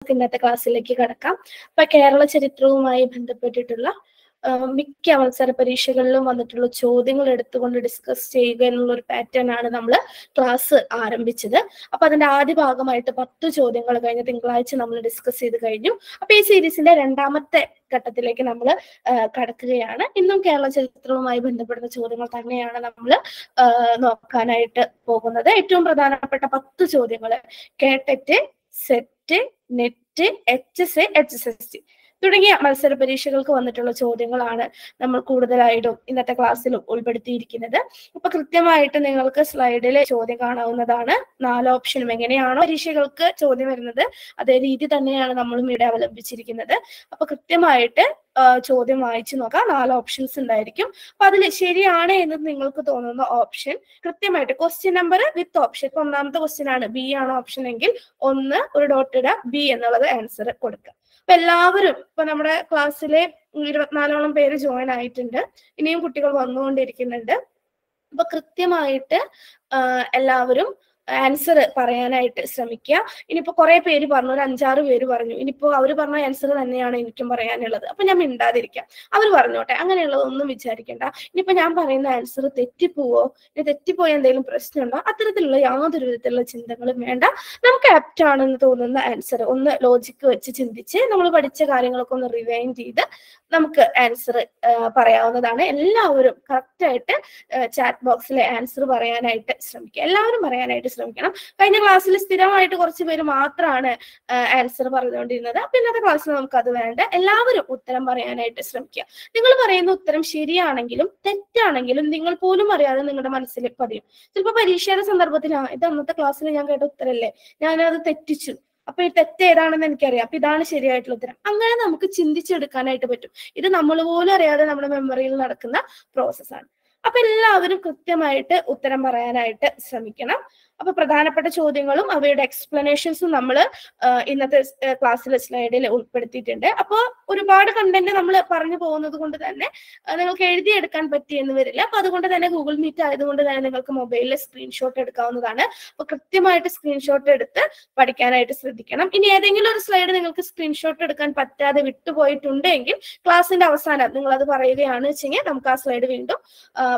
ഇന്നത്തെ ക്ലാസ്സിലേക്ക് കടക്കാം. അപ്പൊ കേരള ചരിത്രവുമായി ബന്ധപ്പെട്ടിട്ടുള്ള മിക്ക അവസര പരീക്ഷകളിലും വന്നിട്ടുള്ള ചോദ്യങ്ങൾ എടുത്തുകൊണ്ട് ഡിസ്കസ് ചെയ്യുക എന്നുള്ള ഒരു പാറ്റേൺ ആണ് നമ്മൾ ക്ലാസ് ആരംഭിച്ചത്. അപ്പൊ അതിന്റെ ആദ്യ ഭാഗമായിട്ട് 10 ചോദ്യങ്ങൾ കഴിഞ്ഞ തിങ്കളാഴ്ച നമ്മൾ ഡിസ്കസ് ചെയ്ത് കഴിഞ്ഞു. അപ്പൊ ഈ സീരീസിന്റെ രണ്ടാമത്തെ ഘട്ടത്തിലേക്ക് നമ്മൾ കടക്കുകയാണ്. ഇന്നും കേരള ചരിത്രവുമായി ബന്ധപ്പെടുന്ന ചോദ്യങ്ങൾ തന്നെയാണ് നമ്മൾ നോക്കാനായിട്ട് പോകുന്നത്. ഏറ്റവും പ്രധാനപ്പെട്ട 10 ചോദ്യങ്ങൾ കേട്ടറ്റ്, സെറ്റ്, നെറ്റ്, HSA, HSST തുടങ്ങിയ മത്സര പരീക്ഷകൾക്ക് വന്നിട്ടുള്ള ചോദ്യങ്ങളാണ് നമ്മൾ കൂടുതലായിട്ടും ഇന്നത്തെ ക്ലാസ്സിലും ഉൾപ്പെടുത്തിയിരിക്കുന്നത്. അപ്പൊ കൃത്യമായിട്ട് നിങ്ങൾക്ക് സ്ലൈഡിൽ ചോദ്യം കാണാവുന്നതാണ്. 4 ഓപ്ഷനും എങ്ങനെയാണോ പരീക്ഷകൾക്ക് ചോദ്യം വരുന്നത് അതേ രീതി തന്നെയാണ് നമ്മളും ഇവിടെ അവലംബിച്ചിരിക്കുന്നത്. അപ്പൊ കൃത്യമായിട്ട് ചോദ്യം വായിച്ചു നോക്കാം. 4 ഓപ്ഷൻസ് ഉണ്ടായിരിക്കും. അപ്പൊ അതിൽ ശരിയാണ് എന്ന് നിങ്ങൾക്ക് തോന്നുന്ന ഓപ്ഷൻ കൃത്യമായിട്ട് ക്വസ്റ്റ്യൻ നമ്പർ വിത്ത് ഓപ്ഷൻ. ഇപ്പൊ ഒന്നാമത്തെ ക്വസ്റ്റ്യൻ ആണ് ബി ആണ് ഓപ്ഷൻ എങ്കിൽ 1 ഒരു ഡോട്ട് ഇടുക, ബി എന്നുള്ളത് ആൻസർ കൊടുക്കുക. അപ്പൊ എല്ലാവരും ഇപ്പൊ നമ്മുടെ ക്ലാസ്സിലെ 24ഓളം പേര് ജോയിൻ ആയിട്ടുണ്ട്. ഇനിയും കുട്ടികൾ വന്നുകൊണ്ടിരിക്കുന്നുണ്ട്. അപ്പൊ കൃത്യമായിട്ട് എല്ലാവരും ആൻസർ പറയാനായിട്ട് ശ്രമിക്കുക. ഇനിയിപ്പോ കുറെ പേര് പറഞ്ഞു, ഒരു 5-6 പേര് പറഞ്ഞു. ഇനിയിപ്പോ അവർ പറഞ്ഞ ആൻസർ തന്നെയാണ് എനിക്കും പറയാനുള്ളത്. അപ്പൊ ഞാൻ മിണ്ടാതിരിക്കാം, അവർ പറഞ്ഞോട്ടെ, അങ്ങനെയുള്ളതൊന്നും വിചാരിക്കേണ്ട. ഇനിയിപ്പോ ഞാൻ പറയുന്ന ആൻസർ തെറ്റിപ്പോവോ, ഇനി തെറ്റിപ്പോയ എന്തെങ്കിലും പ്രശ്നമുണ്ടോ, അത്തരത്തിലുള്ള യാതൊരു വിധത്തിലുള്ള ചിന്തകളും വേണ്ട. നമുക്ക് ആപ്റ്റ് ആണെന്ന് തോന്നുന്ന ആൻസർ ഒന്ന് ലോജിക്ക് വെച്ച് ചിന്തിച്ച് നമ്മൾ പഠിച്ച കാര്യങ്ങളൊക്കെ ഒന്ന് റിവൈൻഡ് ചെയ്ത് നമുക്ക് ആൻസർ പറയാവുന്നതാണ്. എല്ലാവരും കറക്റ്റായിട്ട് ചാറ്റ് ബോക്സിലെ ആൻസർ പറയാനായിട്ട് ശ്രമിക്കുക. എല്ലാവരും പറയാനായിട്ട് ശ്രമിക്കണം. കഴിഞ്ഞ ക്ലാസ്സിൽ സ്ഥിരമായിട്ട് കുറച്ച് പേര് മാത്രമാണ് ആൻസർ പറഞ്ഞുകൊണ്ടിരുന്നത്. അപ്പൊ ഇന്നത്തെ ക്ലാസ്സിൽ നമുക്ക് അത് വേണ്ട. എല്ലാവരും ഉത്തരം പറയാനായിട്ട് ശ്രമിക്കുക. നിങ്ങൾ പറയുന്ന ഉത്തരം ശരിയാണെങ്കിലും തെറ്റാണെങ്കിലും നിങ്ങൾ പോലും അറിയാതെ നിങ്ങളുടെ മനസ്സിൽ പതിയും. ചിലപ്പോൾ പരീക്ഷയുടെ സന്ദർഭത്തിൽ ഇത് അന്നത്തെ ക്ലാസ്സിൽ ഞാൻ കേട്ട ഉത്തരല്ലേ, ഞാനത് തെറ്റിച്ചു, അപ്പൊ ഈ തെറ്റ് ഏതാണെന്ന് എനിക്കറിയാം, അപ്പൊ ഇതാണ് ശരിയായിട്ടുള്ള ഉത്തരം. അങ്ങനെ നമുക്ക് ചിന്തിച്ചെടുക്കാനായിട്ട് പറ്റും. ഇത് നമ്മൾ പോലും അറിയാതെ നമ്മുടെ മെമ്മറിയിൽ നടക്കുന്ന പ്രോസസ്സാണ്. അപ്പൊ എല്ലാവരും കൃത്യമായിട്ട് ഉത്തരം പറയാനായിട്ട് ശ്രമിക്കണം. അപ്പൊ പ്രധാനപ്പെട്ട ചോദ്യങ്ങളും അവയുടെ എക്സ്പ്ലനേഷൻസും നമ്മൾ ഇന്നത്തെ ക്ലാസ്സിലെ സ്ലൈഡിൽ ഉൾപ്പെടുത്തിയിട്ടുണ്ട്. അപ്പോൾ ഒരുപാട് കണ്ടന്റ് നമ്മൾ പറഞ്ഞു പോകുന്നത് കൊണ്ട് തന്നെ നിങ്ങൾക്ക് എഴുതിയെടുക്കാൻ പറ്റിയെന്ന് വരില്ല. അപ്പൊ അതുകൊണ്ട് തന്നെ ഗൂഗിൾ മീറ്റ് ആയതുകൊണ്ട് തന്നെ നിങ്ങൾക്ക് മൊബൈലിൽ സ്ക്രീൻഷോട്ട് എടുക്കാവുന്നതാണ്. അപ്പൊ കൃത്യമായിട്ട് സ്ക്രീൻഷോട്ട് എടുത്ത് പഠിക്കാനായിട്ട് ശ്രദ്ധിക്കണം. ഇനി ഏതെങ്കിലും ഒരു സ്ലൈഡ് നിങ്ങൾക്ക് സ്ക്രീൻഷോട്ട് എടുക്കാൻ പറ്റാതെ വിട്ടുപോയിട്ടുണ്ടെങ്കിൽ ക്ലാസ്സിന്റെ അവസാനം നിങ്ങൾ അത് പറയുകയാണ് വെച്ചെങ്കിൽ നമുക്ക് ആ സ്ലൈഡ് വീണ്ടും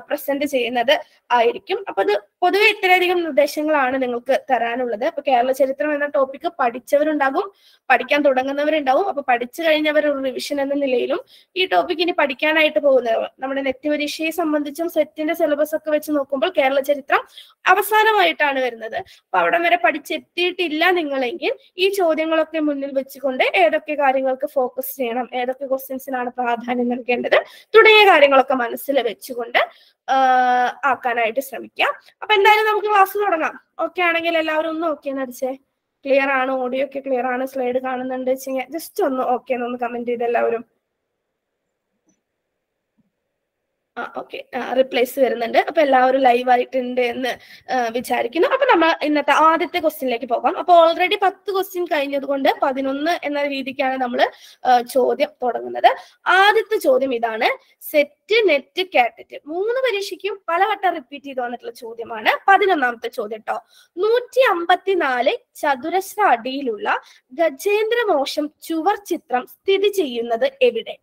പ്രസന്റ് ചെയ്യുന്നത് ആയിരിക്കും. അപ്പൊ അത് പൊതുവെ ഇത്രയധികം നിർദ്ദേശങ്ങളാണ് നിങ്ങൾക്ക് തരാനുള്ളത്. അപ്പൊ കേരള ചരിത്രം എന്ന ടോപ്പിക്ക് പഠിച്ചവരുണ്ടാകും, പഠിക്കാൻ തുടങ്ങുന്നവരുണ്ടാവും. അപ്പൊ പഠിച്ചു കഴിഞ്ഞവർ ഒരു റിവിഷൻ എന്ന നിലയിലും ഈ ടോപ്പിക് ഇനി പഠിക്കാനായിട്ട് പോകുന്നവർ, നമ്മുടെ നെറ്റ് പരീക്ഷയെ സംബന്ധിച്ചും സെറ്റിന്റെ സിലബസ് ഒക്കെ വെച്ച് നോക്കുമ്പോൾ കേരള ചരിത്രം അവസാനമായിട്ടാണ് വരുന്നത്. അപ്പൊ അവിടെ വരെ പഠിച്ചെത്തിയിട്ടില്ല നിങ്ങളെങ്കിൽ ഈ ചോദ്യങ്ങളൊക്കെ മുന്നിൽ വെച്ചുകൊണ്ട് ഏതൊക്കെ കാര്യങ്ങൾക്ക് ഫോക്കസ് ചെയ്യണം, ഏതൊക്കെ ക്വസ്റ്റ്യൻസിനാണ് പ്രാധാന്യം നൽകേണ്ടത് തുടങ്ങിയ കാര്യങ്ങളൊക്കെ മനസ്സിൽ വെച്ചുകൊണ്ട് ആക്കാനായിട്ട് ശ്രമിക്കാം. അപ്പൊ എന്തായാലും നമുക്ക് ക്ലാസ് തുടങ്ങാം. ഓക്കെ ആണെങ്കിൽ എല്ലാവരും ഒന്ന് ഓക്കെ എന്ന് അടിച്ചേ. ക്ലിയർ ആണ്, ഓഡിയോ ഒക്കെ ക്ലിയർ ആണ്, സ്ലൈഡ് കാണുന്നുണ്ട് വെച്ചെങ്കിൽ ജസ്റ്റ് ഒന്ന് ഓക്കെ എന്നൊന്ന് കമന്റ് ചെയ്ത് എല്ലാവരും. ഓക്കെ, റിപ്ലൈസ് വരുന്നുണ്ട്. അപ്പൊ എല്ലാവരും ലൈവ് ആയിട്ടുണ്ട് എന്ന് വിചാരിക്കുന്നു. അപ്പൊ നമ്മൾ ഇന്നത്തെ ആദ്യത്തെ ക്വസ്റ്റ്യനിലേക്ക് പോകാം. അപ്പൊ ഓൾറെഡി 10 ക്വസ്റ്റ്യൻ കഴിഞ്ഞത് കൊണ്ട് 11 എന്ന രീതിക്കാണ് നമ്മൾ ചോദ്യം തുടങ്ങുന്നത്. ആദ്യത്തെ ചോദ്യം ഇതാണ്. സെറ്റ്, നെറ്റ്, കാറ്ററ്റ് 3 പരീക്ഷയ്ക്കും പലവട്ടം റിപ്പീറ്റ് ചെയ്ത് വന്നിട്ടുള്ള ചോദ്യമാണ്. 11ാമത്തെ ചോദ്യം കേട്ടോ. 154 ചതുരശ്ര അടിയിലുള്ള ഗജേന്ദ്രമോക്ഷം ചുവർ ചിത്രം സ്ഥിതി ചെയ്യുന്നത് എവിടെ?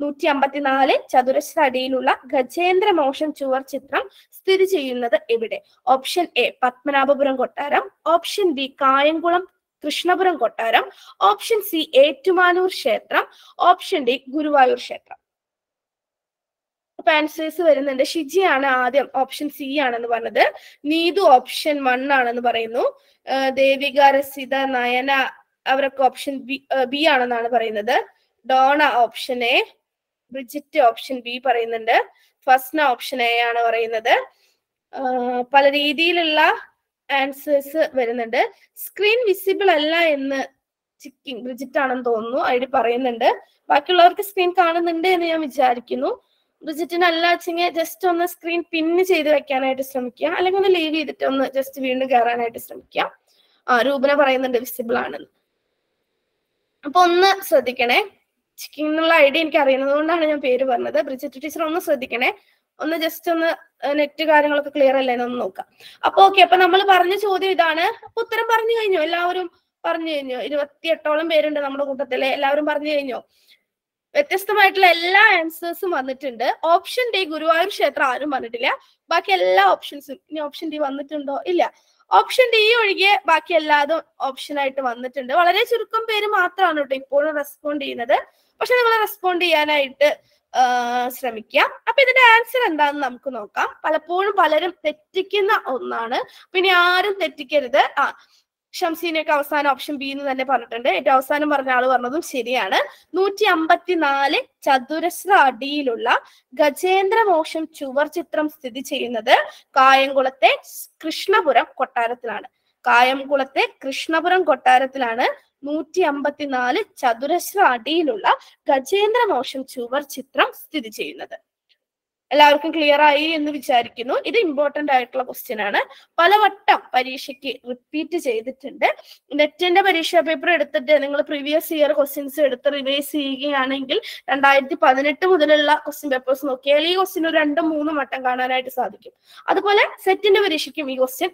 154 ചതുരശ്ര അടിയിലുള്ള ഗജേന്ദ്രമോക്ഷം ചുവർ ചിത്രം സ്ഥിതി ചെയ്യുന്നത് എവിടെ? ഓപ്ഷൻ എ പത്മനാഭപുരം കൊട്ടാരം, ഓപ്ഷൻ ബി കായംകുളം കൃഷ്ണപുരം കൊട്ടാരം, ഓപ്ഷൻ സി ഏറ്റുമാനൂർ ക്ഷേത്രം, ഓപ്ഷൻ ഡി ഗുരുവായൂർ ക്ഷേത്രം. അപ്പൊ ആൻസേഴ്സ് വരുന്നുണ്ട്. ഷിജിയാണ് ആദ്യം ഓപ്ഷൻ സി ആണെന്ന് പറഞ്ഞത്. നീതു ഓപ്ഷൻ 1 ആണെന്ന് പറയുന്നു. ദേവിക, രസിത, നയന അവരൊക്കെ ഓപ്ഷൻ ബി ആണെന്നാണ് പറയുന്നത്. Dona option A, Bridget option B പറയുന്നുണ്ട്. ഫസ്ന ഓപ്ഷൻ എ ആണ് പറയുന്നത്. പല രീതിയിലുള്ള ആൻസേഴ്സ് വരുന്നുണ്ട്. സ്ക്രീൻ വിസിബിൾ അല്ല എന്ന് ചിക്കിങ് ബ്രിജിറ്റ് ആണെന്ന് തോന്നുന്നു, ഐഡി പറയുന്നുണ്ട്. ബാക്കിയുള്ളവർക്ക് സ്ക്രീൻ കാണുന്നുണ്ട് എന്ന് ഞാൻ വിചാരിക്കുന്നു. ബ്രിജിറ്റിന് അല്ല വെച്ചെങ്കിൽ ജസ്റ്റ് ഒന്ന് സ്ക്രീൻ പിന്ന് ചെയ്ത് വെക്കാനായിട്ട് ശ്രമിക്കുക, അല്ലെങ്കിൽ ഒന്ന് ലീവ് ചെയ്തിട്ട് ഒന്ന് ജസ്റ്റ് വീണ്ടും കയറാനായിട്ട് ശ്രമിക്കുക. രൂപന പറയുന്നുണ്ട് വിസിബിൾ ആണെന്ന്. അപ്പൊ ഒന്ന് ശ്രദ്ധിക്കണേ. ചിക്കിങ് എന്നുള്ള ഐഡിയ എനിക്ക് അറിയുന്നത് കൊണ്ടാണ് ഞാൻ പേര് പറഞ്ഞത്. ബ്രിജിറ്റ് ടീച്ചർ ഒന്ന് ശ്രദ്ധിക്കണേ. ഒന്ന് ജസ്റ്റ് ഒന്ന് നെറ്റ് കാര്യങ്ങളൊക്കെ ക്ലിയർ അല്ലേ എന്നൊന്ന് നോക്കാം. അപ്പൊ ഓക്കെ, അപ്പൊ നമ്മൾ പറഞ്ഞ ചോദ്യം ഇതാണ്. അപ്പൊ ഉത്തരം പറഞ്ഞു കഴിഞ്ഞു എല്ലാവരും? പറഞ്ഞു കഴിഞ്ഞോ? 28ഓളം പേരുണ്ട് നമ്മുടെ കൂട്ടത്തില്. എല്ലാവരും പറഞ്ഞു കഴിഞ്ഞോ? വ്യത്യസ്തമായിട്ടുള്ള എല്ലാ ആൻസേഴ്സും വന്നിട്ടുണ്ട്. ഓപ്ഷൻ ഡി ഗുരുവായൂർ ക്ഷേത്രം ആരും പറഞ്ഞിട്ടില്ല. ബാക്കി എല്ലാ ഓപ്ഷൻസും, ഇനി ഓപ്ഷൻ ഡി വന്നിട്ടുണ്ടോ? ഇല്ല. ഓപ്ഷൻ ഡി ഒഴികെ ബാക്കി എല്ലാതും ഓപ്ഷൻ ആയിട്ട് വന്നിട്ടുണ്ട്. വളരെ ചുരുക്കം പേര് മാത്രമാണ് കേട്ടോ ഇപ്പോഴും റെസ്പോണ്ട് ചെയ്യുന്നത്. പക്ഷെ നിങ്ങൾ റെസ്പോണ്ട് ചെയ്യാനായിട്ട് ശ്രമിക്കാം. അപ്പൊ ഇതിന്റെ ആൻസർ എന്താണെന്ന് നമുക്ക് നോക്കാം. പലപ്പോഴും പലരും തെറ്റിക്കുന്ന ഒന്നാണ്. പിന്നെ ആരും തെറ്റിക്കരുത്. ഷംസീനൊക്കെ അവസാനം ഓപ്ഷൻ ബി എന്ന് തന്നെ പറഞ്ഞിട്ടുണ്ട്. ഏറ്റവും അവസാനം പറഞ്ഞ ആള് പറഞ്ഞതും ശരിയാണ്. 154 ചതുരശ്ര അടിയിലുള്ള ഗജേന്ദ്രമോക്ഷം ചുവർ ചിത്രം സ്ഥിതി ചെയ്യുന്നത് കായംകുളത്തെ കൃഷ്ണപുരം കൊട്ടാരത്തിലാണ്. കായംകുളത്തെ കൃഷ്ണപുരം കൊട്ടാരത്തിലാണ് 154 ചതുരശ്ര അടിയിലുള്ള ഗജേന്ദ്രമോക്ഷം ചുവർ ചിത്രം സ്ഥിതി ചെയ്യുന്നത്. എല്ലാവർക്കും ക്ലിയർ ആയി എന്ന് വിചാരിക്കുന്നു. ഇത് ഇമ്പോർട്ടന്റ് ആയിട്ടുള്ള ക്വസ്റ്റ്യൻ ആണ്. പലവട്ടം പരീക്ഷയ്ക്ക് റിപ്പീറ്റ് ചെയ്തിട്ടുണ്ട്. നെറ്റിന്റെ പരീക്ഷാ പേപ്പർ എടുത്തിട്ട് നിങ്ങൾ പ്രീവിയസ് ഇയർ ക്വസ്റ്റ്യൻസ് എടുത്ത് റിവൈസ് ചെയ്യുകയാണെങ്കിൽ 2018 മുതലുള്ള ക്വസ്റ്റ്യൻ പേപ്പേഴ്സ് നോക്കിയാൽ ഈ ക്വസ്റ്റ്യൻ ഒരു 2-3 വട്ടം കാണാനായിട്ട് സാധിക്കും. അതുപോലെ സെറ്റിന്റെ പരീക്ഷയ്ക്കും ഈ ക്വസ്റ്റ്യൻ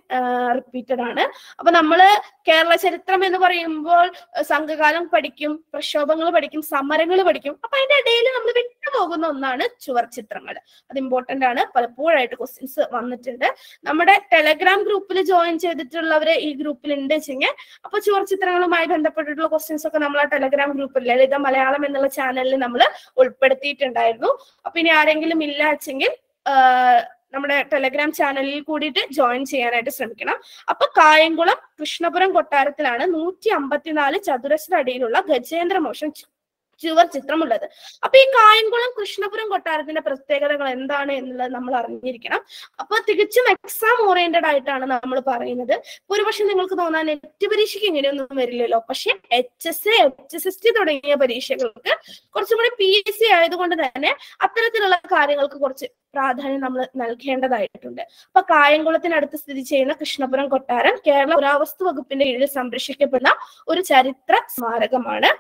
റിപ്പീറ്റഡ് ആണ്. അപ്പൊ നമ്മള് കേരള ചരിത്രം എന്ന് പറയുമ്പോൾ സംഘകാലം പഠിക്കും, പ്രക്ഷോഭങ്ങൾ പഠിക്കും, സമരങ്ങൾ പഠിക്കും. അപ്പൊ അതിന്റെ ഇടയിൽ നമ്മൾ വിട്ടുപോകുന്ന ഒന്നാണ് ചുവർ ചിത്രങ്ങൾ. അത് ഇമ്പോർട്ടന്റ് ആണ്. പലപ്പോഴായിട്ട് ക്വസ്റ്റ്യൻസ് വന്നിട്ടുണ്ട്. നമ്മുടെ ടെലഗ്രാം ഗ്രൂപ്പിൽ ജോയിൻ ചെയ്തിട്ടുള്ളവരെ ഈ ഗ്രൂപ്പിൽ ഉണ്ട് വെച്ചെങ്കിൽ അപ്പൊ ചുവർ ചിത്രങ്ങളുമായി ബന്ധപ്പെട്ടിട്ടുള്ള ക്വസ്റ്റ്യൻസ് ഒക്കെ നമ്മൾ ആ ടെലഗ്രാം ഗ്രൂപ്പിൽ ലളിത മലയാളം എന്നുള്ള ചാനലിൽ നമ്മൾ ഉൾപ്പെടുത്തിയിട്ടുണ്ടായിരുന്നു. അപ്പൊ ഇനി ആരെങ്കിലും ഇല്ല വെച്ചെങ്കിൽ നമ്മുടെ ടെലഗ്രാം ചാനലിൽ കൂടിയിട്ട് ജോയിൻ ചെയ്യാനായിട്ട് ശ്രമിക്കണം. അപ്പൊ കായംകുളം കൃഷ്ണപുരം കൊട്ടാരത്തിലാണ് 154 ചതുരശ്ര അടിയിലുള്ള ഗജേന്ദ്രമോക്ഷം ചുവർ ചിത്രമുള്ളത്. അപ്പൊ ഈ കായംകുളം കൃഷ്ണപുരം കൊട്ടാരത്തിന്റെ പ്രത്യേകതകൾ എന്താണ് എന്നുള്ളത് നമ്മൾ അറിഞ്ഞിരിക്കണം. അപ്പൊ തികച്ചും എക്സാം ഓറിയന്റഡ് ആയിട്ടാണ് നമ്മൾ പറയുന്നത്. ഒരുപക്ഷെ നിങ്ങൾക്ക് തോന്നാൻ നെറ്റ് പരീക്ഷയ്ക്ക് ഇങ്ങനെയൊന്നും വരില്ലല്ലോ. പക്ഷെ HSA, HSST തുടങ്ങിയ പരീക്ഷകൾക്ക് കുറച്ചും കൂടി PSC ആയതുകൊണ്ട് തന്നെ അത്തരത്തിലുള്ള കാര്യങ്ങൾക്ക് കുറച്ച് പ്രാധാന്യം നമ്മൾ നൽകേണ്ടതായിട്ടുണ്ട്. അപ്പൊ കായംകുളത്തിനടുത്ത് സ്ഥിതി ചെയ്യുന്ന കൃഷ്ണപുരം കൊട്ടാരം കേരള പുരാവസ്തു വകുപ്പിന്റെ കീഴിൽ സംരക്ഷിക്കപ്പെടുന്ന ഒരു ചരിത്ര സ്മാരകമാണ്.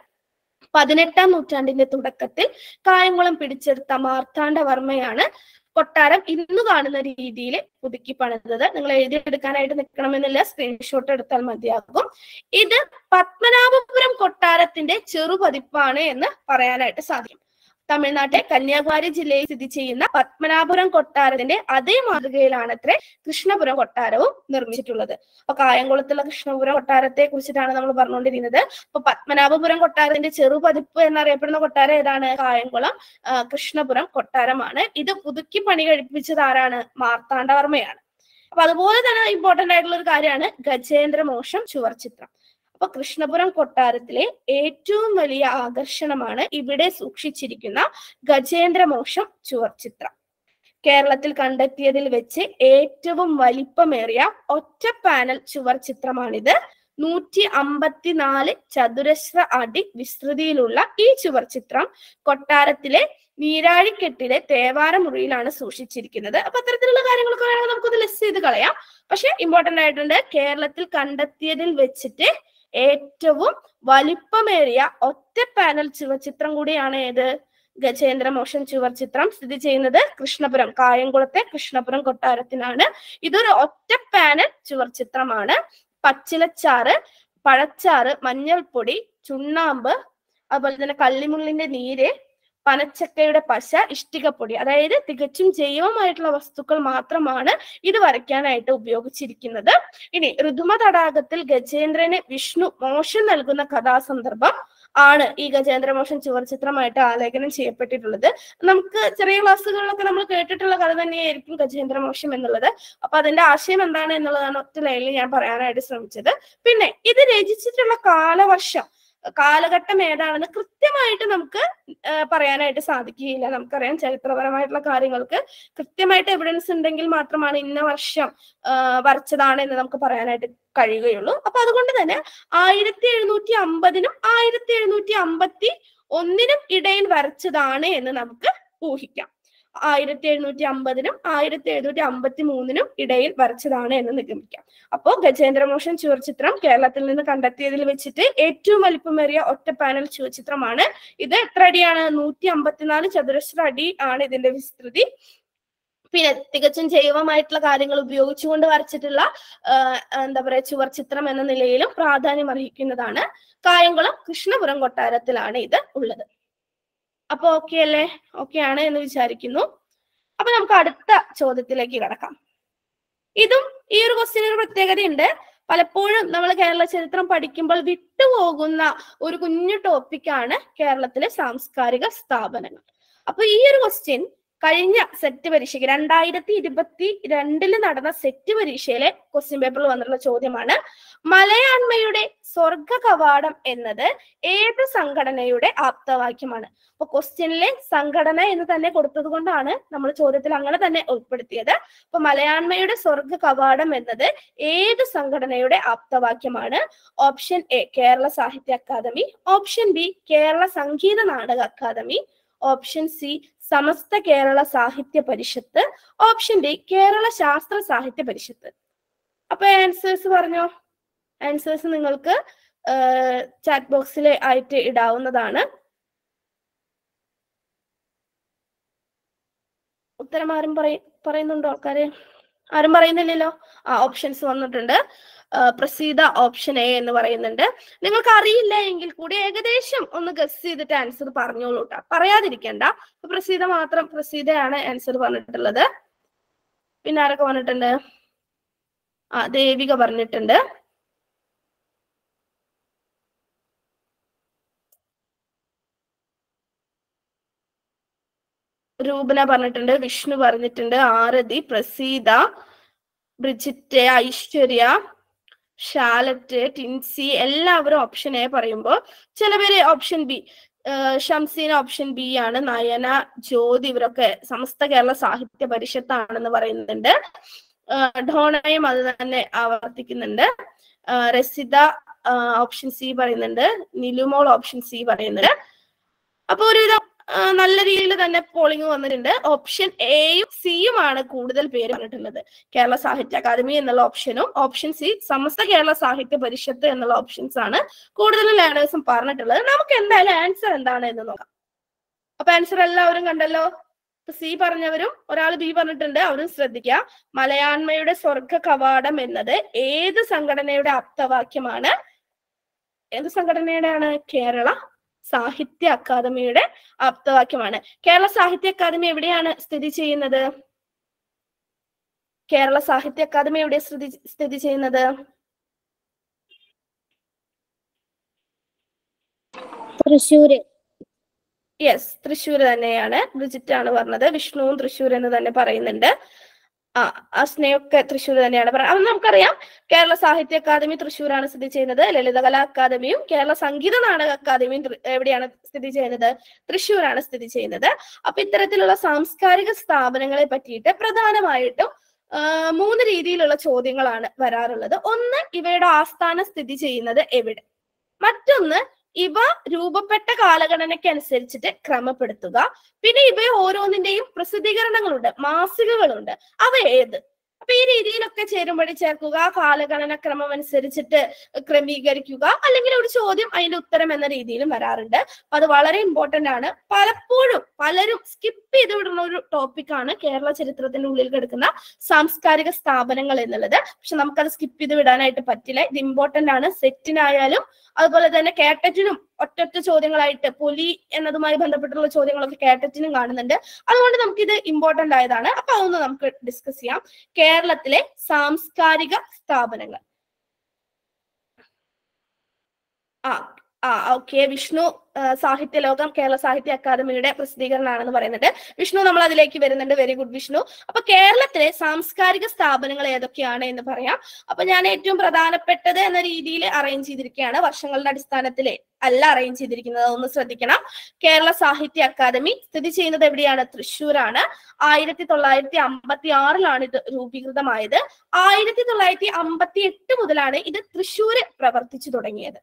18ാം നൂറ്റാണ്ടിന്റെ തുടക്കത്തിൽ കായംകുളം പിടിച്ചെടുത്ത മാർത്താണ്ഡവർമ്മയാണ് കൊട്ടാരം ഇന്ന് കാണുന്ന രീതിയിൽ പുതുക്കി പണിതത്. നിങ്ങൾ എഴുതിയെടുക്കാനായിട്ട് നിൽക്കണമെന്നില്ല, സ്ക്രീൻഷോട്ട് എടുത്താൽ മതിയാകും. ഇത് പത്മനാഭപുരം കൊട്ടാരത്തിന്റെ ചെറുപതിപ്പാണ് എന്ന് പറയാനായിട്ട് സാധിക്കും. തമിഴ്നാട്ടെ കന്യാകുമാരി ജില്ലയിൽ സ്ഥിതി ചെയ്യുന്ന പത്മനാഭപുരം കൊട്ടാരത്തിന്റെ അതേ മാതൃകയിലാണ് അത്രേ കൃഷ്ണപുരം കൊട്ടാരവും നിർമ്മിച്ചിട്ടുള്ളത്. അപ്പൊ കായംകുളത്തുള്ള കൃഷ്ണപുരം കൊട്ടാരത്തെ കുറിച്ചിട്ടാണ് നമ്മൾ പറഞ്ഞുകൊണ്ടിരിക്കുന്നത്. അപ്പൊ പത്മനാഭപുരം കൊട്ടാരത്തിന്റെ ചെറുപതിപ്പ് എന്നറിയപ്പെടുന്ന കൊട്ടാരം ഏതാണ്? കായംകുളം കൃഷ്ണപുരം കൊട്ടാരമാണ്. ഇത് പുതുക്കി പണി കഴിപ്പിച്ചത് ആരാണ്? മാർത്താണ്ഡവർമ്മയാണ്. അപ്പൊ അതുപോലെ തന്നെ ഇമ്പോർട്ടന്റ് ആയിട്ടുള്ള ഒരു കാര്യമാണ് ഗജേന്ദ്രമോക്ഷം ചുവർ ചിത്രം. അപ്പൊ കൃഷ്ണപുരം കൊട്ടാരത്തിലെ ഏറ്റവും വലിയ ആകർഷണമാണ് ഇവിടെ സൂക്ഷിച്ചിരിക്കുന്ന ഗജേന്ദ്രമോക്ഷം ചുവർ ചിത്രം. കേരളത്തിൽ കണ്ടെത്തിയതിൽ വെച്ച് ഏറ്റവും വലിപ്പമേറിയ ഒറ്റ പാനൽ ചുവർ ചിത്രമാണിത്. 154 ചതുരശ്ര അടി വിസ്തൃതിയിലുള്ള ഈ ചുവർ ചിത്രം കൊട്ടാരത്തിലെ നീരാഴിക്കെട്ടിലെ തേവാര മുറിയിലാണ് സൂക്ഷിച്ചിരിക്കുന്നത്. അപ്പൊ അത്തരത്തിലുള്ള കാര്യങ്ങളൊക്കെ വേണമെങ്കിൽ നമുക്കൊന്ന് ലിസ്റ്റ് ചെയ്ത് കളയാം. പക്ഷെ ഇമ്പോർട്ടന്റ് ആയിട്ടുണ്ട്, കേരളത്തിൽ കണ്ടെത്തിയതിൽ വെച്ചിട്ട് ഏറ്റവും വലിപ്പമേറിയ ഒറ്റ പാനൽ ചുവർ ചിത്രം കൂടിയാണ് ഏത്? ഗജേന്ദ്രമോക്ഷം ചുവർ ചിത്രം. സ്ഥിതി ചെയ്യുന്നത് കൃഷ്ണപുരം, കായംകുളത്തെ കൃഷ്ണപുരം കൊട്ടാരത്തിനാണ്. ഇതൊരു ഒറ്റ പാനൽ ചുവർ ചിത്രമാണ്. പച്ചിലച്ചാറ്, പഴച്ചാറ്, മഞ്ഞൾപ്പൊടി, ചുണ്ണാമ്പ്, അതുപോലെ തന്നെ കള്ളിമുള്ളിന്റെ നീര്, പനച്ചക്കയുടെ പശ, ഇഷ്ടികപ്പൊടി, അതായത് തികച്ചും ജൈവമായിട്ടുള്ള വസ്തുക്കൾ മാത്രമാണ് ഇത് വരയ്ക്കാനായിട്ട് ഉപയോഗിച്ചിരിക്കുന്നത്. ഇനി ഋതുമ തടാകത്തിൽ ഗജേന്ദ്രന് വിഷ്ണു മോക്ഷം നൽകുന്ന കഥാസന്ദർഭം ആണ് ഈ ഗജേന്ദ്രമോക്ഷം ചുവർ ചിത്രമായിട്ട് ആലേഖനം ചെയ്യപ്പെട്ടിട്ടുള്ളത്. നമുക്ക് ചെറിയ ക്ലാസ്സുകളിലൊക്കെ നമ്മൾ കേട്ടിട്ടുള്ള കഥ തന്നെയായിരിക്കും ഗജേന്ദ്രമോക്ഷം എന്നുള്ളത്. അപ്പൊ അതിന്റെ ആശയം എന്താണ് എന്നുള്ളതാണ് ഒറ്റ ലൈനിൽ ഞാൻ പറയാനായിട്ട് ശ്രമിച്ചത്. പിന്നെ ഇത് രചിച്ചിട്ടുള്ള കാലഘട്ടം ഏതാണെന്ന് കൃത്യമായിട്ട് നമുക്ക് പറയാനായിട്ട് സാധിക്കുകയില്ല. നമുക്കറിയാം ചരിത്രപരമായിട്ടുള്ള കാര്യങ്ങൾക്ക് കൃത്യമായിട്ട് എവിഡൻസ് ഉണ്ടെങ്കിൽ മാത്രമാണ് ഇന്ന വർഷം വരച്ചതാണ് എന്ന് നമുക്ക് പറയാനായിട്ട് കഴിയുകയുള്ളൂ. അപ്പൊ അതുകൊണ്ട് തന്നെ 1750-നും 1751-നും ഇടയിൽ വരച്ചതാണ് എന്ന് നമുക്ക് ഊഹിക്കാം. 1750-നും 1753-നും ഇടയിൽ വരച്ചതാണ് എന്ന് നിഗമിക്കാം. അപ്പോ ഗജേന്ദ്രമോക്ഷം ചുവർ ചിത്രം കേരളത്തിൽ നിന്ന് കണ്ടെത്തിയതിൽ വെച്ചിട്ട് ഏറ്റവും വലിപ്പമേറിയ ഒറ്റ പാനൽ ചുവർ ചിത്രമാണ്. ഇത് എത്ര അടിയാണ്? 154 ചതുരശ്ര അടി ആണ് ഇതിന്റെ വിസ്തൃതി. പിന്നെ തികച്ചും ജൈവമായിട്ടുള്ള കാര്യങ്ങൾ ഉപയോഗിച്ചുകൊണ്ട് വരച്ചിട്ടുള്ള എന്താ പറയാ ചുവർ ചിത്രം എന്ന നിലയിലും പ്രാധാന്യം അർഹിക്കുന്നതാണ്. കായംകുളം കൃഷ്ണപുരം കൊട്ടാരത്തിലാണ് ഇത് ഉള്ളത്. അപ്പൊ ഓക്കെ അല്ലേ? ഓക്കെ ആണ് എന്ന് വിചാരിക്കുന്നു. അപ്പൊ നമുക്ക് അടുത്ത ചോദ്യത്തിലേക്ക് കടക്കാം. ഇതും ഈ ഒരു ക്വസ്റ്റ്യന് ഒരു പ്രത്യേകതയുണ്ട്. പലപ്പോഴും നമ്മൾ കേരള ചരിത്രം പഠിക്കുമ്പോൾ വിട്ടുപോകുന്ന ഒരു കുഞ്ഞു ടോപ്പിക്കാണ് കേരളത്തിലെ സാംസ്കാരിക സ്ഥാപനങ്ങൾ. അപ്പൊ ഈ ഒരു ക്വസ്റ്റ്യൻ കഴിഞ്ഞ സെറ്റ് പരീക്ഷയ്ക്ക് 2022 നടന്ന സെറ്റ് പരീക്ഷയിലെ ക്വസ്റ്റ്യൻ പേപ്പറിൽ വന്നിട്ടുള്ള ചോദ്യമാണ്. മലയാണ്മയുടെ സ്വർഗ കവാടം എന്നത് ഏത് സംഘടനയുടെ ആപ്തവാക്യമാണ്? അപ്പൊ ക്വസ്റ്റ്യനിലെ സംഘടന എന്ന് തന്നെ കൊടുത്തത് കൊണ്ടാണ് നമ്മൾ ചോദ്യത്തിൽ അങ്ങനെ തന്നെ ഉൾപ്പെടുത്തിയത്. അപ്പൊ മലയാണ്മയുടെ സ്വർഗ കവാടം എന്നത് ഏത് സംഘടനയുടെ ആപ്തവാക്യമാണ്? ഓപ്ഷൻ എ കേരള സാഹിത്യ academy, option B Kerala Sangeetha Nataka academy, option C Samastha Kerala സാഹിത്യ പരിഷത്ത്, ഓപ്ഷൻ ഡി കേരള ശാസ്ത്ര സാഹിത്യ പരിഷത്ത്. അപ്പൊ ആൻസേഴ്സ് പറഞ്ഞോ. ആൻസേഴ്സ് നിങ്ങൾക്ക് ചാറ്റ് ബോക്സിൽ ആയിട്ട് ഇടാവുന്നതാണ്. ഉത്തരം ആരും പറയുന്നുണ്ടോ ആൾക്കാര്? ആരും പറയുന്നില്ലല്ലോ. ഓപ്ഷൻസ് വന്നിട്ടുണ്ട്. പ്രസീത ഓപ്ഷൻ എ എന്ന് പറയുന്നുണ്ട്. നിങ്ങൾക്ക് അറിയില്ല എങ്കിൽ കൂടി ഏകദേശം ഒന്ന് ഗസ് ചെയ്തിട്ട് ആൻസർ പറഞ്ഞോളൂ കേട്ടോ, പറയാതിരിക്കണ്ട. പ്രസീത മാത്രം, പ്രസീതയാണ് ആൻസർ പറഞ്ഞിട്ടുള്ളത്. പിന്നെ ആരൊക്കെ പറഞ്ഞിട്ടുണ്ട്? ദേവിക പറഞ്ഞിട്ടുണ്ട്. രൂപന പറഞ്ഞിട്ടുണ്ട്, വിഷ്ണു പറഞ്ഞിട്ടുണ്ട്, ആരതി, പ്രസീത, ബ്രിജിറ്റ്, ഐശ്വര്യ, ഷാലറ്റ്, ടിൻസി എല്ലാവരും ഓപ്ഷൻ എ പറയുമ്പോൾ ചില പേര് option B, Shamseena option B ആണ്, നയന, ജ്യോതി ഇവരൊക്കെ സമസ്ത കേരള സാഹിത്യ പരിഷത്താണെന്ന് പറയുന്നുണ്ട്. ഡോണയും അത് തന്നെ ആവർത്തിക്കുന്നുണ്ട്. രസിത ഓപ്ഷൻ സി പറയുന്നുണ്ട്, നിലുമോൾ ഓപ്ഷൻ സി പറയുന്നുണ്ട്. അപ്പൊ ഒരുവിധം നല്ല രീതിയിൽ തന്നെ പോളിംഗ് വന്നിട്ടുണ്ട്. ഓപ്ഷൻ എയും സിയുമാണ് കൂടുതൽ പേര് പറഞ്ഞിട്ടുള്ളത്. കേരള സാഹിത്യ അക്കാദമി എന്നുള്ള ഓപ്ഷനും ഓപ്ഷൻ സി സമസ്ത കേരള സാഹിത്യ പരിഷത്ത് എന്നുള്ള ഓപ്ഷൻസ് ആണ് കൂടുതൽ ലേണേഴ്സും പറഞ്ഞിട്ടുള്ളത്. നമുക്ക് എന്തായാലും ആൻസർ എന്താണ് എന്ന് നോക്കാം. അപ്പൊ ആൻസർ എല്ലാവരും കണ്ടല്ലോ. സി പറഞ്ഞവരും ഒരാൾ ബി പറഞ്ഞിട്ടുണ്ട്, അവരും ശ്രദ്ധിക്കുക. മലയാണ്മയുടെ സ്വർഗ കവാടം എന്നത് ഏത് സംഘടനയുടെ ആപ്തവാക്യമാണ്? ഏത് സംഘടനയുടെയാണ്? കേരള സാഹിത്യ അക്കാദമിയുടെ ആപ്തവാക്യമാണ്. കേരള സാഹിത്യ അക്കാദമി എവിടെയാണ് സ്ഥിതി ചെയ്യുന്നത്? കേരള സാഹിത്യ അക്കാദമി എവിടെ സ്ഥിതി ചെയ്യുന്നത്? തൃശ്ശൂര്. യെസ്, തൃശ്ശൂർ തന്നെയാണ്. ബ്രിജിറ്റ് ആണ് പറഞ്ഞത്. വിഷ്ണുവും തൃശ്ശൂർ എന്ന് തന്നെ പറയുന്നുണ്ട്. അസ്നയൊക്കെ തൃശ്ശൂർ തന്നെയാണ് പറയുന്നത്. അത് നമുക്കറിയാം. കേരള സാഹിത്യ അക്കാദമി തൃശ്ശൂരാണ് സ്ഥിതി ചെയ്യുന്നത്. ലളിതകലാ അക്കാദമിയും കേരള സംഗീത നാടക അക്കാദമിയും എവിടെയാണ് സ്ഥിതി ചെയ്യുന്നത്? തൃശ്ശൂരാണ് സ്ഥിതി ചെയ്യുന്നത്. അപ്പൊ ഇത്തരത്തിലുള്ള സാംസ്കാരിക സ്ഥാപനങ്ങളെ പറ്റിയിട്ട് പ്രധാനമായിട്ടും 3 രീതിയിലുള്ള ചോദ്യങ്ങളാണ് വരാറുള്ളത്. ഒന്ന്, ഇവയുടെ ആസ്ഥാനം സ്ഥിതി ചെയ്യുന്നത് എവിടെ? മറ്റൊന്ന്, ഇവ രൂപപ്പെട്ട കാലഗണനയ്ക്ക് അനുസരിച്ചിട്ട് ക്രമപ്പെടുത്തുക. പിന്നെ ഇവ ഓരോന്നിന്റെയും പ്രസിദ്ധീകരണങ്ങളുണ്ട്, മാസികകളുണ്ട്, അവ ഏത്? അപ്പൊ ഈ രീതിയിലൊക്കെ ചേരുമ്പടി ചേർക്കുക, കാലഗണന ക്രമം അനുസരിച്ചിട്ട് ക്രമീകരിക്കുക, അല്ലെങ്കിൽ ഒരു ചോദ്യം അതിന്റെ ഉത്തരം എന്ന രീതിയിലും വരാറുണ്ട്. അപ്പൊ അത് വളരെ ഇമ്പോർട്ടന്റ് ആണ്. പലപ്പോഴും പലരും സ്കിപ്പ് ചെയ്ത് വിടുന്ന ഒരു ടോപ്പിക്കാണ് കേരള ചരിത്രത്തിന്റെ ഉള്ളിൽ കിടക്കുന്ന സാംസ്കാരിക സ്ഥാപനങ്ങൾ എന്നുള്ളത്. പക്ഷെ നമുക്കത് സ്കിപ്പ് ചെയ്ത് വിടാനായിട്ട് പറ്റില്ല. ഇത് ഇമ്പോർട്ടന്റ് ആണ്. സെറ്റിനായാലും അതുപോലെ തന്നെ കാറ്ററ്റിനും ഒറ്റൊറ്റ ചോദ്യങ്ങളായിട്ട് പൊലി എന്നതുമായി ബന്ധപ്പെട്ടുള്ള ചോദ്യങ്ങളൊക്കെ കാറ്ററ്റിനും കാണുന്നുണ്ട്. അതുകൊണ്ട് നമുക്കിത് ഇമ്പോർട്ടന്റ് ആയതാണ്. അപ്പൊ അതൊന്ന് നമുക്ക് ഡിസ്കസ് ചെയ്യാം. കേരളത്തിലെ സാംസ്കാരിക സ്ഥാപനങ്ങൾ. ഓക്കെ, വിഷ്ണു സാഹിത്യ ലോകം കേരള സാഹിത്യ അക്കാദമിയുടെ പ്രസിദ്ധീകരണമാണെന്ന് പറയുന്നുണ്ട്. വിഷ്ണു, നമ്മൾ അതിലേക്ക് വരുന്നുണ്ട്. Very good Vishnu. അപ്പൊ കേരളത്തിലെ സാംസ്കാരിക സ്ഥാപനങ്ങൾ ഏതൊക്കെയാണ് എന്ന് പറയാം. അപ്പൊ ഞാൻ ഏറ്റവും പ്രധാനപ്പെട്ടത് എന്ന രീതിയിൽ അറേഞ്ച് ചെയ്തിരിക്കുകയാണ്. വർഷങ്ങളുടെ അടിസ്ഥാനത്തിൽ അല്ല അറേഞ്ച് ചെയ്തിരിക്കുന്നത്, ഒന്ന് ശ്രദ്ധിക്കണം. കേരള സാഹിത്യ അക്കാദമി സ്ഥിതി ചെയ്യുന്നത് എവിടെയാണ്? തൃശ്ശൂരാണ്. 1956 ഇത് രൂപീകൃതമായത്. 1958 മുതലാണ് ഇത് തൃശ്ശൂര് പ്രവർത്തിച്ചു തുടങ്ങിയത്.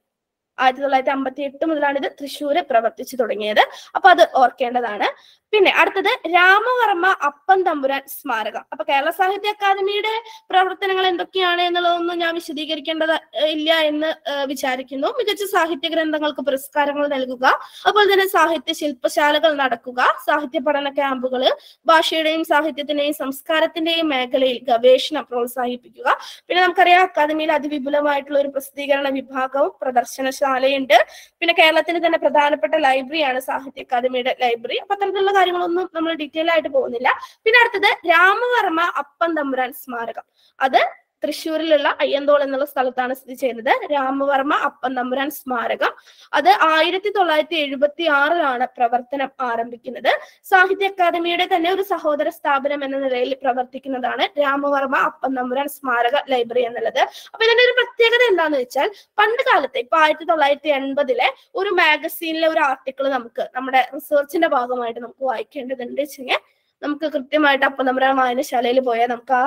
1958 മുതലാണ് ഇത് തൃശ്ശൂര് പ്രവർത്തിച്ചു തുടങ്ങിയത്. അപ്പൊ അത് ഓർക്കേണ്ടതാണ്. പിന്നെ അടുത്തത് രാമവർമ്മ അപ്പൻ തമ്പുരാൻ സ്മാരകം. അപ്പൊ കേരള സാഹിത്യ അക്കാദമിയുടെ പ്രവർത്തനങ്ങൾ എന്തൊക്കെയാണ് എന്നുള്ളതൊന്നും ഞാൻ വിശദീകരിക്കേണ്ടത് ഇല്ല എന്ന് വിചാരിക്കുന്നു. മികച്ച സാഹിത്യ ഗ്രന്ഥങ്ങൾക്ക് പുരസ്കാരങ്ങൾ നൽകുക, അതുപോലെ തന്നെ സാഹിത്യ ശില്പശാലകൾ നടക്കുക, സാഹിത്യ പഠന ക്യാമ്പുകൾ, ഭാഷയുടെയും സാഹിത്യത്തിന്റെയും സംസ്കാരത്തിന്റെയും മേഖലയിൽ ഗവേഷണം പ്രോത്സാഹിപ്പിക്കുക. പിന്നെ നമുക്കറിയാം അക്കാദമിയിൽ അതിവിപുലമായിട്ടുള്ള ഒരു പ്രസിദ്ധീകരണ വിഭാഗവും പ്രദർശനശാലയുണ്ട്. പിന്നെ കേരളത്തിന് തന്നെ പ്രധാനപ്പെട്ട ലൈബ്രറിയാണ് സാഹിത്യ അക്കാദമിയുടെ ലൈബ്രറി. അപ്പൊ അത്തരത്തിലുള്ള കാര്യങ്ങളൊന്നും നമ്മൾ ഡീറ്റെയിൽ ആയിട്ട് പോകുന്നില്ല. പിന്നെ അടുത്തത് രാമവർമ്മ അപ്പൻ തമ്പുരാൻ സ്മാരകം. അത് തൃശ്ശൂരിലുള്ള അയ്യന്തോൾ എന്നുള്ള സ്ഥലത്താണ് സ്ഥിതി ചെയ്യുന്നത്. രാമവർമ്മ അപ്പൻ തമ്പുരാൻ സ്മാരകം അത് 1976 പ്രവർത്തനം ആരംഭിക്കുന്നത്. സാഹിത്യ അക്കാദമിയുടെ തന്നെ ഒരു സഹോദര സ്ഥാപനം എന്ന നിലയിൽ പ്രവർത്തിക്കുന്നതാണ് രാമവർമ്മ അപ്പൻ തമ്പുരാൻ സ്മാരക ലൈബ്രറി എന്നുള്ളത്. അപ്പൊ ഇതിന്റെ ഒരു പ്രത്യേകത എന്താന്ന് വെച്ചാൽ, പണ്ട് കാലത്ത് ഇപ്പൊ 1980 ഒരു മാഗസീനിലെ ഒരു ആർട്ടിക്കിൾ നമുക്ക് നമ്മുടെ റിസർച്ചിന്റെ ഭാഗമായിട്ട് നമുക്ക് വായിക്കേണ്ടതുണ്ട് വെച്ചെങ്കിൽ നമുക്ക് കൃത്യമായിട്ട് അപ്പൻ തമ്പുരാൻ വായനശാലയിൽ പോയാൽ നമുക്ക് ആ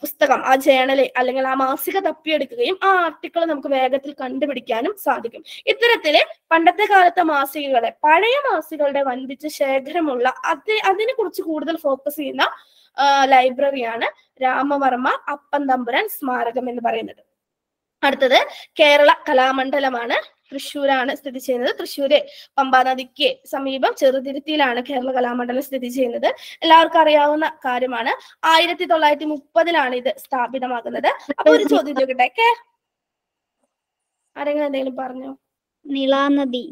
പുസ്തകം, ആ ജേണല് അല്ലെങ്കിൽ ആ മാസിക തപ്പിയെടുക്കുകയും ആ ആർട്ടിക്കിൾ നമുക്ക് വേഗത്തിൽ കണ്ടുപിടിക്കാനും സാധിക്കും. ഇത്തരത്തില് പണ്ടത്തെ കാലത്തെ മാസികകളെ, പഴയ മാസികകളുടെ വൻപിച്ച ശേഖരമുള്ള അതിനെ കുറിച്ച് കൂടുതൽ ഫോക്കസ് ചെയ്യുന്ന ലൈബ്രറിയാണ് രാമവർമ്മ അപ്പൻ തമ്പുരാൻ സ്മാരകം എന്ന് പറയുന്നത്. അടുത്തത് കേരള കലാമണ്ഡലമാണ്. തൃശ്ശൂരാണ് സ്ഥിതി ചെയ്യുന്നത്. തൃശ്ശൂര് പമ്പാ നദിക്ക് സമീപം ചെറുതുരുത്തിയിലാണ് കേരള കലാമണ്ഡലം സ്ഥിതി ചെയ്യുന്നത്. എല്ലാവർക്കും അറിയാവുന്ന കാര്യമാണ്. 1930 ഇത് സ്ഥാപിതമാകുന്നത്. അപ്പൊ ഒരു ചോദ്യം ചോദിക്കട്ടെ, ആരെങ്കിലും എന്തെങ്കിലും പറഞ്ഞോ? നിളാനദി.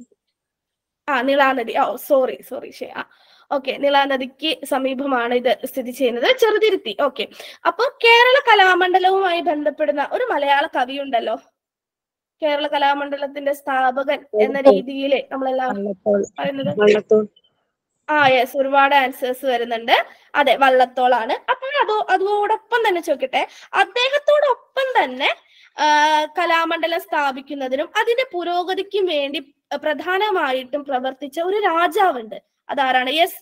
നിളാനദി. സോറി ശരി. ഓക്കെ, നിളാനദിക്ക് സമീപമാണ് ഇത് സ്ഥിതി ചെയ്യുന്നത്, ചെറുതുരുത്തി. ഓക്കെ, അപ്പൊ കേരള കലാമണ്ഡലവുമായി ബന്ധപ്പെടുന്ന ഒരു മലയാള കവി ഉണ്ടല്ലോ, കേരള കലാമണ്ഡലത്തിന്റെ സ്ഥാപകൻ എന്ന രീതിയിൽ നമ്മളെല്ലാം പറയുന്നത്. യെസ്, ഒരുപാട് ആൻസേഴ്സ് വരുന്നുണ്ട്. അതെ, വള്ളത്തോളാണ്. അപ്പൊ അതോടൊപ്പം തന്നെ ചോദിക്കട്ടെ, അദ്ദേഹത്തോടൊപ്പം തന്നെ കലാമണ്ഡലം സ്ഥാപിക്കുന്നതിനും അതിന്റെ പുരോഗതിക്കും വേണ്ടി പ്രധാനമായിട്ടും പ്രവർത്തിച്ച ഒരു രാജാവുണ്ട്. അതാരാണ്? യെസ്,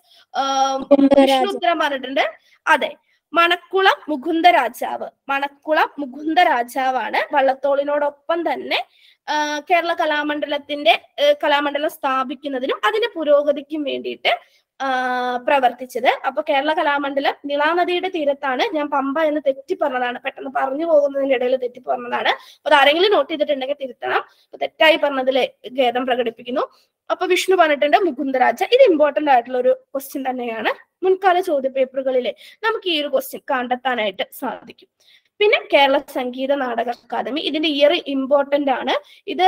വിഷ്ണു ഉത്തരം പറഞ്ഞിട്ടുണ്ട്. അതെ, മണക്കുളം മുകുന്ദ രാജാവ്. മണക്കുളം മുകുന്ദ രാജാവാണ് വള്ളത്തോളിനോടൊപ്പം തന്നെ കേരള കലാമണ്ഡലം സ്ഥാപിക്കുന്നതിനും അതിന്റെ പുരോഗതിക്കും വേണ്ടിയിട്ട് പ്രവർത്തിച്ചത്. അപ്പൊ കേരള കലാമണ്ഡലം നിളാനദിയുടെ തീരത്താണ്. ഞാൻ പമ്പ എന്ന് തെറ്റി പറഞ്ഞതാണ്, പെട്ടെന്ന് പറഞ്ഞു പോകുന്നതിന്റെ ഇടയിൽ തെറ്റി പറഞ്ഞതാണ്. അപ്പൊ അതാരെങ്കിലും നോട്ട് ചെയ്തിട്ടുണ്ടെങ്കിൽ തിരുത്തണം. അപ്പൊ തെറ്റായി പറഞ്ഞതിൽ ഖേദം പ്രകടിപ്പിക്കുന്നു. അപ്പൊ വിഷ്ണു പറഞ്ഞിട്ടുണ്ട് മുകുന്ദരാജ. ഇത് ഇമ്പോർട്ടന്റ് ആയിട്ടുള്ള ഒരു ക്വസ്റ്റ്യൻ തന്നെയാണ്. മുൻകാല ചോദ്യ പേപ്പറുകളിൽ നമുക്ക് ഈ ഒരു ക്വസ്റ്റ്യൻ കണ്ടെത്താനായിട്ട് സാധിക്കും. പിന്നെ കേരള സംഗീത നാടക അക്കാദമി, ഇതിന്റെ ഇയർ ഇമ്പോർട്ടന്റ് ആണ്. ഇത്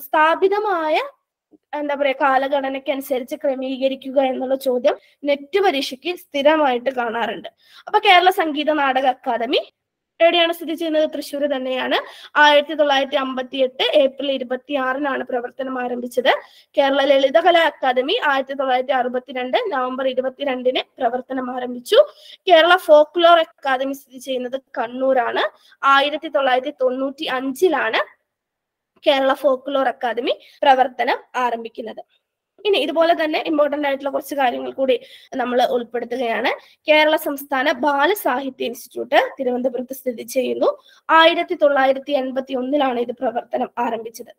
സ്ഥാപിതമായ കാലഘടനയ്ക്ക് അനുസരിച്ച് ക്രമീകരിക്കുക എന്നുള്ള ചോദ്യം നെറ്റ് പരീക്ഷയ്ക്ക് സ്ഥിരമായിട്ട് കാണാറുണ്ട്. അപ്പൊ കേരള സംഗീത നാടക അക്കാദമി എവിടെയാണ് സ്ഥിതി ചെയ്യുന്നത്? തൃശ്ശൂർ തന്നെയാണ്. 1958 ഏപ്രിൽ 26 പ്രവർത്തനം ആരംഭിച്ചത്. കേരള ലളിതകലാ അക്കാദമി 1962 നവംബർ 22 പ്രവർത്തനം ആരംഭിച്ചു. കേരള ഫോക്ലോർ അക്കാദമി സ്ഥിതി ചെയ്യുന്നത് കണ്ണൂരാണ്. 1995 കേരള ഫോക്ലോർ അക്കാദമി പ്രവർത്തനം ആരംഭിക്കുന്നത്. ഇനി ഇതുപോലെ തന്നെ ഇമ്പോർട്ടന്റ് ആയിട്ടുള്ള കുറച്ച് കാര്യങ്ങൾ കൂടി നമ്മൾ ഉൾപ്പെടുത്തുകയാണ്. കേരള സംസ്ഥാന ബാലസാഹിത്യ ഇൻസ്റ്റിറ്റ്യൂട്ട് തിരുവനന്തപുരത്ത് സ്ഥിതി ചെയ്യുന്നു. 1981 ഇത് പ്രവർത്തനം ആരംഭിച്ചത്.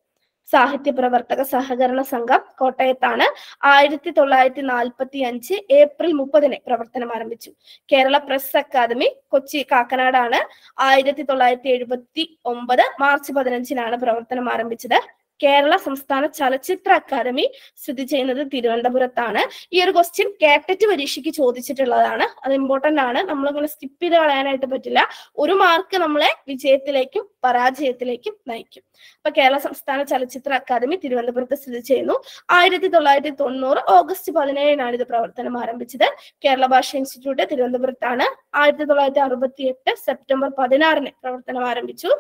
സാഹിത്യ പ്രവർത്തക സഹകരണ സംഘം കോട്ടയത്താണ്. 1945 ഏപ്രിൽ 30 പ്രവർത്തനം ആരംഭിച്ചു. കേരള പ്രസ് അക്കാദമി കൊച്ചി കാക്കനാടാണ്. 1979 മാർച്ച് 15 പ്രവർത്തനം ആരംഭിച്ചത്. കേരള സംസ്ഥാന ചലച്ചിത്ര അക്കാദമി സ്ഥിതി ചെയ്യുന്നത് തിരുവനന്തപുരത്താണ്. ഈ ഒരു ക്വസ്റ്റ്യൻ കാറ്ററ്റ് പരീക്ഷയ്ക്ക് ചോദിച്ചിട്ടുള്ളതാണ്. അത് ഇമ്പോർട്ടന്റ് ആണ്. നമ്മളിങ്ങനെ സ്കിപ്പ് ചെയ്ത് കളയാനായിട്ട് പറ്റില്ല. ഒരു മാർക്ക് നമ്മളെ വിജയത്തിലേക്കും പരാജയത്തിലേക്കും നയിക്കും. അപ്പൊ കേരള സംസ്ഥാന ചലച്ചിത്ര അക്കാദമി തിരുവനന്തപുരത്ത് സ്ഥിതി ചെയ്യുന്നു. 1990 ഓഗസ്റ്റ് 17 ഇത് പ്രവർത്തനം ആരംഭിച്ചത്. കേരള ഭാഷ ഇൻസ്റ്റിറ്റ്യൂട്ട് തിരുവനന്തപുരത്താണ്. 1968 സെപ്റ്റംബർ 16 പ്രവർത്തനം ആരംഭിച്ചു.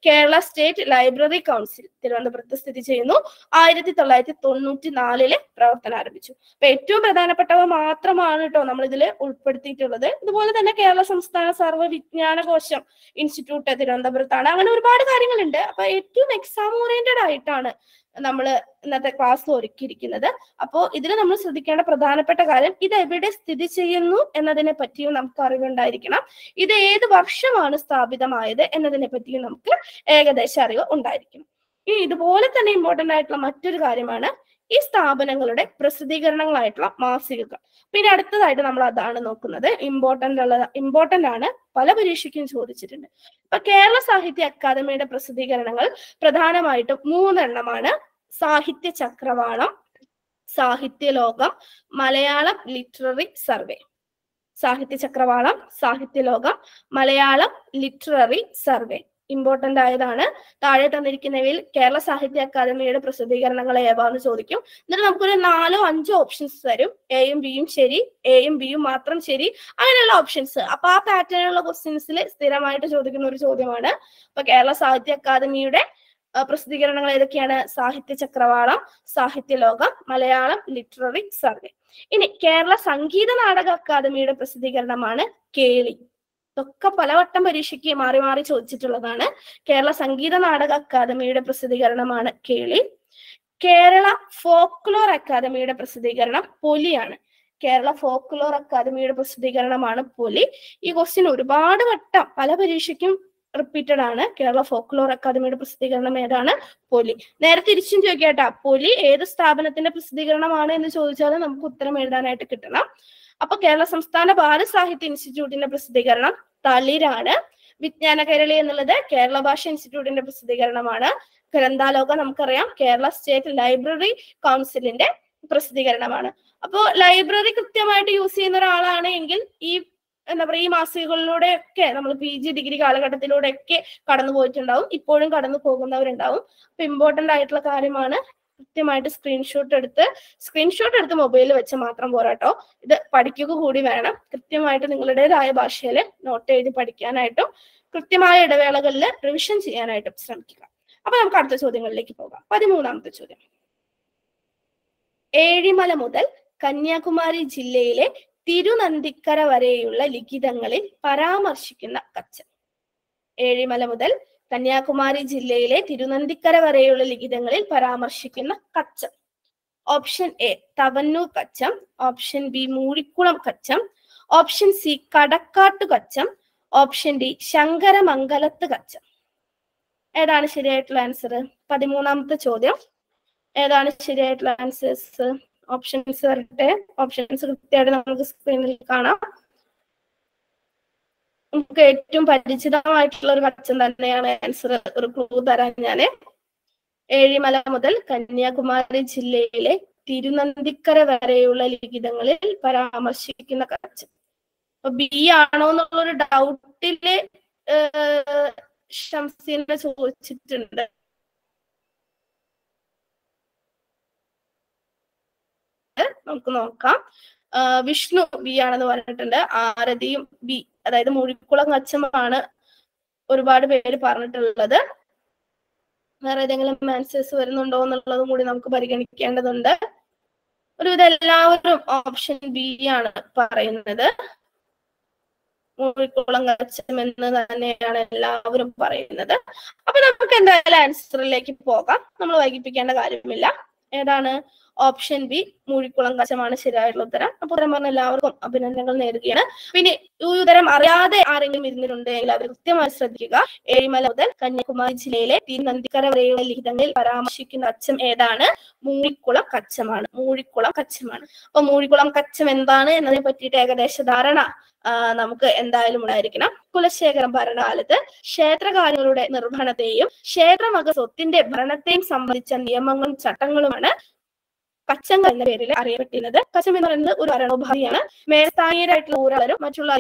കേരള സ്റ്റേറ്റ് ലൈബ്രറി കൗൺസിൽ തിരുവനന്തപുരത്ത് സ്ഥിതി ചെയ്യുന്നു. 1994 പ്രവർത്തനം ആരംഭിച്ചു. അപ്പൊ ഏറ്റവും പ്രധാനപ്പെട്ടവ മാത്രമാണ് കേട്ടോ നമ്മൾ ഇതിൽ ഉൾപ്പെടുത്തിയിട്ടുള്ളത്. ഇതുപോലെ തന്നെ കേരള സംസ്ഥാന സർവ്വവിജ്ഞാനകോശം ഇൻസ്റ്റിറ്റ്യൂട്ട് തിരുവനന്തപുരത്താണ്. അങ്ങനെ ഒരുപാട് കാര്യങ്ങളുണ്ട്. അപ്പൊ ഏറ്റവും എക്സാം ഓറിയന്റഡ് ആയിട്ടാണ് നമ്മൾ ഇന്നത്തെ ക്ലാസ് ഒരുക്കിയിരിക്കുന്നത്. അപ്പോൾ ഇതിൽ നമ്മൾ ശ്രദ്ധിക്കേണ്ട പ്രധാനപ്പെട്ട കാര്യം, ഇത് എവിടെ സ്ഥിതി ചെയ്യുന്നു എന്നതിനെ പറ്റിയും നമുക്ക് അറിവുണ്ടായിരിക്കണം. ഇത് ഏത് വർഷമാണ് സ്ഥാപിതമായത് എന്നതിനെ പറ്റിയും നമുക്ക് ഏകദേശം അറിവ് ഉണ്ടായിരിക്കണം. ഇനി ഇതുപോലെ തന്നെ ഇമ്പോർട്ടന്റ് ആയിട്ടുള്ള മറ്റൊരു കാര്യമാണ് ഈ സ്ഥാപനങ്ങളുടെ പ്രസിദ്ധീകരണങ്ങളായിട്ടുള്ള മാസികകൾ. പിന്നെ അടുത്തതായിട്ട് നമ്മൾ അതാണ് നോക്കുന്നത്. ഇമ്പോർട്ടന്റ് ആണ്, പല പരീക്ഷയ്ക്കും ചോദിച്ചിട്ടുണ്ട്. ഇപ്പൊ കേരള സാഹിത്യ അക്കാദമിയുടെ പ്രസിദ്ധീകരണങ്ങൾ പ്രധാനമായിട്ടും 3 എണ്ണമാണ്. സാഹിത്യ ചക്രവാളം, സാഹിത്യലോകം, മലയാളം ലിറ്റററി സർവേ. സാഹിത്യ ചക്രവാളം, സാഹിത്യലോകം, മലയാളം ലിറ്റററി സർവേ ഇമ്പോർട്ടന്റ് ആയതാണ്. താഴെ തന്നിരിക്കുന്നവയിൽ കേരള സാഹിത്യ അക്കാദമിയുടെ പ്രസിദ്ധീകരണങ്ങൾ ഏവാന്ന് ചോദിക്കും. എന്നിട്ട് നമുക്കൊരു 4 or 5 ഓപ്ഷൻസ് തരും. എയും ബിയും ശരി, എയും ബിയും മാത്രം ശരി, അങ്ങനെയുള്ള ഓപ്ഷൻസ്. അപ്പൊ ആ പാറ്റേണിലുള്ള ക്വസ്റ്റ്യൻസിൽ സ്ഥിരമായിട്ട് ചോദിക്കുന്ന ഒരു ചോദ്യമാണ്. അപ്പൊ കേരള സാഹിത്യ അക്കാദമിയുടെ പ്രസിദ്ധീകരണങ്ങൾ ഏതൊക്കെയാണ്? സാഹിത്യ ചക്രവാളം, സാഹിത്യലോകം, മലയാളം ലിറ്റററി സർവേ. ഇനി കേരള സംഗീത നാടക അക്കാദമിയുടെ പ്രസിദ്ധീകരണമാണ് കേളി. ഇതൊക്കെ പലവട്ടം പരീക്ഷയ്ക്ക് മാറി മാറി ചോദിച്ചിട്ടുള്ളതാണ്. കേരള സംഗീത നാടക അക്കാദമിയുടെ പ്രസിദ്ധീകരണമാണ് കേളി. കേരള ഫോക്ലോർ അക്കാദമിയുടെ പ്രസിദ്ധീകരണം പൊലിയാണ്. കേരള ഫോക്ലോർ അക്കാദമിയുടെ പ്രസിദ്ധീകരണമാണ് പൊലി. ഈ ക്വസ്റ്റ്യൻ ഒരുപാട് വട്ടം പല പരീക്ഷയ്ക്കും റിപ്പീറ്റഡ് ആണ്. കേരള ഫോക്ലോർ അക്കാദമിയുടെ പ്രസിദ്ധീകരണം ഏതാണ്? പൊലി. നേരെ തിരിച്ചും ചോദിക്കാട്ടാ, പൊലി ഏത് സ്ഥാപനത്തിന്റെ പ്രസിദ്ധീകരണമാണ് എന്ന് ചോദിച്ചാൽ നമുക്ക് ഉത്തരം എഴുതാനായിട്ട് കിട്ടണം. അപ്പൊ കേരള സംസ്ഥാന ബാലസാഹിത്യ ഇൻസ്റ്റിറ്റ്യൂട്ടിന്റെ പ്രസിദ്ധീകരണം തളിരാണ്. വിജ്ഞാന കേരളി എന്നുള്ളത് കേരള ഭാഷ ഇൻസ്റ്റിറ്റ്യൂട്ടിന്റെ പ്രസിദ്ധീകരണമാണ്. ഗ്രന്ഥാലോകം നമുക്കറിയാം കേരള സ്റ്റേറ്റ് ലൈബ്രറി കൗൺസിലിന്റെ പ്രസിദ്ധീകരണമാണ്. അപ്പോൾ ലൈബ്രറി കൃത്യമായിട്ട് യൂസ് ചെയ്യുന്ന ഒരാളാണ് എങ്കിൽ ഈ എന്താ പറയുക, ഈ മാസികകളിലൂടെയൊക്കെ നമ്മൾ PG ഡിഗ്രി കാലഘട്ടത്തിലൂടെയൊക്കെ കടന്നു പോയിട്ടുണ്ടാവും, ഇപ്പോഴും കടന്നു പോകുന്നവരുണ്ടാവും. അപ്പൊ ഇമ്പോർട്ടന്റ് ആയിട്ടുള്ള കാര്യമാണ്. കൃത്യമായിട്ട് സ്ക്രീൻഷോട്ട് എടുത്ത് മൊബൈലിൽ വെച്ച് മാത്രം പോരാട്ടോ, ഇത് പഠിക്കുക കൂടി വേണം. കൃത്യമായിട്ട് നിങ്ങളുടേതായ ഭാഷയിൽ നോട്ട് എഴുതി പഠിക്കാനായിട്ടും കൃത്യമായ ഇടവേളകളിൽ റിവിഷൻ ചെയ്യാനായിട്ടും ശ്രമിക്കുക. അപ്പൊ നമുക്ക് അടുത്ത ചോദ്യങ്ങളിലേക്ക് പോകാം. 13ാമത്തെ ചോദ്യം. ഏഴിമല മുതൽ കന്യാകുമാരി ജില്ലയിലെ തിരുനന്ദിക്കര വരെയുള്ള ലിഖിതങ്ങളിൽ പരാമർശിക്കുന്ന കച്ചം. ഏഴിമല മുതൽ കന്യാകുമാരി ജില്ലയിലെ തിരുനന്ദിക്കര വരെയുള്ള ലിഖിതങ്ങളിൽ പരാമർശിക്കുന്ന കച്ചം. ഓപ്ഷൻ എ തവന്നൂർ കച്ചം, ഓപ്ഷൻ ബി മൂഴിക്കുളം കച്ചം, ഓപ്ഷൻ സി കടക്കാട്ടു കച്ചം, ഓപ്ഷൻ ഡി ശങ്കരമംഗലത്ത് കച്ചം. ഏതാണ് ശരിയായിട്ടുള്ള ആൻസർ? 13ാമത്തെ ചോദ്യം. ഏതാണ് ശരിയായിട്ടുള്ള ആൻസേഴ്സ്? ഓപ്ഷൻസ് വരട്ടെ. ഓപ്ഷൻസ് കൃത്യമായിട്ട് നമുക്ക് സ്ക്രീനിൽ കാണാം. നമുക്ക് ഏറ്റവും പരിചിതമായിട്ടുള്ള ഒരു കച്ചം തന്നെയാണ് ആൻസർ. ഒരു ക്ലൂ തരാൻ ഞാന്. ഏഴിമല മുതൽ കന്യാകുമാരി ജില്ലയിലെ തിരുനന്ദിക്കര വരെയുള്ള ലിഖിതങ്ങളിൽ പരാമർശിക്കുന്ന കച്ചം. അപ്പൊ ബി ആണോ എന്നുള്ളൊരു ഡൗട്ടില് ഷംസീനെ ചോദിച്ചിട്ടുണ്ട്. നമുക്ക് നോക്കാം. വിഷ്ണു ബി ആണെന്ന് പറഞ്ഞിട്ടുണ്ട്. ആരതിയും ബി, അതായത് മൂഴിക്കുളം കച്ചമാണ് ഒരുപാട് പേര് പറഞ്ഞിട്ടുള്ളത്. വേറെ ഏതെങ്കിലും ആൻസേഴ്സ് വരുന്നുണ്ടോ എന്നുള്ളതും കൂടി നമുക്ക് പരിഗണിക്കേണ്ടതുണ്ട്. ഒരുവിധം എല്ലാവരും ഓപ്ഷൻ ബി ആണ് പറയുന്നത്. മൂഴിക്കുളം കച്ചം എന്ന് തന്നെയാണ് എല്ലാവരും പറയുന്നത്. അപ്പൊ നമുക്ക് എന്തായാലും ആൻസറിലേക്ക് പോകാം. നമ്മൾ വൈകിപ്പിക്കേണ്ട കാര്യമില്ല. ഏതാണ്? ഓപ്ഷൻ ബി മൂഴിക്കുളം കച്ചമാണ് ശരിയായിട്ടുള്ള ഉത്തരം. അപ്പൊ ഉത്തരം പറഞ്ഞ എല്ലാവർക്കും അഭിനന്ദനങ്ങൾ നേരുകയാണ്. പിന്നെ ഈ ഉത്തരം അറിയാതെ ആരെങ്കിലും ഇരുന്നിട്ടുണ്ടെങ്കിൽ അവർ കൃത്യമായി ശ്രദ്ധിക്കുക. ഏഴിമല മുതൽ കന്യാകുമാരി ജില്ലയിലെ തിരുനന്ദിക്കര വരെയുള്ള ലിഖിതങ്ങളിൽ പരാമർശിക്കുന്ന കച്ചം ഏതാണ്? മൂഴിക്കുളം കച്ചമാണ്. മൂഴിക്കുളം കച്ചമാണ്. അപ്പൊ മൂഴിക്കുളം കച്ചം എന്താണ് എന്നതിനെ പറ്റിയിട്ട് ഏകദേശ ധാരണ നമുക്ക് എന്തായാലും ഉണ്ടായിരിക്കണം. കുലശേഖരം ഭരണകാലത്ത് ക്ഷേത്രകാര്യങ്ങളുടെ നിർവഹണത്തെയും ക്ഷേത്രമക സ്വത്തിന്റെ ഭരണത്തെയും സംബന്ധിച്ച നിയമങ്ങളും ചട്ടങ്ങളുമാണ് കച്ചങ്ങൾ എന്ന പേരിൽ അറിയപ്പെട്ടിരുന്നത്. കച്ചം എന്ന് പറയുന്നത് ഒരു ഭരണോപാധിയാണ്. മേൽസ്ഥാനീയരായിട്ടുള്ള ഊരാളരും മറ്റുള്ള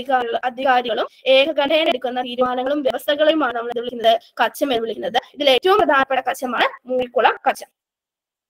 അധികാരികളും ഏകകണ്ഠേന എടുക്കുന്ന തീരുമാനങ്ങളും വ്യവസ്ഥകളുമാണ് നമ്മൾ വിളിക്കുന്നത് കച്ചം എന്ന് വിളിക്കുന്നത്. ഇതിൽ ഏറ്റവും പ്രധാനപ്പെട്ട കച്ചമാണ് മൂഴിക്കുളം കച്ചം.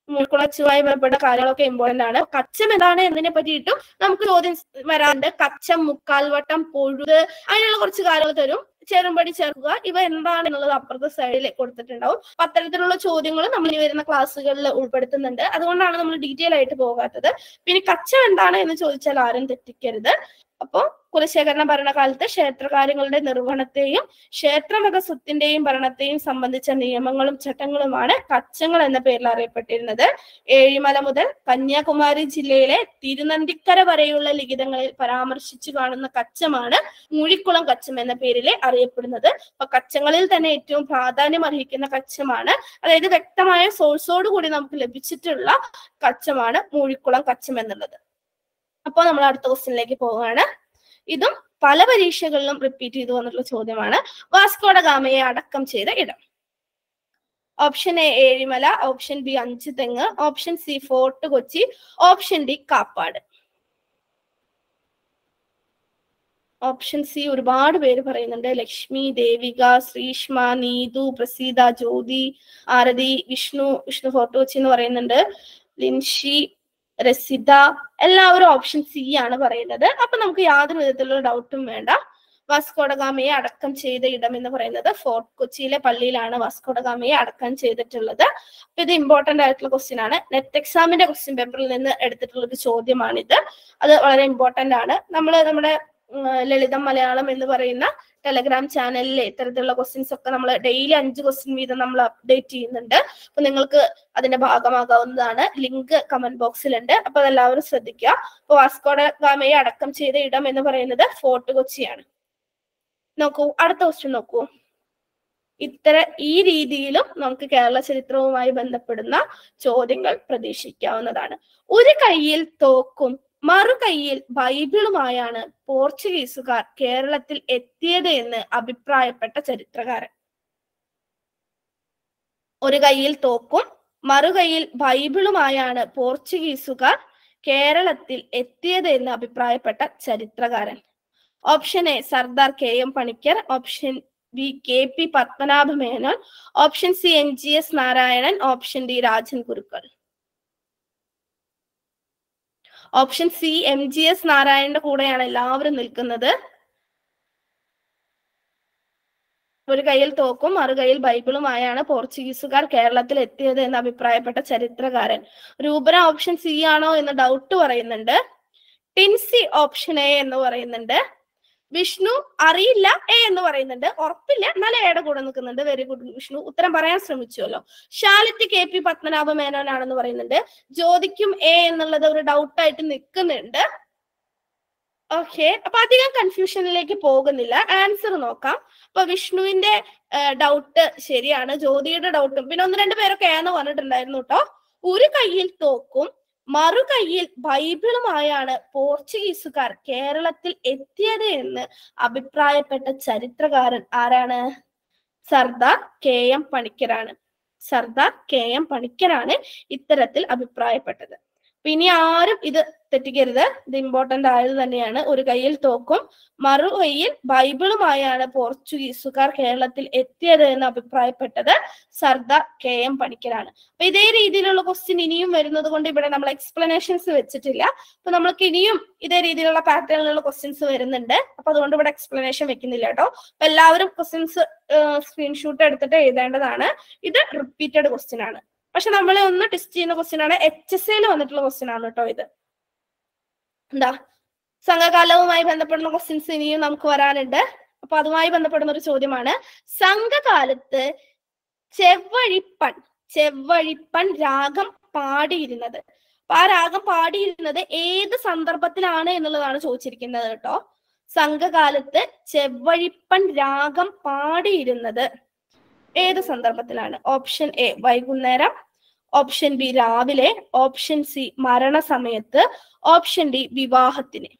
മൂഴിക്കുളച്ചുമായി ബന്ധപ്പെട്ട കാര്യങ്ങളൊക്കെ ഇമ്പോർട്ടന്റ് ആണ്. കച്ചം എന്താണ് എന്നതിനെ പറ്റിയിട്ടും നമുക്ക് ചോദ്യം വരാറുണ്ട്. കച്ചം, മുക്കാൽവട്ടം, പൊഴുത്, അങ്ങനെയുള്ള കുറച്ച് കാര്യങ്ങൾ തരും. ചെറുമ്പടി ചേർക്കുക, ഇവ എന്താണ് എന്നുള്ളത് അപ്പുറത്തെ സൈഡിൽ കൊടുത്തിട്ടുണ്ടാവും. അത്തരത്തിലുള്ള ചോദ്യങ്ങൾ നമ്മൾ ഇനി വരുന്ന ക്ലാസ്സുകളിൽ ഉൾപ്പെടുത്തുന്നുണ്ട്. അതുകൊണ്ടാണ് നമ്മൾ ഡീറ്റെയിൽ ആയിട്ട് പോകാത്തത്. പിന്നെ കച്ചം എന്താണ് എന്ന് ചോദിച്ചാൽ ആരും തെറ്റിക്കരുത്. അപ്പോ കുലശേഖരണ ഭരണകാലത്ത് ക്ഷേത്രകാര്യങ്ങളുടെ നിർവഹണത്തെയും ക്ഷേത്രമത സ്വത്തിന്റെയും ഭരണത്തെയും സംബന്ധിച്ച നിയമങ്ങളും ചട്ടങ്ങളുമാണ് കച്ചങ്ങൾ എന്ന പേരിൽ അറിയപ്പെട്ടിരുന്നത്. ഏഴിമല മുതൽ കന്യാകുമാരി ജില്ലയിലെ തിരുനന്തിക്കര വരെയുള്ള ലിഖിതങ്ങളിൽ പരാമർശിച്ചു കാണുന്ന കച്ചമാണ് മൂഴിക്കുളം കച്ചം എന്ന പേരിൽ അറിയപ്പെടുന്നത്. അപ്പൊ കച്ചങ്ങളിൽ തന്നെ ഏറ്റവും പ്രാധാന്യം അർഹിക്കുന്ന കച്ചമാണ്, അതായത് വ്യക്തമായ സോഴ്സോട് കൂടി നമുക്ക് ലഭിച്ചിട്ടുള്ള കച്ചമാണ് മൂഴിക്കുളം കച്ചം എന്നുള്ളത്. അപ്പോൾ നമ്മൾ അടുത്ത ക്വസ്റ്റ്യനിലേക്ക് പോവുകയാണ്. ഇതും പല പരീക്ഷകളിലും റിപ്പീറ്റ് ചെയ്തു വന്നിട്ടുള്ള ചോദ്യമാണ്. വാസ്കോഡ ഗാമയെ അടക്കം ചെയ്ത ഇടം. Option A Ezhimala, option B Anchuthengu, option C fort Kochi, option D Kappad. Option C ഒരുപാട് പേര് പറയുന്നുണ്ട്. ലക്ഷ്മി, ദേവിക, ശ്രീഷ്മ, നീതു, പ്രസീത, ജ്യോതി, ആരതി, വിഷ്ണു ഫോർട്ട് കൊച്ചി എന്ന് പറയുന്നുണ്ട്, ലിൻഷി, രസിത, എല്ലാവരും ഓപ്ഷൻ സി ആണ് പറയുന്നത്. അപ്പൊ നമുക്ക് യാതൊരു വിധത്തിലുള്ള ഡൗട്ടും വേണ്ട. വാസ്കോഡ ഗാമയെ അടക്കം ചെയ്ത ഇടം എന്ന് പറയുന്നത് ഫോർട്ട് കൊച്ചിയിലെ പള്ളിയിലാണ് വാസ്കോഡ ഗാമയെ അടക്കം ചെയ്തിട്ടുള്ളത്. അപ്പൊ ഇത് ഇമ്പോർട്ടന്റ് ആയിട്ടുള്ള ക്വസ്റ്റ്യൻ ആണ്. നെറ്റ് എക്സാമിന്റെ ക്വസ്റ്റ്യൻ പേപ്പറിൽ നിന്ന് എടുത്തിട്ടുള്ള ഒരു ചോദ്യമാണിത്. അത് വളരെ ഇമ്പോർട്ടന്റ് ആണ്. നമ്മുടെ ലളിതം മലയാളം എന്ന് പറയുന്ന ടെലഗ്രാം ചാനലിൽ ഇത്തരത്തിലുള്ള ക്വസ്റ്റ്യൻസ് ഒക്കെ നമ്മൾ ഡെയിലി 5 ക്വസ്റ്റ്യൻ വീതം നമ്മൾ അപ്ഡേറ്റ് ചെയ്യുന്നുണ്ട്. അപ്പൊ നിങ്ങൾക്ക് അതിന്റെ ഭാഗമാകാവുന്നതാണ്. Link comment ബോക്സിലുണ്ട്. അപ്പൊ അതെല്ലാവരും ശ്രദ്ധിക്കുക. അപ്പൊ വാസ്കോഡ ഗാമയെ അടക്കം ചെയ്ത ഇടം എന്ന് പറയുന്നത് ഫോർട്ട് കൊച്ചിയാണ്. നോക്കൂ, അടുത്ത ക്വസ്റ്റ്യൻ നോക്കൂ. ഈ രീതിയിലും നമുക്ക് കേരള ചരിത്രവുമായി ബന്ധപ്പെടുന്ന ചോദ്യങ്ങൾ പ്രതീക്ഷിക്കാവുന്നതാണ്. ഒരു കൈയിൽ തോക്കും മറുകൈയിൽ ബൈബിളുമായാണ് പോർച്ചുഗീസുകാർ കേരളത്തിൽ എത്തിയത് എന്ന് അഭിപ്രായപ്പെട്ട ചരിത്രകാരൻ. ഒരു കൈയിൽ തോക്കും മറുകൈയിൽ ബൈബിളുമായാണ് പോർച്ചുഗീസുകാർ കേരളത്തിൽ എത്തിയത് എന്ന് അഭിപ്രായപ്പെട്ട ചരിത്രകാരൻ. Option A Sardar KM Panicker, option B KP Padmanabha Menon, option C NGS Narayanan, option D Rajan Gurukkal. Option C MGS നാരായണന്റെ കൂടെയാണ് എല്ലാവരും നിൽക്കുന്നത്. ഒരു കൈയിൽ തോക്കും മറുകൈയിൽ ബൈബിളുമായാണ് പോർച്ചുഗീസുകാർ കേരളത്തിൽ എത്തിയത് എന്ന് അഭിപ്രായപ്പെട്ട ചരിത്രകാരൻ. രൂപന ഓപ്ഷൻ സി ആണോ എന്ന് ഡൗട്ട് പറയുന്നുണ്ട്. ടിൻസി ഓപ്ഷൻ എ എന്ന് പറയുന്നുണ്ട്. വിഷ്ണു അറിയില്ല എ എന്ന് പറയുന്നുണ്ട്. ഉറപ്പില്ല, എന്നാലും എയുടെ കൂടെ നിൽക്കുന്നുണ്ട്. വെരി ഗുഡ് വിഷ്ണു, ഉത്തരം പറയാൻ ശ്രമിച്ചുവല്ലോ. ഷാലിറ്റ് KP പത്മനാഭ മേനോനാണെന്ന് പറയുന്നുണ്ട്. ജ്യോതിക്കും എ എന്നുള്ളത് ഒരു ഡൗട്ടായിട്ട് നിൽക്കുന്നുണ്ട്. ഓക്കെ, അപ്പൊ അധികം കൺഫ്യൂഷനിലേക്ക് പോകുന്നില്ല. ആൻസർ നോക്കാം. അപ്പൊ വിഷ്ണുവിന്റെ ഡൗട്ട് ശരിയാണ്. ജ്യോതിയുടെ ഡൗട്ടും പിന്നെ 1-2 പേരൊക്കെ എന്ന് പറഞ്ഞിട്ടുണ്ടായിരുന്നു കേട്ടോ. ഒരു കൈയിൽ തോക്കും മറുകൈയിൽ ബൈബിളുമായാണ് പോർച്ചുഗീസുകാർ കേരളത്തിൽ എത്തിയത് എന്ന് അഭിപ്രായപ്പെട്ട ചരിത്രകാരൻ ആരാണ്? സർദാർ KM പണിക്കരാണ്. സർദാർ KM പണിക്കരാണ് ഇത്തരത്തിൽ അഭിപ്രായപ്പെട്ടത്. ഇനി ആരും ഇത് തെറ്റിക്കരുത്, ഇത് ഇമ്പോർട്ടന്റ് ആയത് തന്നെയാണ്. ഒരു കൈയിൽ തോക്കും മറുകൈയിൽ ബൈബിളുമായാണ് പോർച്ചുഗീസുകാർ കേരളത്തിൽ എത്തിയത് എന്ന് അഭിപ്രായപ്പെട്ടത് സർദാർ KM പണിക്കരാണ്. അപ്പൊ ഇതേ രീതിയിലുള്ള ക്വസ്റ്റ്യൻ ഇനിയും വരുന്നത് കൊണ്ട് ഇവിടെ നമ്മൾ എക്സ്പ്ലനേഷൻസ് വെച്ചിട്ടില്ല. അപ്പൊ നമ്മൾക്ക് ഇനിയും ഇതേ രീതിയിലുള്ള പാറ്റേണിലുള്ള ക്വസ്റ്റ്യൻസ് വരുന്നുണ്ട്. അപ്പൊ അതുകൊണ്ട് ഇവിടെ എക്സ്പ്ലനേഷൻ വെക്കുന്നില്ല കേട്ടോ. അപ്പൊ എല്ലാവരും ക്വസ്റ്റ്യൻസ് സ്ക്രീൻഷോട്ട് എടുത്തിട്ട് എഴുതേണ്ടതാണ്. ഇത് റിപ്പീറ്റഡ് ക്വസ്റ്റ്യൻ ആണ്. പക്ഷെ നമ്മളെ ഒന്ന് ടെസ്റ്റ് ചെയ്യുന്ന ക്വസ്റ്റ്യൻ ആണ്. HSL വന്നിട്ടുള്ള ക്വസ്റ്റ്യൻ ആണ് കേട്ടോ ഇത്. എന്താ സംഘകാലവുമായി ബന്ധപ്പെടുന്ന ക്വസ്റ്റ്യൻസ് ഇനിയും നമുക്ക് വരാനുണ്ട്. അപ്പൊ അതുമായി ബന്ധപ്പെടുന്ന ഒരു ചോദ്യമാണ്. സംഘകാലത്ത് ചെവ്വഴിപ്പൺ രാഗം പാടിയിരുന്നത്. അപ്പൊ ആ രാഗം പാടിയിരുന്നത് ഏത് സന്ദർഭത്തിലാണ് എന്നുള്ളതാണ് ചോദിച്ചിരിക്കുന്നത് കേട്ടോ. സംഘകാലത്ത് ചെവ്വഴിപ്പൺ രാഗം പാടിയിരുന്നത് ഏത് സന്ദർഭത്തിലാണ്? ഓപ്ഷൻ എ വൈകുന്നേരം, ഓപ്ഷൻ ബി രാവിലെ, ഓപ്ഷൻ സി മരണസമയത്ത്, ഓപ്ഷൻ ഡി വിവാഹത്തിന്.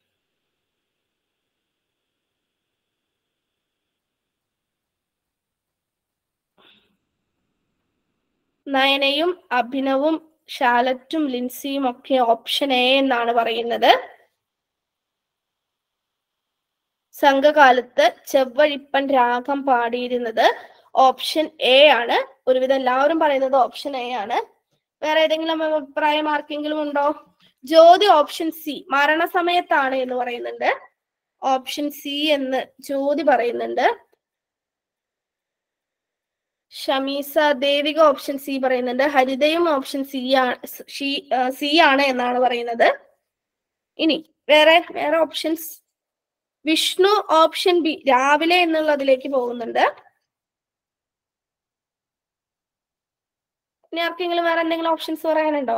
നയനയും അഭിനവും ഷാലറ്റും ലിൻസിയും ഒക്കെ ഓപ്ഷൻ എ എന്നാണ് പറയുന്നത്. സംഘകാലത്ത് ചെവ്വഴിപ്പൻ രാഗം പാടിയിരുന്നത് ഓപ്ഷൻ എ ആണ്. ഒരുവിധം എല്ലാവരും പറയുന്നത് ഓപ്ഷൻ എ ആണ്. വേറെ ഏതെങ്കിലും അഭിപ്രായം ആർക്കെങ്കിലും ഉണ്ടോ? ജ്യോതി ഓപ്ഷൻ സി മരണസമയത്താണ് എന്ന് പറയുന്നുണ്ട്. ഓപ്ഷൻ സി എന്ന് ജ്യോതി പറയുന്നുണ്ട്. ഷമീസ ദേവിക ഓപ്ഷൻ സി പറയുന്നുണ്ട്. ഹരിതയും ഓപ്ഷൻ സി ആണ് എന്നാണ് പറയുന്നത്. ഇനി വേറെ ഓപ്ഷൻസ് വിഷ്ണു ഓപ്ഷൻ ബി രാവിലെ എന്നുള്ളതിലേക്ക് പോകുന്നുണ്ട്. ഇനി ആർക്കെങ്കിലും വേറെ എന്തെങ്കിലും ഓപ്ഷൻസ് പറയാനുണ്ടോ?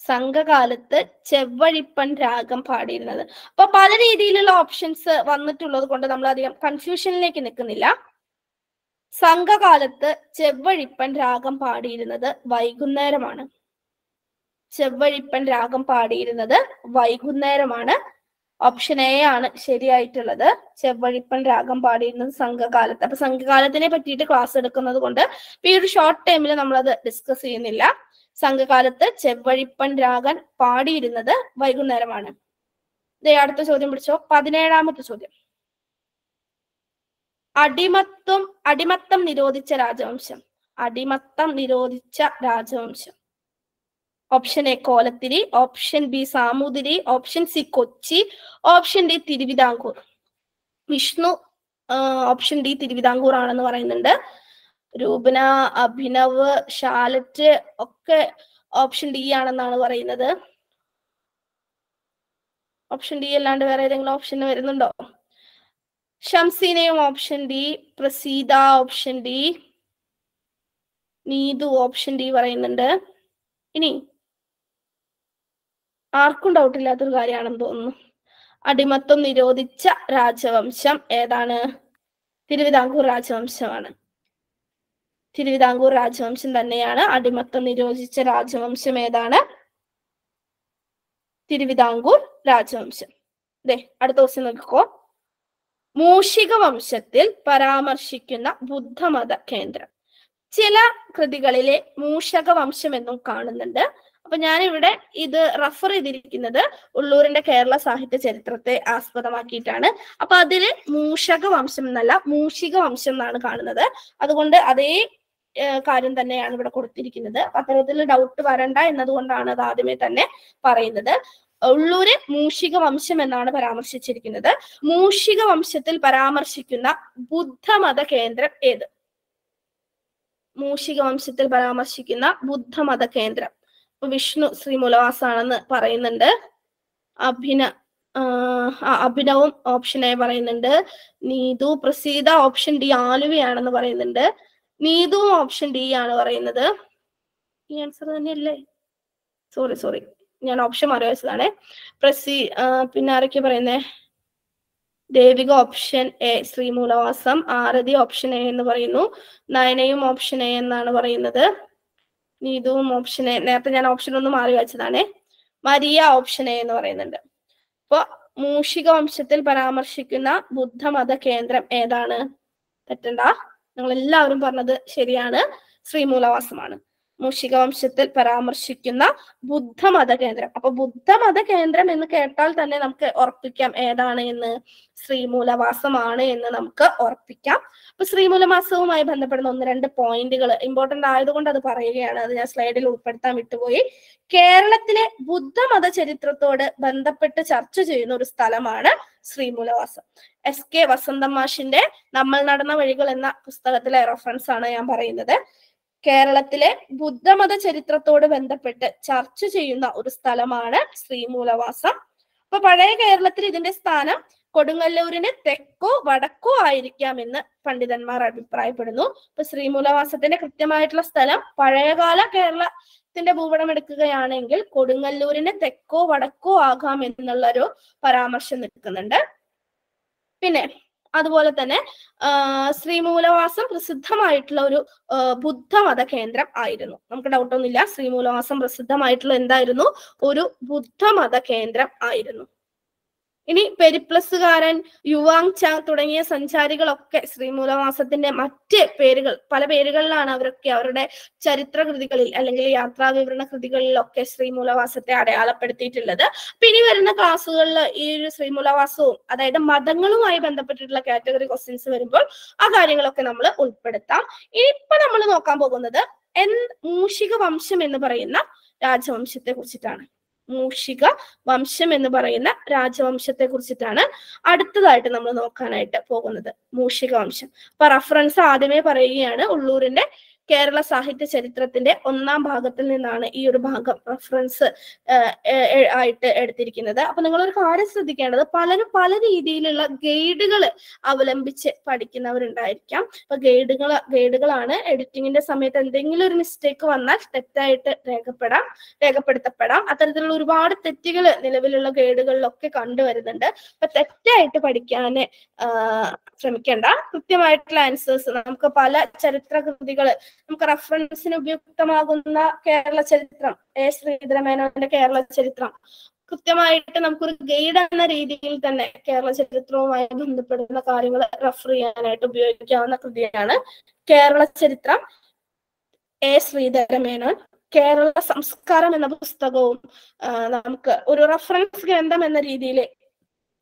സംഘകാലത്ത് ചെവ്വഴിപ്പൻ രാഗം പാടിയിരുന്നത്. അപ്പൊ പല രീതിയിലുള്ള ഓപ്ഷൻസ് വന്നിട്ടുള്ളത് കൊണ്ട് നമ്മൾ അധികം കൺഫ്യൂഷനിലേക്ക് നിൽക്കുന്നില്ല. സംഘകാലത്ത് ചെവ്വഴിപ്പൻ രാഗം പാടിയിരുന്നത് വൈകുന്നേരമാണ്. ചെവ്വഴിപ്പൻ രാഗം പാടിയിരുന്നത് വൈകുന്നേരമാണ്. ഓപ്ഷൻ എ ആണ് ശരിയായിട്ടുള്ളത്. ചെവ്വഴിപ്പൻ രാഗം പാടിയിരുന്നത് സംഘകാലത്ത്. അപ്പൊ സംഘകാലത്തിനെ പറ്റിയിട്ട് ക്ലാസ് എടുക്കുന്നത് കൊണ്ട് ഈ ഒരു ഷോർട്ട് ടൈമിൽ നമ്മളത് ഡിസ്കസ് ചെയ്യുന്നില്ല. സംഘകാലത്ത് ചെവ്വഴിപ്പൻ രാഗം പാടിയിരുന്നത് വൈകുന്നേരമാണ്. അടുത്ത ചോദ്യം പിടിച്ചോ. 17ാമത്തെ ചോദ്യം. അടിമത്തം നിരോധിച്ച രാജവംശം. അടിമത്തം നിരോധിച്ച രാജവംശം. Option A Kolathiri, option B Samoothiri, option C Kochi, option D Thiruvithamkoor. Vishnu option D Thiruvithamkoor ആണെന്ന് പറയുന്നുണ്ട്. രൂപന, അഭിനവ്, ഷാലറ്റ് ഒക്കെ ഓപ്ഷൻ ഡി ആണെന്നാണ് പറയുന്നത്. ഓപ്ഷൻ ഡി അല്ലാണ്ട് വേറെ ഏതെങ്കിലും ഓപ്ഷൻ വരുന്നുണ്ടോ? ഷംസീനയും option D, Praseetha option D, Neethu option D പറയുന്നുണ്ട്. ഇനി ആർക്കും ഡൗട്ട് ഇല്ലാത്തൊരു കാര്യമാണെന്ന് തോന്നുന്നു. അടിമത്തം നിരോധിച്ച രാജവംശം ഏതാണ്? തിരുവിതാംകൂർ രാജവംശമാണ്. തിരുവിതാംകൂർ രാജവംശം തന്നെയാണ്. അടിമത്തം നിരോധിച്ച രാജവംശം ഏതാണ്? തിരുവിതാംകൂർ രാജവംശം. അടുത്ത ക്വസ്റ്റ്യൻ നോക്കിക്കോ. മൂഷിക വംശത്തിൽ പരാമർശിക്കുന്ന ബുദ്ധമത കേന്ദ്രം. ചില കൃതികളിലെ മൂഷക വംശം എന്നും കാണുന്നുണ്ട്. അപ്പൊ ഞാനിവിടെ ഇത് റെഫർ ചെയ്തിരിക്കുന്നത് ഉള്ളൂരിന്റെ കേരള സാഹിത്യ ചരിത്രത്തെ ആസ്പദമാക്കിയിട്ടാണ്. അപ്പൊ അതില് മൂഷക വംശം എന്നല്ല മൂഷിക വംശം എന്നാണ് കാണുന്നത്. അതുകൊണ്ട് അതേ കാര്യം തന്നെയാണ് ഇവിടെ കൊടുത്തിരിക്കുന്നത്. അത്തരത്തിൽ ഡൗട്ട് വരണ്ട എന്നതുകൊണ്ടാണ് അത് ആദ്യമേ തന്നെ പറയുന്നത്. ഉള്ളൂര് മൂഷിക വംശം എന്നാണ് പരാമർശിച്ചിരിക്കുന്നത്. മൂഷിക വംശത്തിൽ പരാമർശിക്കുന്ന ബുദ്ധമത കേന്ദ്രം ഏത്? മൂഷിക വംശത്തിൽ പരാമർശിക്കുന്ന ബുദ്ധമത കേന്ദ്രം. വിഷ്ണു ശ്രീമൂലവാസാണെന്ന് പറയുന്നുണ്ട്. അഭിനവും ഓപ്ഷൻ എ പറയുന്നുണ്ട്. നീതു, പ്രസീത ഓപ്ഷൻ ഡി ആലുവയാണെന്ന് പറയുന്നുണ്ട്. നീതുവും ഓപ്ഷൻ ഡി ആണ് പറയുന്നത്. ഈ ആൻസർ തന്നെയല്ലേ? സോറി ഞാൻ ഓപ്ഷൻ മാറി വെച്ചതാണേ. പിന്നെ ആരൊക്കെ പറയുന്നേ? Devika option A Sreemoolavasam, Arathi option A എന്ന് പറയുന്നു, നയനയും ഓപ്ഷൻ എ എന്നാണ് പറയുന്നത്, നീതുവും ഓപ്ഷൻ എ. നേരത്തെ ഞാൻ ഓപ്ഷൻ ഒന്ന് മാറി വെച്ചതാണേ. മരിയ ഓപ്ഷൻ എ എന്ന് പറയുന്നുണ്ട്. അപ്പൊ മൂഷിക വംശത്തിൽ പരാമർശിക്കുന്ന ബുദ്ധമത കേന്ദ്രം ഏതാണ്? തെറ്റണ്ട, നിങ്ങൾ എല്ലാവരും പറഞ്ഞത് ശരിയാണ്. ശ്രീമൂലവാസമാണ് മൂഷിക വംശത്തിൽ പരാമർശിക്കുന്ന ബുദ്ധമത കേന്ദ്രം. അപ്പൊ ബുദ്ധമത കേന്ദ്രം എന്ന് കേട്ടാൽ തന്നെ നമുക്ക് ഉറപ്പിക്കാം ഏതാണ് എന്ന്. ശ്രീമൂലവാസമാണ് എന്ന് നമുക്ക് ഉറപ്പിക്കാം. അപ്പൊ ശ്രീമൂലവാസവുമായി ബന്ധപ്പെടുന്ന 1-2 പോയിന്റുകൾ ഇമ്പോർട്ടന്റ് ആയതുകൊണ്ട് അത് പറയുകയാണ്. അത് ഞാൻ സ്ലൈഡിൽ ഉൾപ്പെടുത്താൻ വിട്ടുപോയി. കേരളത്തിലെ ബുദ്ധമത ചരിത്രത്തോട് ബന്ധപ്പെട്ട് ചർച്ച ചെയ്യുന്ന ഒരു സ്ഥലമാണ് ശ്രീമൂലവാസം. SK വസന്തം മാഷിന്റെ നമ്മൾ നടന്ന വഴികൾ എന്ന പുസ്തകത്തിലെ റെഫറൻസ് ആണ് ഞാൻ പറയുന്നത്. കേരളത്തിലെ ബുദ്ധമത ചരിത്രത്തോട് ബന്ധപ്പെട്ട് ചർച്ച ചെയ്യുന്ന ഒരു സ്ഥലമാണ് ശ്രീമൂലവാസം. അപ്പൊ പഴയ കേരളത്തിൽ ഇതിന്റെ സ്ഥാനം കൊടുങ്ങല്ലൂരിന് തെക്കോ വടക്കോ ആയിരിക്കാമെന്ന് പണ്ഡിതന്മാർ അഭിപ്രായപ്പെടുന്നു. അപ്പൊ ശ്രീമൂലവാസത്തിന്റെ കൃത്യമായിട്ടുള്ള സ്ഥലം പഴയകാല കേരളത്തിന്റെ ഭൂപടം എടുക്കുകയാണെങ്കിൽ കൊടുങ്ങല്ലൂരിന് തെക്കോ വടക്കോ ആകാം എന്നുള്ളൊരു പരാമർശം നിൽക്കുന്നുണ്ട്. പിന്നെ അതുപോലെ തന്നെ ശ്രീമൂലവാസം പ്രസിദ്ധമായിട്ടുള്ള ഒരു ബുദ്ധമത കേന്ദ്രം ആയിരുന്നു. നമുക്ക് ഡൗട്ടൊന്നുമില്ല, ശ്രീമൂലവാസം പ്രസിദ്ധമായിട്ടുള്ള എന്തായിരുന്നു? ഒരു ബുദ്ധമത കേന്ദ്രം ആയിരുന്നു. ഇനി പെരിപ്ലസുകാരൻ, യുവാങ് ചാങ് തുടങ്ങിയ സഞ്ചാരികളൊക്കെ ശ്രീമൂലവാസത്തിന്റെ മറ്റ് പേരുകൾ, പല പേരുകളിലാണ് അവരൊക്കെ അവരുടെ ചരിത്ര കൃതികളിൽ അല്ലെങ്കിൽ യാത്രാ വിവരണ കൃതികളിലൊക്കെ ശ്രീമൂലവാസത്തെ അടയാളപ്പെടുത്തിയിട്ടുള്ളത്. ഇനി വരുന്ന ക്ലാസ്സുകളിൽ ഈ ഒരു ശ്രീമൂലവാസവും അതായത് മതങ്ങളുമായി ബന്ധപ്പെട്ടിട്ടുള്ള കാറ്റഗറി ക്വസ്റ്റ്യൻസ് വരുമ്പോൾ ആ കാര്യങ്ങളൊക്കെ നമ്മൾ ഉൾപ്പെടുത്താം. ഇനിയിപ്പോ നമ്മൾ നോക്കാൻ പോകുന്നത് മൂഷിക വംശം എന്ന് പറയുന്ന രാജവംശത്തെ കുറിച്ചിട്ടാണ്. മൂഷിക വംശം എന്ന് പറയുന്ന രാജവംശത്തെ കുറിച്ചിട്ടാണ് അടുത്തതായിട്ട് നമ്മൾ നോക്കാനായിട്ട് പോകുന്നത്. മൂഷിക വംശം. അപ്പൊ റഫറൻസ് ആദ്യമേ പറയുകയാണ്, ഉള്ളൂരിന്റെ കേരള സാഹിത്യ ചരിത്രത്തിന്റെ ഒന്നാം ഭാഗത്തിൽ നിന്നാണ് ഈ ഒരു ഭാഗം റെഫറൻസ് ആയിട്ട് എടുത്തിരിക്കുന്നത്. അപ്പൊ നിങ്ങളൊരു കാര്യം ശ്രദ്ധിക്കേണ്ടത്, പലരും പല രീതിയിലുള്ള ഗൈഡുകൾ അവലംബിച്ച് പഠിക്കുന്നവരുണ്ടായിരിക്കാം. അപ്പൊ ഗൈഡുകളാണ് എഡിറ്റിങ്ങിന്റെ സമയത്ത് എന്തെങ്കിലും ഒരു മിസ്റ്റേക്ക് വന്നാൽ തെറ്റായിട്ട് രേഖപ്പെടുത്തപ്പെടാം. അത്തരത്തിലുള്ള ഒരുപാട് തെറ്റുകൾ നിലവിലുള്ള ഗൈഡുകളിലൊക്കെ കണ്ടുവരുന്നുണ്ട്. അപ്പൊ തെറ്റായിട്ട് പഠിക്കാൻ ശ്രമിക്കേണ്ട. കൃത്യമായിട്ടുള്ള ആൻസേഴ്സ്, നമുക്ക് പല ചരിത്ര കൃതികൾ, നമുക്ക് റെഫറൻസിന് ഉപയുക്തമാകുന്ന കേരള ചരിത്രം, ശ്രീധരമേനോന്റെ കേരള ചരിത്രം, കൃത്യമായിട്ട് നമുക്കൊരു ഗൈഡ് എന്ന രീതിയിൽ തന്നെ കേരള ചരിത്രവുമായി ബന്ധപ്പെടുന്ന കാര്യങ്ങൾ റെഫർ ചെയ്യാനായിട്ട് ഉപയോഗിക്കാവുന്ന കൃതിയാണ് കേരള ചരിത്രം, ശ്രീധരമേനോൻ. കേരള സംസ്കാരം എന്ന പുസ്തകവും നമുക്ക് ഒരു റെഫറൻസ് ഗ്രന്ഥം എന്ന രീതിയിൽ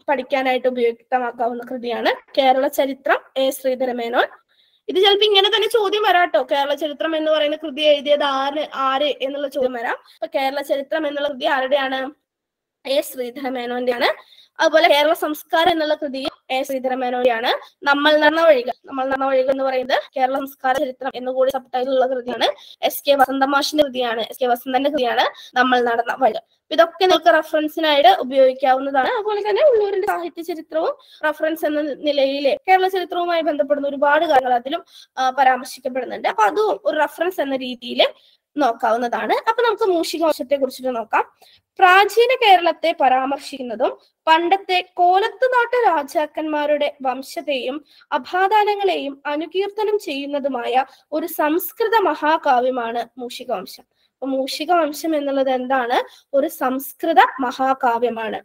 പഠിക്കാനായിട്ട് ഉപയുക്തമാക്കാവുന്ന കൃതിയാണ് കേരള ചരിത്രം, ശ്രീധരമേനോൻ. ഇത് ചിലപ്പോൾ ഇങ്ങനെ തന്നെ ചോദ്യം വരാട്ടോ, കേരള ചരിത്രം എന്ന് പറയുന്ന കൃതി എഴുതിയത് ആര് എന്നുള്ള ചോദ്യം വരാം. അപ്പൊ കേരള ചരിത്രം എന്നുള്ള കൃതി ആരുടെയാണ്? ശ്രീധരമേനോന്റെയാണ്. അതുപോലെ കേരള സംസ്കാരം എന്നുള്ള കൃതി ശ്രീധരമേനോന്റെയാണ്. നമ്മൾ നടന്ന വഴികൾ എന്ന് പറയുന്നത് കേരള സംസ്കാര ചരിത്രം എന്നുകൂടി സബ് ടൈറ്റിൽ ഉള്ള കൃതിയാണ്. SK വസന്തമാഷിന്റെ കൃതിയാണ്, SK വസന്തന്റെ കൃതിയാണ് നമ്മൾ നടന്ന വഴികൾ. ഇതൊക്കെ നിങ്ങൾക്ക് റെഫറൻസിനായിട്ട് ഉപയോഗിക്കാവുന്നതാണ്. അതുപോലെ തന്നെ ഉള്ളൂരിന്റെ സാഹിത്യ ചരിത്രവും റെഫറൻസ് എന്ന നിലയിൽ കേരള ചരിത്രവുമായി ബന്ധപ്പെടുന്ന ഒരുപാട് കാര്യങ്ങൾ അതിലും പരാമർശിക്കപ്പെടുന്നുണ്ട്. അപ്പൊ അതും ഒരു റെഫറൻസ് എന്ന രീതിയിൽ നോക്കാവുന്നതാണ്. അപ്പൊ നമുക്ക് മൂഷിക വംശത്തെ കുറിച്ചിട്ട് നോക്കാം. പ്രാചീന കേരളത്തെ പരാമർശിക്കുന്നതും പണ്ടത്തെ കോലത്തുനാട്ട് രാജാക്കന്മാരുടെ വംശത്തെയും അഭാദാനങ്ങളെയും അനുകീർത്തനം ചെയ്യുന്നതുമായ ഒരു സംസ്കൃത മഹാകാവ്യമാണ് മൂഷിക വംശം. അപ്പൊ മൂഷിക വംശം എന്നുള്ളത് എന്താണ്? ഒരു സംസ്കൃത മഹാകാവ്യമാണ്.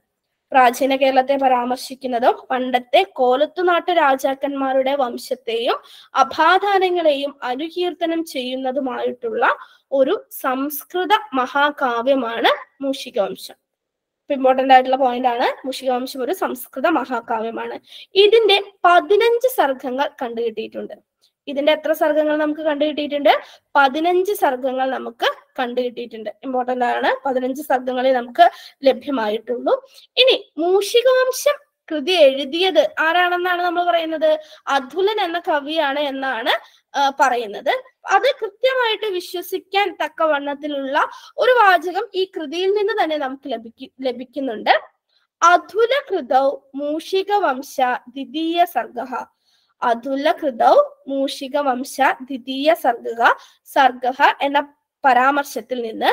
പ്രാചീന കേരളത്തെ പരാമർശിക്കുന്നതും പണ്ടത്തെ കോലത്തുനാട്ട് രാജാക്കന്മാരുടെ വംശത്തെയും അഭാദാനങ്ങളെയും അനുകീർത്തനം ചെയ്യുന്നതുമായിട്ടുള്ള ഒരു സംസ്കൃത മഹാകാവ്യമാണ് മൂഷിക വംശം. ഇമ്പോർട്ടന്റ് ആയിട്ടുള്ള പോയിന്റ് ആണ്. മൂഷിക വംശം ഒരു സംസ്കൃത മഹാകാവ്യമാണ്. ഇതിന്റെ 15 സർഗങ്ങൾ കണ്ടുകിട്ടിയിട്ടുണ്ട്. ഇതിന്റെ എത്ര സർഗങ്ങൾ നമുക്ക് കണ്ടുകിട്ടിയിട്ടുണ്ട്? 15 സർഗങ്ങൾ നമുക്ക് കണ്ടുകിട്ടിയിട്ടുണ്ട്. ഇമ്പോർട്ടന്റ് ആണ്. 15 സർഗങ്ങളെ നമുക്ക് ലഭ്യമായിട്ടുള്ളൂ. ഇനി മൂഷിക വംശം കൃതി എഴുതിയത് ആരാണെന്നാണ് നമ്മൾ പറയുന്നത്? അതുലൻ എന്ന കവിയാണ് എന്നാണ് പറയുന്നത്. അത് കൃത്യമായിട്ട് വിശ്വസിക്കാൻ തക്കവണ്ണത്തിലുള്ള ഒരു വാചകം ഈ കൃതിയിൽ നിന്ന് തന്നെ നമുക്ക് ലഭിക്കുന്നുണ്ട്. അതുല കൃതൗ മൂഷിക വംശ ദ്വിതീയ സർഗഃ. അതുല കൃതൗ മൂഷിക വംശ ദ്വിതീയ സർഗഃ എന്ന പരാമർശത്തിൽ നിന്ന്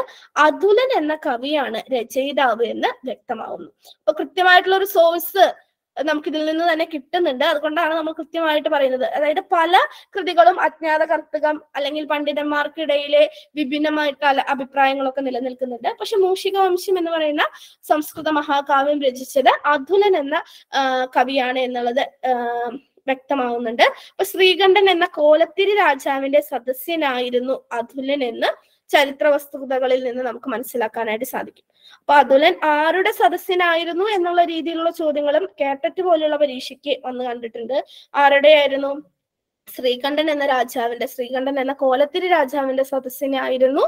അതുലൻ എന്ന കവിയാണ് രചയിതാവ് എന്ന് വ്യക്തമാവുന്നു. അപ്പൊ കൃത്യമായിട്ടുള്ള ഒരു സോഴ്സ് നമുക്ക് ഇതിൽ നിന്ന് തന്നെ കിട്ടുന്നുണ്ട്. അതുകൊണ്ടാണ് നമ്മൾ കൃത്യമായിട്ട് പറയുന്നത്. അതായത് പല കൃതികളും അജ്ഞാത കർത്തകം അല്ലെങ്കിൽ പണ്ഡിതന്മാർക്കിടയിലെ വിഭിന്നമായിട്ടുള്ള അഭിപ്രായങ്ങളൊക്കെ നിലനിൽക്കുന്നുണ്ട്. പക്ഷെ മൂഷിക വംശം എന്ന് പറയുന്ന സംസ്കൃത മഹാകാവ്യം രചിച്ചത് അതുലൻ എന്ന കവിയാണ് എന്നുള്ളത് വ്യക്തമാവുന്നുണ്ട്. അപ്പൊ ശ്രീകണ്ഠൻ എന്ന കോലത്തിരി രാജാവിന്റെ സദസ്യനായിരുന്നു അതുലൻ എന്ന് ചരിത്ര വസ്തുതകളിൽ നിന്ന് നമുക്ക് മനസ്സിലാക്കാനായിട്ട് സാധിക്കും. അപ്പൊ അതുലൻ ആരുടെ സദസ്യനായിരുന്നു എന്നുള്ള രീതിയിലുള്ള ചോദ്യങ്ങളും കേട്ടറ്റ് പോലുള്ള പരീക്ഷയ്ക്ക് വന്ന് കണ്ടിട്ടുണ്ട്. ആരുടെയായിരുന്നു? ശ്രീകണ്ഠൻ എന്ന കോലത്തിരി രാജാവിന്റെ സദസ്യനായിരുന്നു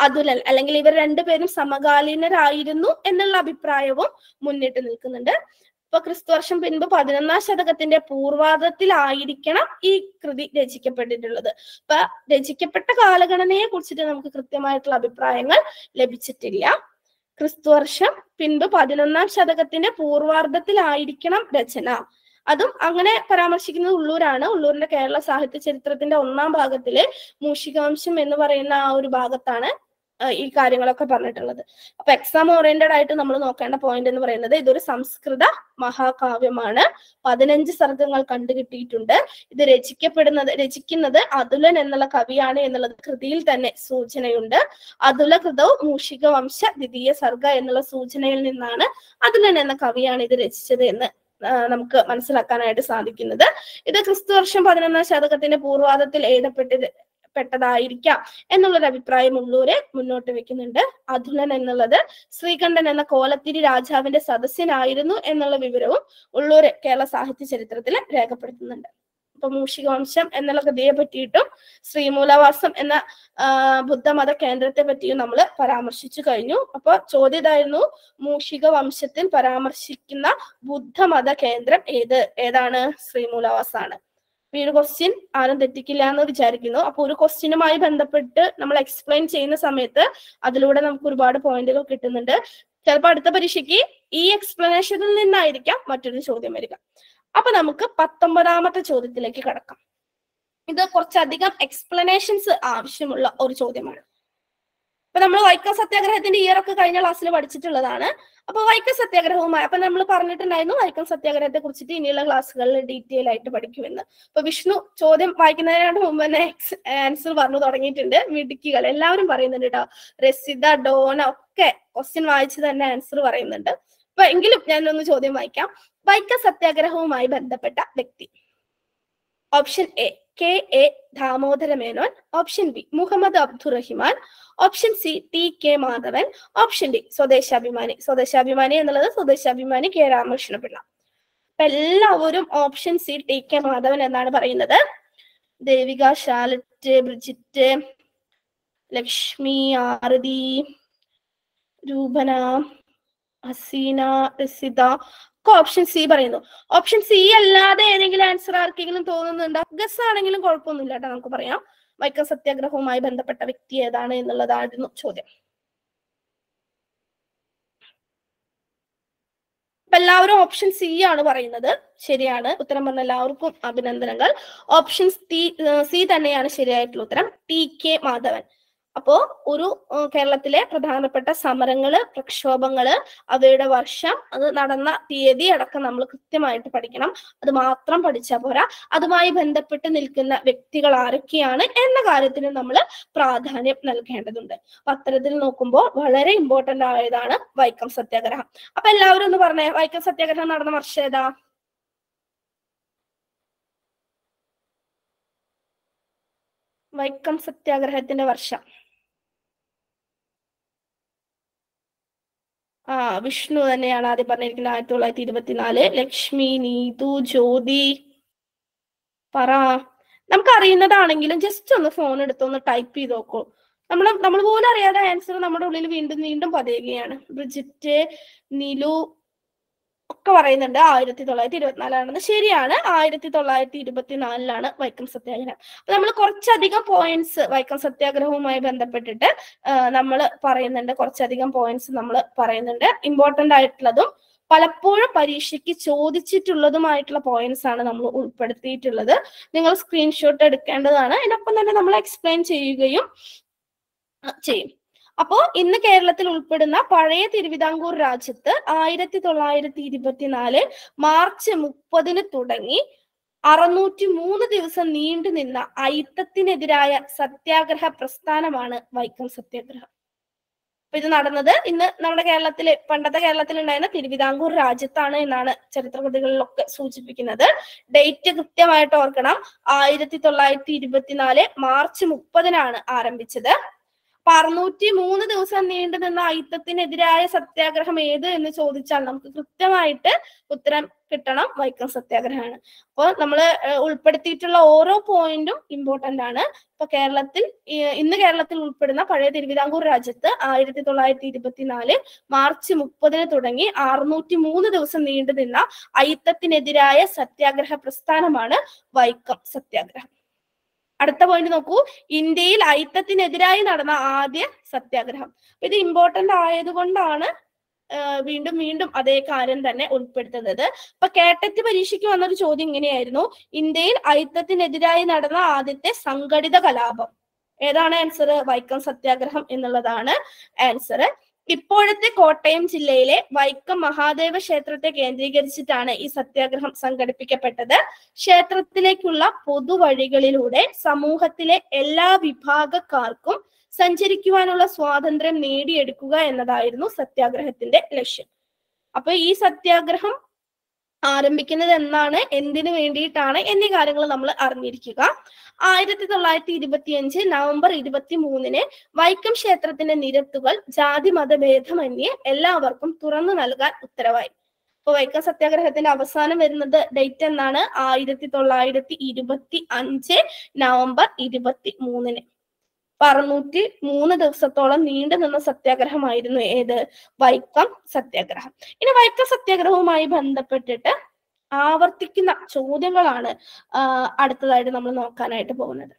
അതുലൻ, അല്ലെങ്കിൽ ഇവർ രണ്ടുപേരും സമകാലീനരായിരുന്നു എന്നുള്ള അഭിപ്രായവും മുന്നിട്ട് നിൽക്കുന്നുണ്ട്. ഇപ്പൊ ക്രിസ്തുവർഷം പിൻപ് 11ാം ശതകത്തിന്റെ പൂർവാദത്തിലായിരിക്കണം ഈ കൃതി രചിക്കപ്പെട്ടിട്ടുള്ളത്. ഇപ്പൊ രചിക്കപ്പെട്ട കാലഗണനയെ കുറിച്ചിട്ട് നമുക്ക് കൃത്യമായിട്ടുള്ള അഭിപ്രായങ്ങൾ ലഭിച്ചിട്ടില്ല. ക്രിസ്തുവർഷം പിൻപ് 11ാം ശതകത്തിന്റെ പൂർവാർദ്ധത്തിലായിരിക്കണം രചന. അതും അങ്ങനെ പരാമർശിക്കുന്നത് ഉള്ളൂരാണ്. ഉള്ളൂരിന്റെ കേരള സാഹിത്യ ചരിത്രത്തിന്റെ 1ാം ഭാഗത്തിലെ മൂഷിക വംശം എന്ന് പറയുന്ന ആ ഒരു ഭാഗത്താണ് ഈ കാര്യങ്ങളൊക്കെ പറഞ്ഞിട്ടുള്ളത്. അപ്പൊ എക്സാം ഓറിയന്റഡ് ആയിട്ട് നമ്മൾ നോക്കേണ്ട പോയിന്റ് എന്ന് പറയുന്നത് ഇതൊരു സംസ്കൃത മഹാകാവ്യമാണ്. 15 സർഗങ്ങൾ കണ്ടുകിട്ടിയിട്ടുണ്ട്. ഇത് രചിക്കുന്നത് അതുലൻ എന്നുള്ള കവിയാണ് എന്നുള്ളത് കൃതിയിൽ തന്നെ സൂചനയുണ്ട്. അതുല കൃതൗ മൂഷിക വംശ ദ്വിതീയ സർഗ എന്നുള്ള സൂചനയിൽ നിന്നാണ് അതുലൻ എന്ന കവിയാണ് ഇത് രചിച്ചത് എന്ന് നമുക്ക് മനസ്സിലാക്കാനായിട്ട് സാധിക്കുന്നത്. ഇത് ക്രിസ്തുവർഷം 11ാം ശതകത്തിന്റെ പൂർവാദത്തിൽ എഴുതപ്പെട്ടതായിരിക്കാം എന്നുള്ളൊരു അഭിപ്രായം ഉള്ളൂര് മുന്നോട്ട് വെക്കുന്നുണ്ട്. അതുലൻ എന്നുള്ളത് ശ്രീകണ്ഠൻ എന്ന കോലത്തിരി രാജാവിന്റെ സദസ്യനായിരുന്നു എന്നുള്ള വിവരവും ഉള്ളൂര് കേരള സാഹിത്യ ചരിത്രത്തിൽ രേഖപ്പെടുത്തുന്നുണ്ട്. അപ്പൊ മൂഷിക വംശം എന്നുള്ള കൃതിയെ പറ്റിയിട്ടും ശ്രീമൂലവാസം എന്ന ബുദ്ധമത കേന്ദ്രത്തെ പറ്റിയും നമ്മൾ പരാമർശിച്ചു കഴിഞ്ഞു. അപ്പൊ ചോദ്യം ഇതായിരുന്നു, മൂഷിക വംശത്തിൽ പരാമർശിക്കുന്ന ബുദ്ധമത കേന്ദ്രം ഏതാണ്? ശ്രീമൂലവാസാണ്. ഈ ഒരു ക്വസ്റ്റ്യൻ ആരും തെറ്റിക്കില്ല എന്ന് വിചാരിക്കുന്നു. അപ്പൊ ഒരു ക്വസ്റ്റ്യനുമായി ബന്ധപ്പെട്ട് നമ്മൾ എക്സ്പ്ലെയിൻ ചെയ്യുന്ന സമയത്ത് അതിലൂടെ നമുക്ക് ഒരുപാട് പോയിന്റുകൾ കിട്ടുന്നുണ്ട്. ചിലപ്പോൾ അടുത്ത പരീക്ഷയ്ക്ക് ഈ എക്സ്പ്ലനേഷനിൽ നിന്നായിരിക്കാം മറ്റൊരു ചോദ്യം വരിക. അപ്പൊ നമുക്ക് 19ാമത്തെ ചോദ്യത്തിലേക്ക് കടക്കാം. ഇത് കുറച്ചധികം എക്സ്പ്ലനേഷൻസ് ആവശ്യമുള്ള ഒരു ചോദ്യമാണ്. അപ്പൊ നമ്മൾ വൈക്കം സത്യാഗ്രഹത്തിന്റെ ഇയർ ഒക്കെ കഴിഞ്ഞ ക്ലാസ്സിൽ പഠിച്ചിട്ടുള്ളതാണ്. അപ്പൊ വൈക്കം സത്യാഗ്രഹവുമായി അപ്പൊ നമ്മൾ പറഞ്ഞിട്ടുണ്ടായിരുന്നു വൈക്കം സത്യാഗ്രഹത്തെ കുറിച്ചിട്ട് ഇനിയുള്ള ക്ലാസ്സുകളിൽ ഡീറ്റെയിൽ ആയിട്ട് പഠിക്കുമെന്ന്. അപ്പൊ വിഷ്ണു ചോദ്യം വായിക്കുന്നതിന് മുമ്പ് തന്നെ ആൻസർ പറഞ്ഞു തുടങ്ങിയിട്ടുണ്ട്. മിടുക്കികൾ എല്ലാവരും പറയുന്നുണ്ട് കേട്ടോ. രസിത, ഡോന ഒക്കെ ക്വസ്റ്റ്യൻ വായിച്ച് തന്നെ ആൻസർ പറയുന്നുണ്ട്. അപ്പൊ എങ്കിലും ഞാനൊന്ന് ചോദ്യം വായിക്കാം. വൈക്കം സത്യാഗ്രഹവുമായി ബന്ധപ്പെട്ട വ്യക്തി. Option A K A Damodara Menon, option B Muhammad Abdurahiman, option C T K Madhavan, option D Swadeshabhimani. Swadeshabhimani എന്നുള്ളത് സ്വദേശാഭിമാനി കെ രാമകൃഷ്ണപിള്ള. അപ്പൊ എല്ലാവരും option C T K Madhavan എന്നാണ് പറയുന്നത്. ദേവിക, ഷാലറ്റ്, ബ്രിജിറ്റ്, ലക്ഷ്മി, ആരതി, രൂപന, ഹസീന, രസിത ഒക്കെ ഓപ്ഷൻ സി പറയുന്നു. ഓപ്ഷൻ സി അല്ലാതെ ഏതെങ്കിലും ആൻസർ ആർക്കെങ്കിലും തോന്നുന്നുണ്ടോ? ഗസ് ആണെങ്കിലും കുഴപ്പമൊന്നുമില്ല കേട്ടോ, നമുക്ക് പറയാം. വൈക്കം സത്യാഗ്രഹവുമായി ബന്ധപ്പെട്ട വ്യക്തി ഏതാണ് എന്നുള്ളതായിരുന്നു ചോദ്യം. അപ്പൊ എല്ലാവരും ഓപ്ഷൻ സി ആണ് പറയുന്നത്. ശരിയാണ്, ഉത്തരം പറഞ്ഞ എല്ലാവർക്കും അഭിനന്ദനങ്ങൾ. ഓപ്ഷൻ സി തന്നെയാണ് ശരിയായിട്ടുള്ള ഉത്തരം, ടി കെ മാധവൻ. അപ്പോ ഒരു കേരളത്തിലെ പ്രധാനപ്പെട്ട സമരങ്ങള്, പ്രക്ഷോഭങ്ങള്, അവയുടെ വർഷം, അത് നടന്ന തീയതി അടക്കം നമ്മൾ കൃത്യമായിട്ട് പഠിക്കണം. അത് മാത്രം പഠിച്ചാൽ പോരാ, അതുമായി ബന്ധപ്പെട്ട് നിൽക്കുന്ന വ്യക്തികൾ ആരൊക്കെയാണ് എന്ന കാര്യത്തിന് നമ്മൾ പ്രാധാന്യം നൽകേണ്ടതുണ്ട്. അപ്പൊ അത്തരത്തിൽ നോക്കുമ്പോൾ വളരെ ഇമ്പോർട്ടന്റ് ആയതാണ് വൈക്കം സത്യാഗ്രഹം. അപ്പൊ എല്ലാവരും ഒന്ന് പറഞ്ഞേ, വൈക്കം സത്യാഗ്രഹം നടന്ന വർഷം ഏതാ? വൈക്കം സത്യാഗ്രഹത്തിന്റെ വർഷം. വിഷ്ണു തന്നെയാണ് ആദ്യം പറഞ്ഞിരിക്കുന്നത്, 1924. ലക്ഷ്മി, നീതു, ജ്യോതി പറ. നമുക്ക് അറിയുന്നതാണെങ്കിലും ജസ്റ്റ് ഒന്ന് ഫോൺ എടുത്തൊന്ന് ടൈപ്പ് ചെയ്ത് നോക്കൂ. നമ്മൾ പോലും അറിയാതെ ആൻസർ നമ്മുടെ ഉള്ളിൽ വീണ്ടും വീണ്ടും പതയുകയാണ്. ബ്രിജിറ്റ്, നിലു ഒക്കെ പറയുന്നുണ്ട് 1924 ശരിയാണ്, 1924 വൈക്കം സത്യാഗ്രഹം. അപ്പൊ നമ്മൾ കുറച്ചധികം പോയിന്റ്സ് വൈക്കം സത്യാഗ്രഹവുമായി ബന്ധപ്പെട്ടിട്ട് നമ്മൾ പറയുന്നുണ്ട്. കുറച്ചധികം പോയിന്റ്സ് നമ്മൾ പറയുന്നുണ്ട്. ഇമ്പോർട്ടന്റ് ആയിട്ടുള്ളതും പലപ്പോഴും പരീക്ഷയ്ക്ക് ചോദിച്ചിട്ടുള്ളതുമായിട്ടുള്ള പോയിന്റ്സ് ആണ് നമ്മൾ ഉൾപ്പെടുത്തിയിട്ടുള്ളത്. നിങ്ങൾ സ്ക്രീൻഷോട്ട് എടുക്കേണ്ടതാണ്. അതിനൊപ്പം തന്നെ നമ്മൾ എക്സ്പ്ലെയിൻ ചെയ്യുകയും ചെയ്യും. അപ്പോ ഇന്ന് കേരളത്തിൽ ഉൾപ്പെടുന്ന പഴയ തിരുവിതാംകൂർ രാജ്യത്ത് 1924 മാർച്ച് 30 തുടങ്ങി 603 ദിവസം നീണ്ടു നിന്ന അയിത്തത്തിനെതിരായ സത്യാഗ്രഹ പ്രസ്ഥാനമാണ് വൈക്കം സത്യാഗ്രഹം. അപ്പൊ ഇത് നടന്നത് ഇന്ന് നമ്മുടെ കേരളത്തില്, പണ്ടത്തെ കേരളത്തിൽ ഉണ്ടായിരുന്ന തിരുവിതാംകൂർ രാജ്യത്താണ് എന്നാണ് ചരിത്രകൃതികളിലൊക്കെ സൂചിപ്പിക്കുന്നത്. ഡേറ്റ് കൃത്യമായിട്ട് ഓർക്കണം. 1924 മാർച്ച് 30 ആരംഭിച്ചത്. 603 ദിവസം നീണ്ടു നിന്ന അയിത്തത്തിനെതിരായ സത്യാഗ്രഹം ഏത് എന്ന് ചോദിച്ചാൽ നമുക്ക് കൃത്യമായിട്ട് ഉത്തരം കിട്ടണം, വൈക്കം സത്യാഗ്രഹമാണ്. അപ്പോൾ നമ്മൾ ഉൾപ്പെടുത്തിയിട്ടുള്ള ഓരോ പോയിന്റും ഇമ്പോർട്ടന്റ് ആണ്. ഇപ്പൊ ഇന്ന് കേരളത്തിൽ ഉൾപ്പെടുന്ന പഴയ തിരുവിതാംകൂർ രാജ്യത്ത് 1924 മാർച്ച് 30 തുടങ്ങി 603 ദിവസം നീണ്ടു നിന്ന അയിത്തത്തിനെതിരായ സത്യാഗ്രഹ പ്രസ്ഥാനമാണ് വൈക്കം സത്യാഗ്രഹം. അടുത്ത പോയിന്റ് നോക്കൂ, ഇന്ത്യയിൽ അയിത്തത്തിനെതിരായി നടന്ന ആദ്യ സത്യാഗ്രഹം. ഇത് ഇമ്പോർട്ടന്റ് ആയതുകൊണ്ടാണ് വീണ്ടും വീണ്ടും അതേ കാര്യം തന്നെ ഉൾപ്പെടുത്തുന്നത്. ഇപ്പൊ കേട്ടറ്റ് പരീക്ഷയ്ക്ക് വന്നൊരു ചോദ്യം ഇങ്ങനെയായിരുന്നു, ഇന്ത്യയിൽ അയിത്തത്തിനെതിരായി നടന്ന ആദ്യത്തെ സംഘടിത കലാപം ഏതാണ്? ആൻസർ വൈക്കം സത്യാഗ്രഹം എന്നുള്ളതാണ് ആൻസർ. ഇപ്പോഴത്തെ കോട്ടയം ജില്ലയിലെ വൈക്കം മഹാദേവ ക്ഷേത്രത്തെ കേന്ദ്രീകരിച്ചിട്ടാണ് ഈ സത്യാഗ്രഹം സംഘടിപ്പിക്കപ്പെട്ടത്. ക്ഷേത്രത്തിലേക്കുള്ള പൊതുവഴികളിലൂടെ സമൂഹത്തിലെ എല്ലാ വിഭാഗക്കാർക്കും സഞ്ചരിക്കുവാനുള്ള സ്വാതന്ത്ര്യം നേടിയെടുക്കുക എന്നതായിരുന്നു സത്യാഗ്രഹത്തിന്റെ ലക്ഷ്യം. അപ്പൊ ഈ സത്യാഗ്രഹം ആരംഭിക്കുന്നത് എന്നാണ്, എന്തിനു വേണ്ടിയിട്ടാണ് എന്നീ കാര്യങ്ങൾ നമ്മൾ അറിഞ്ഞിരിക്കുക. 1925 നവംബർ 23 വൈക്കം ക്ഷേത്രത്തിന്റെ നിരത്തുകൾ ജാതി മതഭേദമന്യേ എല്ലാവർക്കും തുറന്നു നൽകാൻ ഉത്തരവായി. അപ്പൊ വൈക്കം സത്യാഗ്രഹത്തിന്റെ അവസാനം വരുന്നത് ഡേറ്റ് എന്നാണ്? 1925 നവംബർ 23. 603 ദിവസത്തോളം നീണ്ടു നിന്ന സത്യാഗ്രഹമായിരുന്നു ഏത്? വൈക്കം സത്യാഗ്രഹം. ഇനി വൈക്കം സത്യാഗ്രഹവുമായി ബന്ധപ്പെട്ടിട്ട് ആവർത്തിക്കുന്ന ചോദ്യങ്ങളാണ് അടുത്തതായിട്ട് നമ്മൾ നോക്കാനായിട്ട് പോകുന്നത്.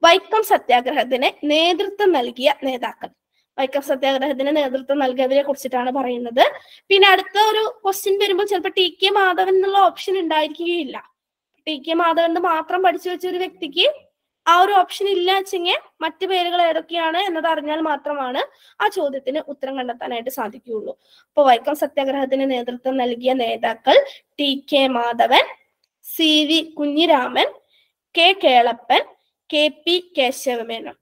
വൈക്കം സത്യാഗ്രഹത്തിന് നേതൃത്വം നൽകിയ നേതാക്കൾ. വൈക്കം സത്യാഗ്രഹത്തിന് നേതൃത്വം നൽകിയവരെ കുറിച്ചിട്ടാണ് പറയുന്നത്. പിന്നെ അടുത്ത ഒരു ക്വസ്റ്റ്യൻ വരുമ്പോൾ ചിലപ്പോൾ ടി കെ മാധവൻ എന്നുള്ള ഓപ്ഷൻ ഉണ്ടായിരിക്കുകയില്ല. ടി കെ മാധവൻ മാത്രം പഠിച്ചു വെച്ച ഒരു വ്യക്തിക്ക് ആ ഒരു ഓപ്ഷൻ ഇല്ല വെച്ചെങ്കിൽ മറ്റു പേരുകൾ ഏതൊക്കെയാണ് എന്നത് അറിഞ്ഞാൽ മാത്രമാണ് ആ ചോദ്യത്തിന് ഉത്തരം കണ്ടെത്താനായിട്ട് സാധിക്കുകയുള്ളൂ. അപ്പൊ വൈക്കം സത്യാഗ്രഹത്തിന് നേതൃത്വം നൽകിയ നേതാക്കൾ T K Madhavan, C V Kunhiraman, K Kelappan, K P Kesavamenon.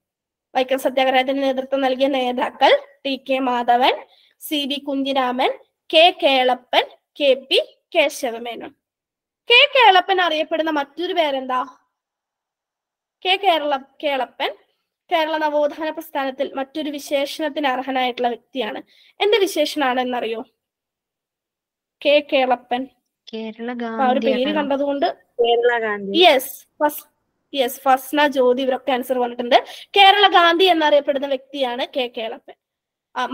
Vaikom സത്യാഗ്രഹത്തിന് നേതൃത്വം നൽകിയ നേതാക്കൾ T K Madhavan, C V Kunhiraman, K Kelappan, K P Kesavamenon. K Kelappan അറിയപ്പെടുന്ന മറ്റൊരു പേരെന്താ? കേളപ്പൻ കേരള നവോത്ഥാന പ്രസ്ഥാനത്തിൽ മറ്റൊരു വിശേഷണത്തിന് അർഹനായിട്ടുള്ള വ്യക്തിയാണ്. എന്ത് വിശേഷണാണ് എന്നറിയോ? കെ കേളപ്പൻ. ആ ഒരു പേര് കണ്ടതുകൊണ്ട് ഫസ്ന, ജ്യോതി ഇവരൊക്കെ ആൻസർ പറഞ്ഞിട്ടുണ്ട്. കേരള ഗാന്ധി എന്നറിയപ്പെടുന്ന വ്യക്തിയാണ് കെ കേളപ്പൻ.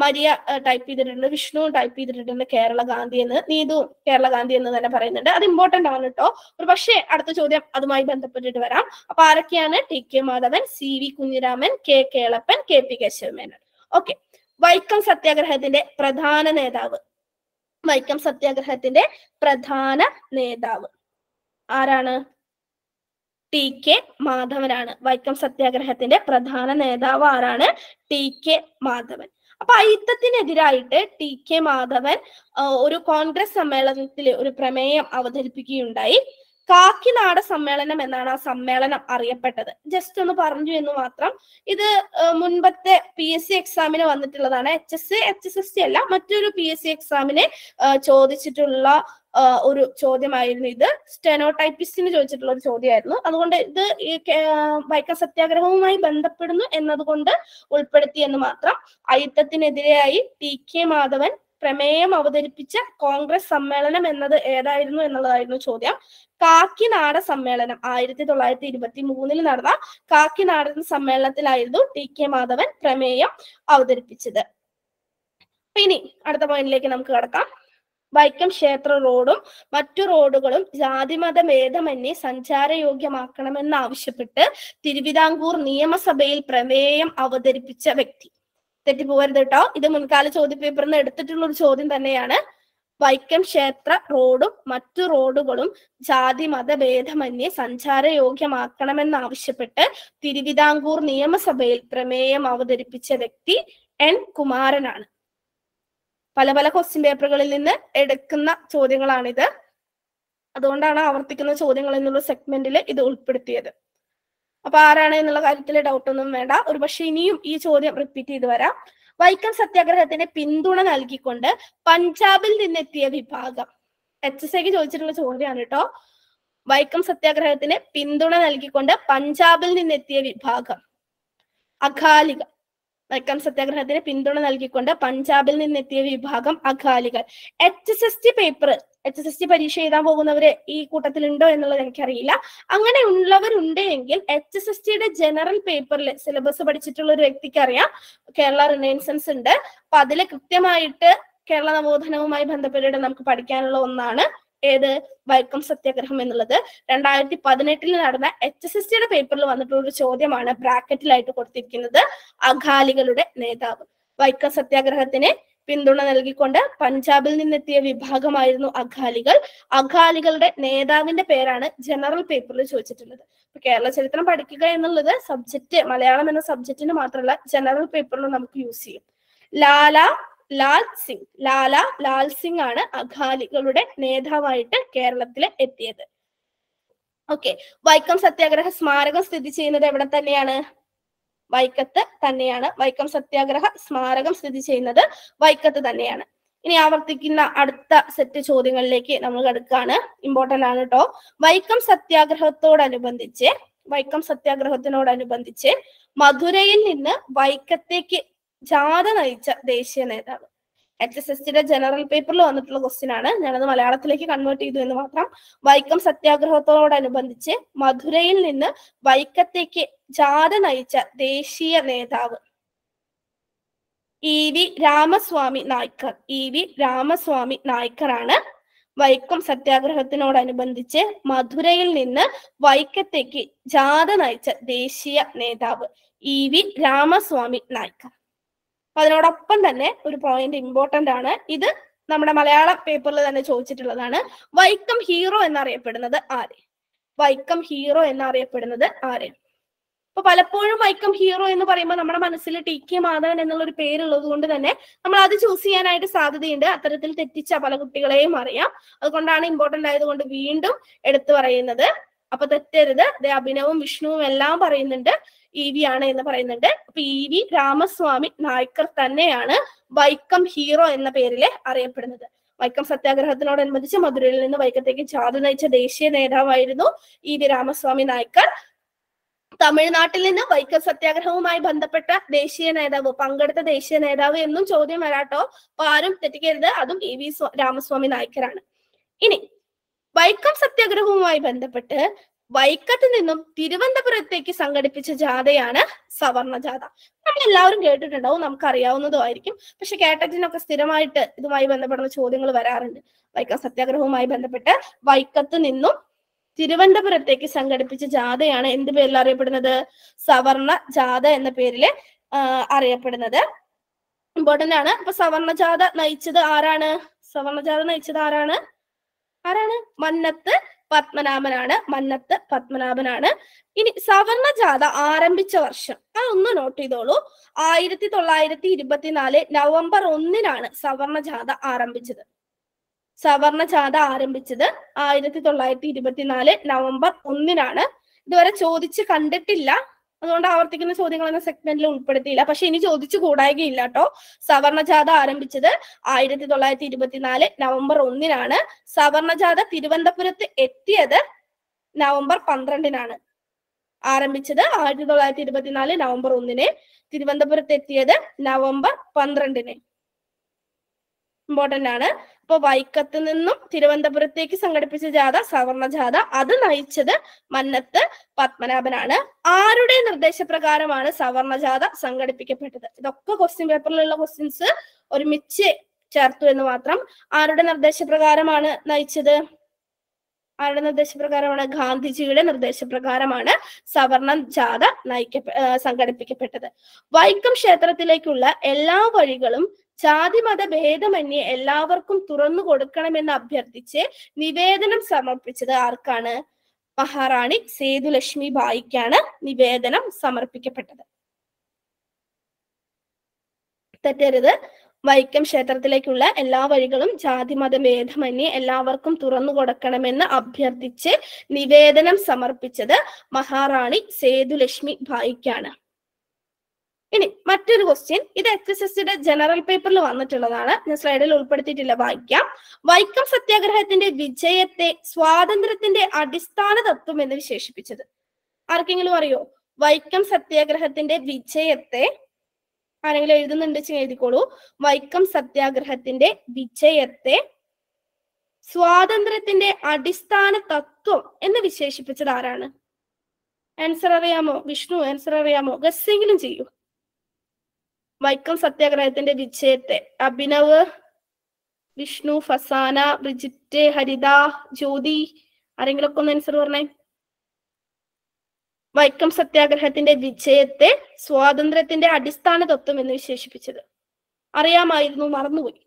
മരിയ ടൈപ്പ് ചെയ്തിട്ടുണ്ട്, വിഷ്ണു ടൈപ്പ് ചെയ്തിട്ടുണ്ട് കേരള ഗാന്ധി എന്ന്, നീതു കേരള ഗാന്ധി എന്ന് തന്നെ പറയുന്നുണ്ട്. അത് ഇമ്പോർട്ടന്റ് ആണ് കേട്ടോ. ഒരു പക്ഷേ അടുത്ത ചോദ്യം അതുമായി ബന്ധപ്പെട്ടിട്ട് വരാം. അപ്പൊ ആരൊക്കെയാണ്? T K Madhavan, C V Kunhiraman, K Kelappan, K P Kesavamenon. Okay. Vaikom സത്യാഗ്രഹത്തിന്റെ പ്രധാന നേതാവ്. വൈക്കം സത്യാഗ്രഹത്തിന്റെ പ്രധാന നേതാവ് ആരാണ്? ടി കെ മാധവനാണ്. വൈക്കം സത്യാഗ്രഹത്തിന്റെ പ്രധാന നേതാവ് ആരാണ്? T K Madhavan. അപ്പൊ അയിത്തത്തിനെതിരായിട്ട് ടി കെ മാധവൻ ഒരു കോൺഗ്രസ് സമ്മേളനത്തിൽ ഒരു പ്രമേയം അവതരിപ്പിക്കുകയുണ്ടായി. കാക്കിനാട സമ്മേളനം എന്നാണ് ആ സമ്മേളനം അറിയപ്പെട്ടത്. ജസ്റ്റ് ഒന്ന് പറഞ്ഞു എന്ന് മാത്രം. ഇത് മുൻപത്തെ PSC എക്സാമിന് വന്നിട്ടുള്ളതാണ്. HSC അല്ല, മറ്റൊരു PSC എക്സാമിന് ചോദിച്ചിട്ടുള്ള ഒരു ചോദ്യമായിരുന്നു ഇത്. സ്റ്റെനോടൈപ്പിസ്റ്റിന് ചോദിച്ചിട്ടുള്ള ഒരു ചോദ്യമായിരുന്നു. അതുകൊണ്ട് ഇത് വൈക്കം സത്യാഗ്രഹവുമായി ബന്ധപ്പെടുന്നു എന്നതുകൊണ്ട് ഉൾപ്പെടുത്തി എന്ന് മാത്രം. അയിത്തത്തിനെതിരെയായി ടി കെ മാധവൻ പ്രമേയം അവതരിപ്പിച്ച കോൺഗ്രസ് സമ്മേളനം എന്നത് ഏതായിരുന്നു എന്നുള്ളതായിരുന്നു ചോദ്യം. കാക്കിനാട സമ്മേളനം 1923 നടന്ന കാക്കിനാടൻ സമ്മേളനത്തിലായിരുന്നു ടി കെ മാധവൻ പ്രമേയം അവതരിപ്പിച്ചത്. ഇനി അടുത്ത പോയിന്റിലേക്ക് നമുക്ക് കടക്കാം. വൈക്കം ക്ഷേത്ര റോഡും മറ്റു റോഡുകളും ജാതിമത ഭേദമന്യേ സഞ്ചാരയോഗ്യമാക്കണമെന്നാവശ്യപ്പെട്ട് തിരുവിതാംകൂർ നിയമസഭയിൽ പ്രമേയം അവതരിപ്പിച്ച വ്യക്തി. തെറ്റിപ്പോകരുത് കേട്ടോ. ഇത് മുൻകാല ചോദ്യപേപ്പറിൽ നിന്ന് എടുത്തിട്ടുള്ള ഒരു ചോദ്യം തന്നെയാണ്. വൈക്കം ക്ഷേത്ര റോഡും മറ്റു റോഡുകളും ജാതിമത ഭേദമന്യേ സഞ്ചാരയോഗ്യമാക്കണമെന്നാവശ്യപ്പെട്ട് തിരുവിതാംകൂർ നിയമസഭയിൽ പ്രമേയം അവതരിപ്പിച്ച വ്യക്തി N കുമാരനാണ്. പല പല ക്വസ്റ്റ്യൻ പേപ്പറുകളിൽ നിന്ന് എടുക്കുന്ന ചോദ്യങ്ങളാണിത്. അതുകൊണ്ടാണ് ആവർത്തിക്കുന്ന ചോദ്യങ്ങൾ എന്നുള്ള സെഗ്മെന്റിൽ ഇത് ഉൾപ്പെടുത്തിയത്. അപ്പൊ ആരാണ് എന്നുള്ള കാര്യത്തിൽ ഡൗട്ട് ഒന്നും വേണ്ട. ഒരു പക്ഷെ ഇനിയും ഈ ചോദ്യം റിപ്പീറ്റ് ചെയ്ത് വരാം. വൈക്കം സത്യാഗ്രഹത്തിന് പിന്തുണ നൽകിക്കൊണ്ട് പഞ്ചാബിൽ നിന്നെത്തിയ വിഭാഗം. HSCക്ക് ചോദിച്ചിട്ടുള്ള ചോദ്യമാണ് കേട്ടോ. വൈക്കം സത്യാഗ്രഹത്തിന് പിന്തുണ നൽകിക്കൊണ്ട് പഞ്ചാബിൽ നിന്നെത്തിയ വിഭാഗം അകാലികൾ. വൈക്കം സത്യാഗ്രഹത്തിന് പിന്തുണ നൽകിക്കൊണ്ട് പഞ്ചാബിൽ നിന്നെത്തിയ വിഭാഗം അകാലികൾ. HSC പരീക്ഷ എഴുതാൻ പോകുന്നവര് ഈ കൂട്ടത്തിലുണ്ടോ എന്നുള്ളത് എനിക്കറിയില്ല. അങ്ങനെ ഉള്ളവരുണ്ട് എങ്കിൽ HSCയുടെ ജനറൽ പേപ്പറിൽ സിലബസ് പഠിച്ചിട്ടുള്ള ഒരു വ്യക്തിക്ക് അറിയാം കേരള റിനൈസൻസ് ഉണ്ട്. അപ്പൊ അതില് കൃത്യമായിട്ട് കേരള നവോത്ഥാനവുമായി ബന്ധപ്പെട്ടിട്ട് നമുക്ക് പഠിക്കാനുള്ള ഒന്നാണ് ഏത്? വൈക്കം സത്യാഗ്രഹം എന്നുള്ളത്. 2018 നടന്ന HSCയുടെ പേപ്പറിൽ വന്നിട്ടുള്ള ഒരു ചോദ്യമാണ് ബ്രാക്കറ്റിലായിട്ട് കൊടുത്തിരിക്കുന്നത്. അകാലികളുടെ നേതാവ്. വൈക്കം സത്യാഗ്രഹത്തിന് പിന്തുണ നൽകിക്കൊണ്ട് പഞ്ചാബിൽ നിന്നെത്തിയ വിഭാഗമായിരുന്നു അകാലികൾ. അകാലികളുടെ നേതാവിന്റെ പേരാണ് ജനറൽ പേപ്പറിൽ ചോദിച്ചിട്ടുള്ളത്. ഇപ്പൊ കേരള ചരിത്രം പഠിക്കുക എന്നുള്ളത് സബ്ജക്റ്റ് മലയാളം എന്ന സബ്ജക്റ്റിന് മാത്രമല്ല ജനറൽ പേപ്പറിലും നമുക്ക് യൂസ് ചെയ്യും. ലാല ലാൽ സിംഗ് ആണ് അകാലികളുടെ നേതാവായിട്ട് കേരളത്തിൽ എത്തിയത്. ഓക്കെ. വൈക്കം സത്യാഗ്രഹ സ്മാരകം സ്ഥിതി ചെയ്യുന്നത് എവിടെ തന്നെയാണ്? വൈക്കത്ത് തന്നെയാണ്. വൈക്കം സത്യാഗ്രഹ സ്മാരകം സ്ഥിതി ചെയ്യുന്നത് വൈക്കത്ത് തന്നെയാണ്. ഇനി ആവർത്തിക്കുന്ന അടുത്ത സെറ്റ് ചോദ്യങ്ങളിലേക്ക് നമ്മൾ കടക്കുകയാണ്. ഇമ്പോർട്ടന്റ് ആണ് കേട്ടോ. വൈക്കം സത്യാഗ്രഹത്തിനോടനുബന്ധിച്ച് മധുരയിൽ നിന്ന് വൈക്കത്തേക്ക് ജാഥ നയിച്ച ദേശീയ നേതാവ്. HSCയുടെ ജനറൽ പേപ്പറിൽ വന്നിട്ടുള്ള ക്വസ്റ്റ്യൻ ആണ്. ഞാനത് മലയാളത്തിലേക്ക് കൺവേർട്ട് ചെയ്തു എന്ന് മാത്രം. വൈക്കം സത്യാഗ്രഹത്തോടനുബന്ധിച്ച് മധുരയിൽ നിന്ന് വൈക്കത്തേക്ക് ജാഥ നയിച്ച ദേശീയ നേതാവ് E.V. രാമസ്വാമി നായ്ക്കർ. E.V. രാമസ്വാമി നായ്ക്കർ ആണ് വൈക്കം സത്യാഗ്രഹത്തിനോടനുബന്ധിച്ച് മധുരയിൽ നിന്ന് വൈക്കത്തേക്ക് ജാഥ നയിച്ച ദേശീയ നേതാവ് EV രാമസ്വാമി നായ്ക്കർ. അപ്പൊ അതിനോടൊപ്പം തന്നെ ഒരു പോയിന്റ് ഇമ്പോർട്ടന്റ് ആണ്, ഇത് നമ്മുടെ മലയാളം പേപ്പറിൽ തന്നെ ചോദിച്ചിട്ടുള്ളതാണ്. വൈക്കം ഹീറോ എന്നറിയപ്പെടുന്നത് ആര്? വൈക്കം ഹീറോ എന്നറിയപ്പെടുന്നത് ആര്? അപ്പൊ പലപ്പോഴും വൈക്കം ഹീറോ എന്ന് പറയുമ്പോൾ നമ്മുടെ മനസ്സിൽ TK മാധവൻ എന്നുള്ള ഒരു പേരുള്ളത് കൊണ്ട് തന്നെ നമ്മൾ അത് ചൂസ് ചെയ്യാനായിട്ട് സാധ്യതയുണ്ട്. അത്തരത്തിൽ തെറ്റിച്ച പല കുട്ടികളെയും അറിയാം. അതുകൊണ്ടാണ് ഇമ്പോർട്ടന്റ് ആയതുകൊണ്ട് വീണ്ടും എടുത്തു പറയുന്നത്. അപ്പൊ തെറ്റരുത്. അഭിനവും വിഷ്ണുവും എല്ലാം പറയുന്നുണ്ട് EV ആണ് എന്ന് പറയുന്നുണ്ട്. അപ്പൊ EV രാമസ്വാമി നായ്ക്കർ തന്നെയാണ് വൈക്കം ഹീറോ എന്ന പേരിൽ അറിയപ്പെടുന്നത്. വൈക്കം സത്യാഗ്രഹത്തിനോടനുബന്ധിച്ച് മധുരയിൽ നിന്ന് വൈക്കത്തേക്ക് ജാഥ നയിച്ച ദേശീയ നേതാവായിരുന്നു EV രാമസ്വാമി നായ്ക്കർ. തമിഴ്നാട്ടിൽ നിന്ന് വൈക്കം സത്യാഗ്രഹവുമായി ബന്ധപ്പെട്ട ദേശീയ നേതാവ്, പങ്കെടുത്ത ദേശീയ നേതാവ് എന്നും ചോദ്യം വരാട്ടോ. അപ്പൊ ആരും തെറ്റിക്കരുത്, അതും EV രാമസ്വാമി നായ്ക്കരാണ്. ഇനി വൈക്കം സത്യാഗ്രഹവുമായി ബന്ധപ്പെട്ട് വൈക്കത്ത് നിന്നും തിരുവനന്തപുരത്തേക്ക് സംഘടിപ്പിച്ച ജാഥയാണ് സവർണ ജാഥ. നമ്മൾ എല്ലാവരും കേട്ടിട്ടുണ്ടാവും, നമുക്ക് അറിയാവുന്നതുമായിരിക്കും. പക്ഷെ കേട്ടറ്റിനൊക്കെ സ്ഥിരമായിട്ട് ഇതുമായി ബന്ധപ്പെടുന്ന ചോദ്യങ്ങൾ വരാറുണ്ട്. വൈക്കം സത്യാഗ്രഹവുമായി ബന്ധപ്പെട്ട് വൈക്കത്ത് നിന്നും തിരുവനന്തപുരത്തേക്ക് സംഘടിപ്പിച്ച ജാഥയാണ് എന്ത് പേരിൽ അറിയപ്പെടുന്നത്? സവർണ ജാഥ എന്ന പേരില് അറിയപ്പെടുന്നത്. ഇമ്പോർട്ടന്റ് ആണ്. അപ്പൊ സവർണ ജാഥ നയിച്ചത് ആരാണ്? സവർണ ജാഥ നയിച്ചത് ആരാണ്? മന്നത്ത് പത്മനാഭനാണ്. മന്നത്ത് പത്മനാഭനാണ്. ഇനി സവർണ ജാഥ ആരംഭിച്ച വർഷം അതൊന്ന് നോട്ട് ചെയ്തോളൂ. 1924 നവംബർ 1 സവർണ ജാഥ ആരംഭിച്ചത്. സവർണ ജാഥ ആരംഭിച്ചത് 1924 നവംബർ 1 ഇതുവരെ ചോദിച്ച് കണ്ടിട്ടില്ല, അതുകൊണ്ട് ആവർത്തിക്കുന്ന ചോദ്യങ്ങൾ എന്ന സെഗ്മെന്റിൽ ഉൾപ്പെടുത്തിയില്ല. പക്ഷെ ഇനി ചോദിച്ചു കൂടായികയില്ല കേട്ടോ. സവർണ ജാഥ ആരംഭിച്ചത് 1924 നവംബർ 1 സവർണ ജാഥ തിരുവനന്തപുരത്ത് എത്തിയത് നവംബർ 12 ആരംഭിച്ചത് 1924 നവംബർ 1 തിരുവനന്തപുരത്ത് എത്തിയത് നവംബർ 12. ഇമ്പോർട്ടന്റ് ആണ്. അപ്പൊ വൈക്കത്ത് നിന്നും തിരുവനന്തപുരത്തേക്ക് സംഘടിപ്പിച്ച ജാഥ സവർണ ജാഥ, അത് നയിച്ചത് മന്നത്ത് പത്മനാഭനാണ്. ആരുടെ നിർദ്ദേശപ്രകാരമാണ് സവർണ ജാഥ സംഘടിപ്പിക്കപ്പെട്ടത്? ഇതൊക്കെ ക്വസ്റ്റ്യൻ പേപ്പറിലുള്ള ക്വസ്റ്റ്യൻസ് ഒരുമിച്ച് ചേർത്തു എന്ന് മാത്രം. ആരുടെ നിർദ്ദേശപ്രകാരമാണ് നയിച്ചത്? ആരുടെ നിർദ്ദേശപ്രകാരമാണ്? ഗാന്ധിജിയുടെ നിർദ്ദേശപ്രകാരമാണ് സവർണ ജാഥ സംഘടിപ്പിക്കപ്പെട്ടത്. വൈക്കം ക്ഷേത്രത്തിലേക്കുള്ള എല്ലാ വഴികളും ജാതിമത ഭേദമന്യേ എല്ലാവർക്കും തുറന്നു കൊടുക്കണമെന്ന് അഭ്യർത്ഥിച്ച് നിവേദനം സമർപ്പിച്ചത് ആർക്കാണ്? മഹാറാണി സേതുലക്ഷ്മി ബായിക്കാണ് നിവേദനം സമർപ്പിക്കപ്പെട്ടത്. തെറ്റരുത്. വൈക്കം ക്ഷേത്രത്തിലേക്കുള്ള എല്ലാ വഴികളും ജാതിമത ഭേദമന്യേ എല്ലാവർക്കും തുറന്നു കൊടുക്കണമെന്ന് അഭ്യർത്ഥിച്ച് നിവേദനം സമർപ്പിച്ചത് മഹാറാണി സേതുലക്ഷ്മി ബായിക്കാണ്. ഇനി മറ്റൊരു ക്വസ്റ്റ്യൻ, ഇത് HSSയുടെ ജനറൽ പേപ്പറിൽ വന്നിട്ടുള്ളതാണ്, ഞാൻ സ്ലൈഡിൽ ഉൾപ്പെടുത്തിയിട്ടില്ല, വായിക്കാം. വൈക്കം സത്യാഗ്രഹത്തിന്റെ വിജയത്തെ സ്വാതന്ത്ര്യത്തിന്റെ അടിസ്ഥാന തത്വം എന്ന് വിശേഷിപ്പിച്ചത് ആർക്കെങ്കിലും അറിയോ? വൈക്കം സത്യാഗ്രഹത്തിന്റെ വിജയത്തെ ആരെങ്കിലും എഴുതുന്നുണ്ട് എഴുതിക്കോളൂ. വൈക്കം സത്യാഗ്രഹത്തിന്റെ വിജയത്തെ സ്വാതന്ത്ര്യത്തിന്റെ അടിസ്ഥാന തത്വം എന്ന് വിശേഷിപ്പിച്ചത് ആരാണ്? ആൻസർ അറിയാമോ? വിഷ്ണു ആൻസർ അറിയാമോ? ഗസ്സെങ്കിലും ചെയ്യൂ. വൈക്കം സത്യാഗ്രഹത്തിന്റെ വിജയത്തെ അഭിനവ്, വിഷ്ണു, ഫസാന, ബ്രിജിറ്റ്, ഹരിത, ജ്യോതി, ആരെങ്കിലും ഒക്കെ ഒന്ന് ആൻസർ പറഞ്ഞേ. വൈക്കം സത്യാഗ്രഹത്തിന്റെ വിജയത്തെ സ്വാതന്ത്ര്യത്തിന്റെ അടിസ്ഥാന തത്വം എന്ന് വിശേഷിപ്പിച്ചത് അറിയാമായിരുന്നു, മറന്നുപോയി.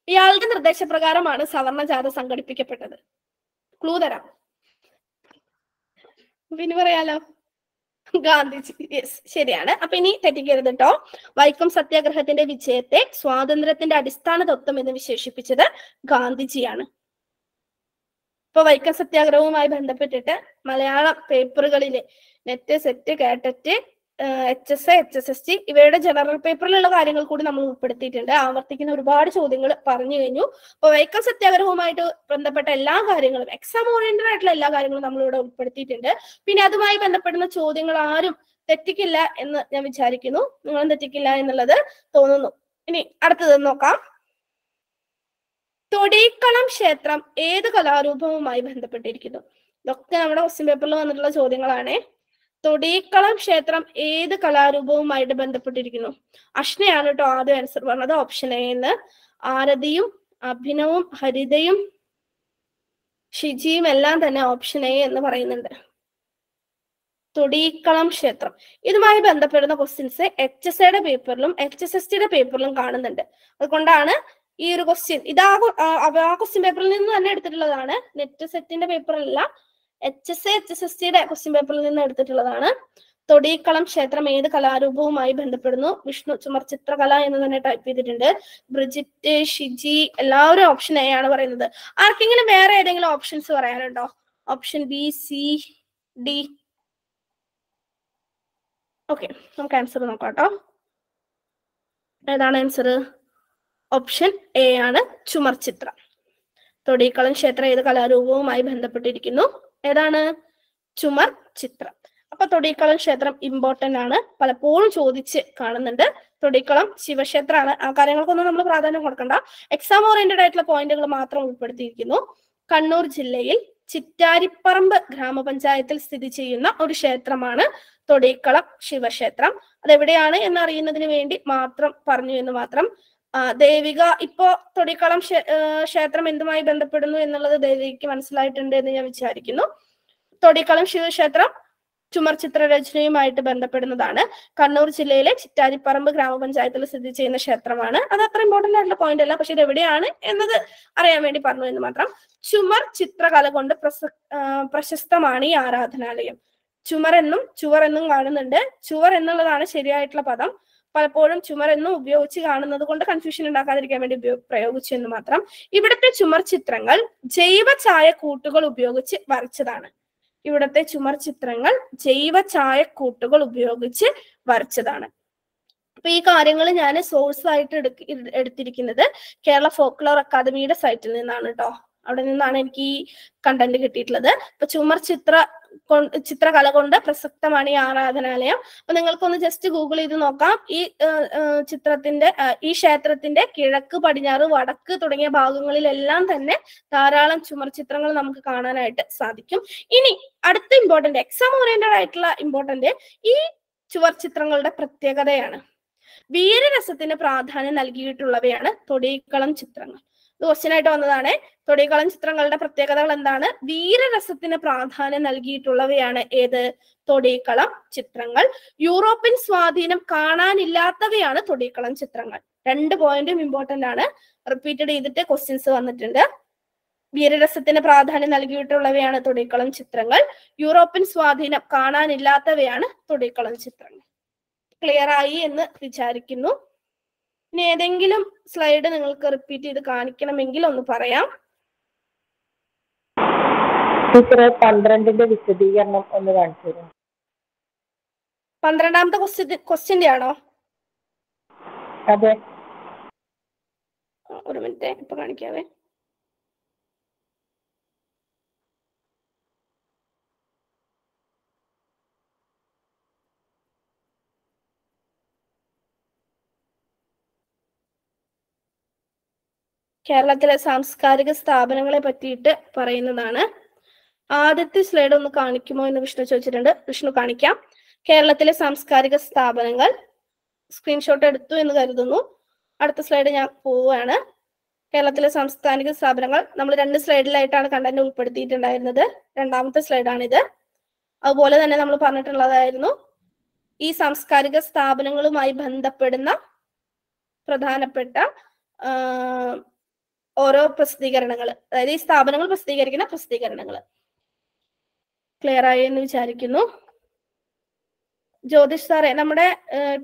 ഇയാളുടെ നിർദ്ദേശപ്രകാരമാണ് സവർണ ജാഥ സംഘടിപ്പിക്കപ്പെട്ടത്. ക്ലൂ തരാം, പിന്നെ പറയാലോ. ഗാന്ധിജി. യെസ്, ശരിയാണ്. അപ്പൊ ഇനി തെറ്റിക്കരുത് കേട്ടോ. വൈക്കം സത്യാഗ്രഹത്തിന്റെ വിജയത്തെ സ്വാതന്ത്ര്യത്തിന്റെ അടിസ്ഥാന തത്വം എന്ന് വിശേഷിപ്പിച്ചത് ഗാന്ധിജിയാണ്. ഇപ്പൊ വൈക്കം സത്യാഗ്രഹവുമായി ബന്ധപ്പെട്ടിട്ട് മലയാളം പേപ്പറുകളിലെ NET, SET, KTET, HSI, HSST ഇവയുടെ ജനറൽ പേപ്പറിലുള്ള കാര്യങ്ങൾ കൂടി നമ്മൾ ഉൾപ്പെടുത്തിയിട്ടുണ്ട്. ആവർത്തിക്കുന്ന ഒരുപാട് ചോദ്യങ്ങൾ പറഞ്ഞു കഴിഞ്ഞു. അപ്പൊ വൈക്കം സത്യാഗ്രഹവുമായിട്ട് ബന്ധപ്പെട്ട എല്ലാ കാര്യങ്ങളും, എക്സാം ഓറിയന്റഡ് ആയിട്ടുള്ള എല്ലാ കാര്യങ്ങളും നമ്മളിവിടെ ഉൾപ്പെടുത്തിയിട്ടുണ്ട്. പിന്നെ അതുമായി ബന്ധപ്പെടുന്ന ചോദ്യങ്ങൾ ആരും തെറ്റിക്കില്ല എന്ന് ഞാൻ വിചാരിക്കുന്നു. നിങ്ങളും തെറ്റിക്കില്ല എന്നുള്ളത് തോന്നുന്നു. ഇനി അടുത്തത് നോക്കാം. തൊടീക്കളം ക്ഷേത്രം ഏത് കലാരൂപവുമായി ബന്ധപ്പെട്ടിരിക്കുന്നു? ഇതൊക്കെ നമ്മുടെ ക്വസ്റ്റ്യൻ പേപ്പറിൽ വന്നിട്ടുള്ള ചോദ്യങ്ങളാണ്. തൊടീക്കളം ക്ഷേത്രം ഏത് കലാരൂപവുമായിട്ട് ബന്ധപ്പെട്ടിരിക്കുന്നു? അഷ്നയാണ് കേട്ടോ ആദ്യം ആൻസർ പറഞ്ഞത്, ഓപ്ഷൻ എ എന്ന്. ആരതിയും അഭിനവും ഹരിതയും ഷിജിയും എല്ലാം തന്നെ ഓപ്ഷൻ എ എന്ന് പറയുന്നുണ്ട്. തൊടീക്കളം ക്ഷേത്രം, ഇതുമായി ബന്ധപ്പെടുന്ന ക്വസ്റ്റ്യൻസ് HSAയുടെ പേപ്പറിലും HSSTയുടെ പേപ്പറിലും കാണുന്നുണ്ട്. അതുകൊണ്ടാണ് ഈ ഒരു ക്വസ്റ്റ്യൻ ഇത് ആ ക്വസ്റ്റ്യൻ പേപ്പറിൽ നിന്ന് തന്നെ എടുത്തിട്ടുള്ളതാണ്. നെറ്റ് സെറ്റിന്റെ പേപ്പറല്ല, HSA HSSTയുടെ ക്വസ്റ്റ്യൻ പേപ്പറിൽ നിന്ന് എടുത്തിട്ടുള്ളതാണ്. തൊടീക്കളം ക്ഷേത്രം ഏത് കലാരൂപവുമായി ബന്ധപ്പെടുന്നു? വിഷ്ണു ചുമർ ചിത്രകല എന്ന് തന്നെ ടൈപ്പ് ചെയ്തിട്ടുണ്ട്. ബ്രിജിറ്റ്, ഷിജി എല്ലാവരും ഓപ്ഷൻ എ ആണ് പറയുന്നത്. ആർക്കെങ്കിലും വേറെ ഏതെങ്കിലും ഓപ്ഷൻസ് പറയാനുണ്ടോ? Option B, C, D. Okay, നമുക്ക് ആൻസർ നോക്കാം കേട്ടോ. ഏതാണ് ആൻസർ? ഓപ്ഷൻ എ ആണ് ചുമർ ചിത്രം. തൊടീക്കളം ക്ഷേത്രം ഏത് കലാരൂപവുമായി ബന്ധപ്പെട്ടിരിക്കുന്നു? ഏതാണ്? ചുമർ ചിത്രം. അപ്പൊ തൊടീക്കളം ക്ഷേത്രം ഇമ്പോർട്ടന്റ് ആണ്, പലപ്പോഴും ചോദിച്ച് കാണുന്നുണ്ട്. തൊടീക്കളം ശിവക്ഷേത്രമാണ്. ആ കാര്യങ്ങൾക്കൊന്നും നമ്മൾ പ്രാധാന്യം കൊടുക്കണ്ട. എക്സാം ഓറിയന്റഡ് ആയിട്ടുള്ള പോയിന്റുകൾ മാത്രം ഉൾപ്പെടുത്തിയിരിക്കുന്നു. കണ്ണൂർ ജില്ലയിൽ ചിറ്റാരിപ്പറമ്പ് ഗ്രാമപഞ്ചായത്തിൽ സ്ഥിതി ചെയ്യുന്ന ഒരു ക്ഷേത്രമാണ് തൊടീക്കളം ശിവക്ഷേത്രം. അതെവിടെയാണ് എന്നറിയുന്നതിന് വേണ്ടി മാത്രം പറഞ്ഞു എന്ന് മാത്രം. ദേവിക, ഇപ്പോ തൊടീക്കളം ക്ഷേത്രം എന്തുമായി ബന്ധപ്പെടുന്നു എന്നുള്ളത് ദേവികയ്ക്ക് മനസ്സിലായിട്ടുണ്ട് എന്ന് ഞാൻ വിചാരിക്കുന്നു. തൊടീക്കളം ശിവക്ഷേത്രം ചുമർ ചിത്രരചനയുമായിട്ട് ബന്ധപ്പെടുന്നതാണ്. കണ്ണൂർ ജില്ലയിലെ ചിറ്റാരിപ്പറമ്പ് ഗ്രാമപഞ്ചായത്തിൽ സ്ഥിതി ചെയ്യുന്ന ക്ഷേത്രമാണ്. അത് അത്ര ഇമ്പോർട്ടന്റ് ആയിട്ടുള്ള പോയിന്റ് അല്ല, പക്ഷെ ഇത് എവിടെയാണ് എന്നത് അറിയാൻ വേണ്ടി പറഞ്ഞു എന്ന് മാത്രം. ചുമർ ചിത്രകല കൊണ്ട് പ്രശസ്തമാണ് ഈ ആരാധനാലയം. ചുമർ എന്നും ചുവർ എന്നും കാണുന്നുണ്ട്. ചുവർ എന്നുള്ളതാണ് ശരിയായിട്ടുള്ള പദം. പലപ്പോഴും ചുമർ എന്നും ഉപയോഗിച്ച് കാണുന്നത് കൊണ്ട് കൺഫ്യൂഷൻ ഉണ്ടാക്കാതിരിക്കാൻ വേണ്ടി പ്രയോഗിച്ചു എന്ന് മാത്രം. ഇവിടുത്തെ ചുമർ ചിത്രങ്ങൾ ജൈവ ചായക്കൂട്ടുകൾ ഉപയോഗിച്ച് വരച്ചതാണ്. ഇവിടുത്തെ ചുമർ ചിത്രങ്ങൾ ജൈവ ചായക്കൂട്ടുകൾ ഉപയോഗിച്ച് വരച്ചതാണ്. അപ്പൊ ഈ കാര്യങ്ങൾ ഞാൻ സോഴ്സ് ആയിട്ട് എടുത്തിരിക്കുന്നത് കേരള ഫോക്ലോർ അക്കാദമിയുടെ സൈറ്റിൽ നിന്നാണ് കേട്ടോ. അവിടെ നിന്നാണ് എനിക്ക് ഈ കണ്ടന്റ് കിട്ടിയിട്ടുള്ളത്. അപ്പൊ ചുമർ ചിത്രകല കൊണ്ട് പ്രസക്തമാണ് ഈ ആരാധനാലയം. അപ്പൊ നിങ്ങൾക്കൊന്ന് ജസ്റ്റ് ഗൂഗിൾ ചെയ്ത് നോക്കാം. ഈ ക്ഷേത്രത്തിന്റെ കിഴക്ക്, പടിഞ്ഞാറ്, വടക്ക് തുടങ്ങിയ ഭാഗങ്ങളിലെല്ലാം തന്നെ ധാരാളം ചുമർ ചിത്രങ്ങൾ നമുക്ക് കാണാനായിട്ട് സാധിക്കും. ഇനി അടുത്ത ഇമ്പോർട്ടന്റ്, എക്സാം ഓറിയന്റഡ് ആയിട്ടുള്ള ഇമ്പോർട്ടന്റ് ഈ ചുവർ ചിത്രങ്ങളുടെ പ്രത്യേകതയാണ്. വീരരസത്തിന് പ്രാധാന്യം നൽകിയിട്ടുള്ളവയാണ് തൊടീക്കളം ചിത്രങ്ങൾ. ഇത് ക്വസ്റ്റ്യൻ ആയിട്ട് വന്നതാണ്. തൊടീക്കളം ചിത്രങ്ങളുടെ പ്രത്യേകതകൾ എന്താണ്? വീരരസത്തിന് പ്രാധാന്യം നൽകിയിട്ടുള്ളവയാണ് ഏത്? തൊടീക്കളം ചിത്രങ്ങൾ. യൂറോപ്യൻ സ്വാധീനം കാണാനില്ലാത്തവയാണ് തൊടീക്കളം ചിത്രങ്ങൾ. 2 പോയിന്റും ഇമ്പോർട്ടന്റ് ആണ്. റിപ്പീറ്റഡ് ചെയ്തിട്ട് ക്വസ്റ്റ്യൻസ് വന്നിട്ടുണ്ട്. വീരരസത്തിന് പ്രാധാന്യം നൽകിയിട്ടുള്ളവയാണ് തൊടീക്കളം ചിത്രങ്ങൾ. യൂറോപ്യൻ സ്വാധീനം കാണാനില്ലാത്തവയാണ് തൊടീക്കളം ചിത്രങ്ങൾ. ക്ലിയർ ആയി എന്ന് വിചാരിക്കുന്നു. ഇനി ഏതെങ്കിലും സ്ലൈഡ് നിങ്ങൾക്ക് റിപ്പീറ്റ് ചെയ്ത് കാണിക്കണമെങ്കിൽ ഒന്ന് പറയാം. 12ന്റെ വിശദീകരണം ഒന്ന് കാണിച്ചു തരാം. 12ാമത്തെ ക്വസ്റ്റ്യന്റെ ആണോ? അതെ. ഒരു മിനിറ്റ്, ഇപ്പൊ കാണിക്കാവേ. കേരളത്തിലെ സാംസ്കാരിക സ്ഥാപനങ്ങളെ പറ്റിയിട്ട് പറയുന്നതാണ്. ആദ്യത്തെ സ്ലൈഡ് ഒന്ന് കാണിക്കുമോ എന്ന് വിഷ്ണു ചോദിച്ചിട്ടുണ്ട്. വിഷ്ണു കാണിക്കാം. കേരളത്തിലെ സാംസ്കാരിക സ്ഥാപനങ്ങൾ സ്ക്രീൻഷോട്ട് എടുത്തു എന്ന് കരുതുന്നു. അടുത്ത സ്ലൈഡ് ഞാൻ പോവുകയാണ്. കേരളത്തിലെ സാംസ്കാരിക സ്ഥാപനങ്ങൾ നമ്മൾ 2 സ്ലൈഡിലായിട്ടാണ് കണ്ടന്റ് ഉൾപ്പെടുത്തിയിട്ടുണ്ടായിരുന്നത്. 2ാമത്തെ സ്ലൈഡാണിത്. അതുപോലെ തന്നെ നമ്മൾ പറഞ്ഞിട്ടുള്ളതായിരുന്നു ഈ സാംസ്കാരിക സ്ഥാപനങ്ങളുമായി ബന്ധപ്പെടുന്ന പ്രധാനപ്പെട്ട ഓരോ പ്രസിദ്ധീകരണങ്ങൾ, അതായത് ഈ സ്ഥാപനങ്ങൾ പ്രസിദ്ധീകരിക്കുന്ന പ്രസിദ്ധീകരണങ്ങൾ. ക്ലിയർ ആയി എന്ന് വിചാരിക്കുന്നു. ജ്യോതിഷ് സാറേ, നമ്മുടെ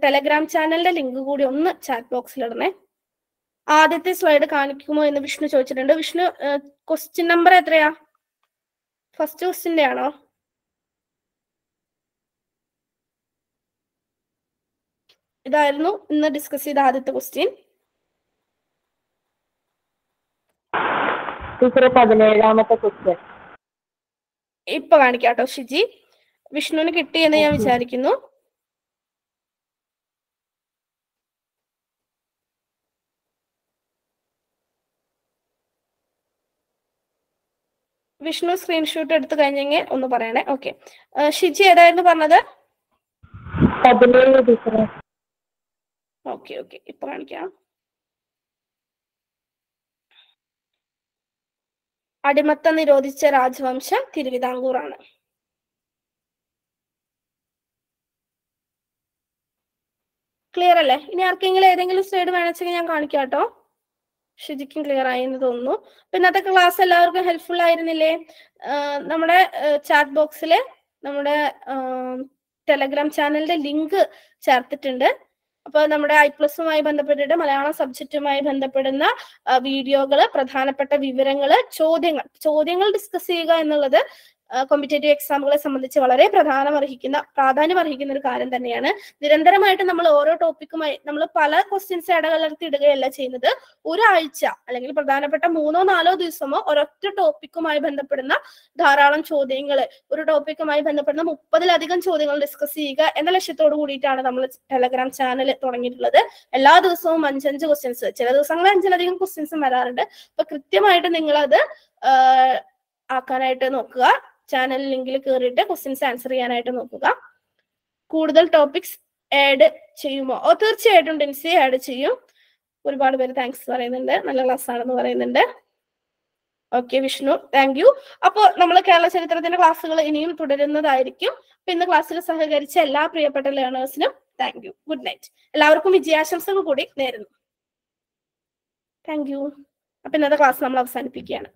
ടെലഗ്രാം ചാനലിന്റെ ലിങ്ക് കൂടി ഒന്ന് ചാറ്റ് ബോക്സിൽ ഇടണേ. ആദ്യത്തെ സ്ലൈഡ് കാണിക്കുമോ എന്ന് വിഷ്ണു ചോദിച്ചിട്ടുണ്ട്. വിഷ്ണു, ക്വസ്റ്റ്യൻ നമ്പർ എത്രയാ? ഫസ്റ്റ് ക്വസ്റ്റ്യന്റെ ആണോ? ഇതായിരുന്നു ഇന്ന് ഡിസ്കസ് ചെയ്ത ആദ്യത്തെ ക്വസ്റ്റ്യൻ. 17ാമത്തെ ക്വസ്റ്റ്യൻ ഇപ്പൊ കാണിക്കാട്ടോ ഷിജി. വിഷ്ണുവിന് കിട്ടി എന്ന് ഞാൻ വിചാരിക്കുന്നു. വിഷ്ണു സ്ക്രീൻഷോട്ട് എടുത്തു കഴിഞ്ഞെങ്കിൽ ഒന്ന് പറയണേ. ഓക്കെ, ഷിജി ഏതായിരുന്നു പറഞ്ഞത്? 17. ഓക്കെ, ഇപ്പൊ കാണിക്കാം. അടിമത്തം നിരോധിച്ച രാജവംശം തിരുവിതാംകൂർ ആണ്. ക്ലിയർ അല്ലേ? ഇനി ആർക്കെങ്കിലും ഏതെങ്കിലും സ്ലൈഡ് വേണമെങ്കിൽ ഞാൻ കാണിക്കാം കേട്ടോ. ഷിജിക്കും ക്ലിയർ ആയി എന്ന് തോന്നുന്നു. അപ്പൊ ഇന്നത്തെ ക്ലാസ് എല്ലാവർക്കും ഹെൽപ്ഫുൾ ആയിരുന്നില്ലേ? നമ്മുടെ ചാറ്റ് ബോക്സിൽ നമ്മുടെ ടെലഗ്രാം ചാനലിന്റെ ലിങ്ക് ചേർത്തിട്ടുണ്ട്. അപ്പൊ നമ്മുടെ IPLUSമായി ബന്ധപ്പെട്ടിട്ട് മലയാളം സബ്ജക്റ്റുമായി ബന്ധപ്പെടുന്ന വീഡിയോകള്, പ്രധാനപ്പെട്ട വിവരങ്ങള്, ചോദ്യങ്ങൾ ഡിസ്കസ് ചെയ്യുക എന്നുള്ളത് കോമ്പറ്റേറ്റീവ് എക്സാമുകളെ സംബന്ധിച്ച് വളരെ പ്രാധാന്യം അർഹിക്കുന്ന ഒരു കാര്യം തന്നെയാണ്. നിരന്തരമായിട്ട് നമ്മൾ ഓരോ ടോപ്പിക്കുമായി നമ്മൾ പല ക്വസ്റ്റ്യൻസ് ഇടകലർത്തി ഇടുകയല്ല ചെയ്യുന്നത്. ഒരാഴ്ച അല്ലെങ്കിൽ പ്രധാനപ്പെട്ട 3-4 ദിവസമോ ഒരൊറ്റ ടോപ്പിക്കുമായി ബന്ധപ്പെടുന്ന ധാരാളം ചോദ്യങ്ങൾ, ഒരു ടോപ്പിക്കുമായി ബന്ധപ്പെടുന്ന 30-ലധികം ചോദ്യങ്ങൾ ഡിസ്കസ് ചെയ്യുക എന്ന ലക്ഷ്യത്തോടു കൂടിയിട്ടാണ് നമ്മൾ ടെലഗ്രാം ചാനൽ തുടങ്ങിയിട്ടുള്ളത്. എല്ലാ ദിവസവും 5-5 ക്വസ്റ്റ്യൻസ്, ചില ദിവസങ്ങളിൽ 5-ലധികം ക്വസ്റ്റ്യൻസും വരാറുണ്ട്. അപ്പൊ കൃത്യമായിട്ട് നിങ്ങളത് ആക്കാനായിട്ട് നോക്കുക. ചാനൽ ലിങ്കിൽ കയറിയിട്ട് ക്വസ്റ്റ്യൻസ് ആൻസർ ചെയ്യാനായിട്ട് നോക്കുക. കൂടുതൽ ടോപ്പിക്സ് ആഡ് ചെയ്യുമോ? തീർച്ചയായിട്ടും ഡിൻസി ആഡ് ചെയ്യും. ഒരുപാട് പേര് താങ്ക്സ് പറയുന്നുണ്ട്, നല്ല ക്ലാസ് ആണെന്ന് പറയുന്നുണ്ട്. Okay Vishnu, thank you. അപ്പോൾ നമ്മൾ കേരള ചരിത്രത്തിന്റെ ക്ലാസ്സുകൾ ഇനിയും തുടരുന്നതായിരിക്കും. അപ്പൊ ഇന്ന് ക്ലാസ്സിൽ സഹകരിച്ച എല്ലാ പ്രിയപ്പെട്ട ലേണേഴ്സിനും താങ്ക് യു. Good night. എല്ലാവർക്കും വിജയാശംസകൾ കൂടി നേരുന്നു. Thank you. അപ്പൊ ഇന്നത്തെ ക്ലാസ് നമ്മൾ അവസാനിപ്പിക്കുകയാണ്.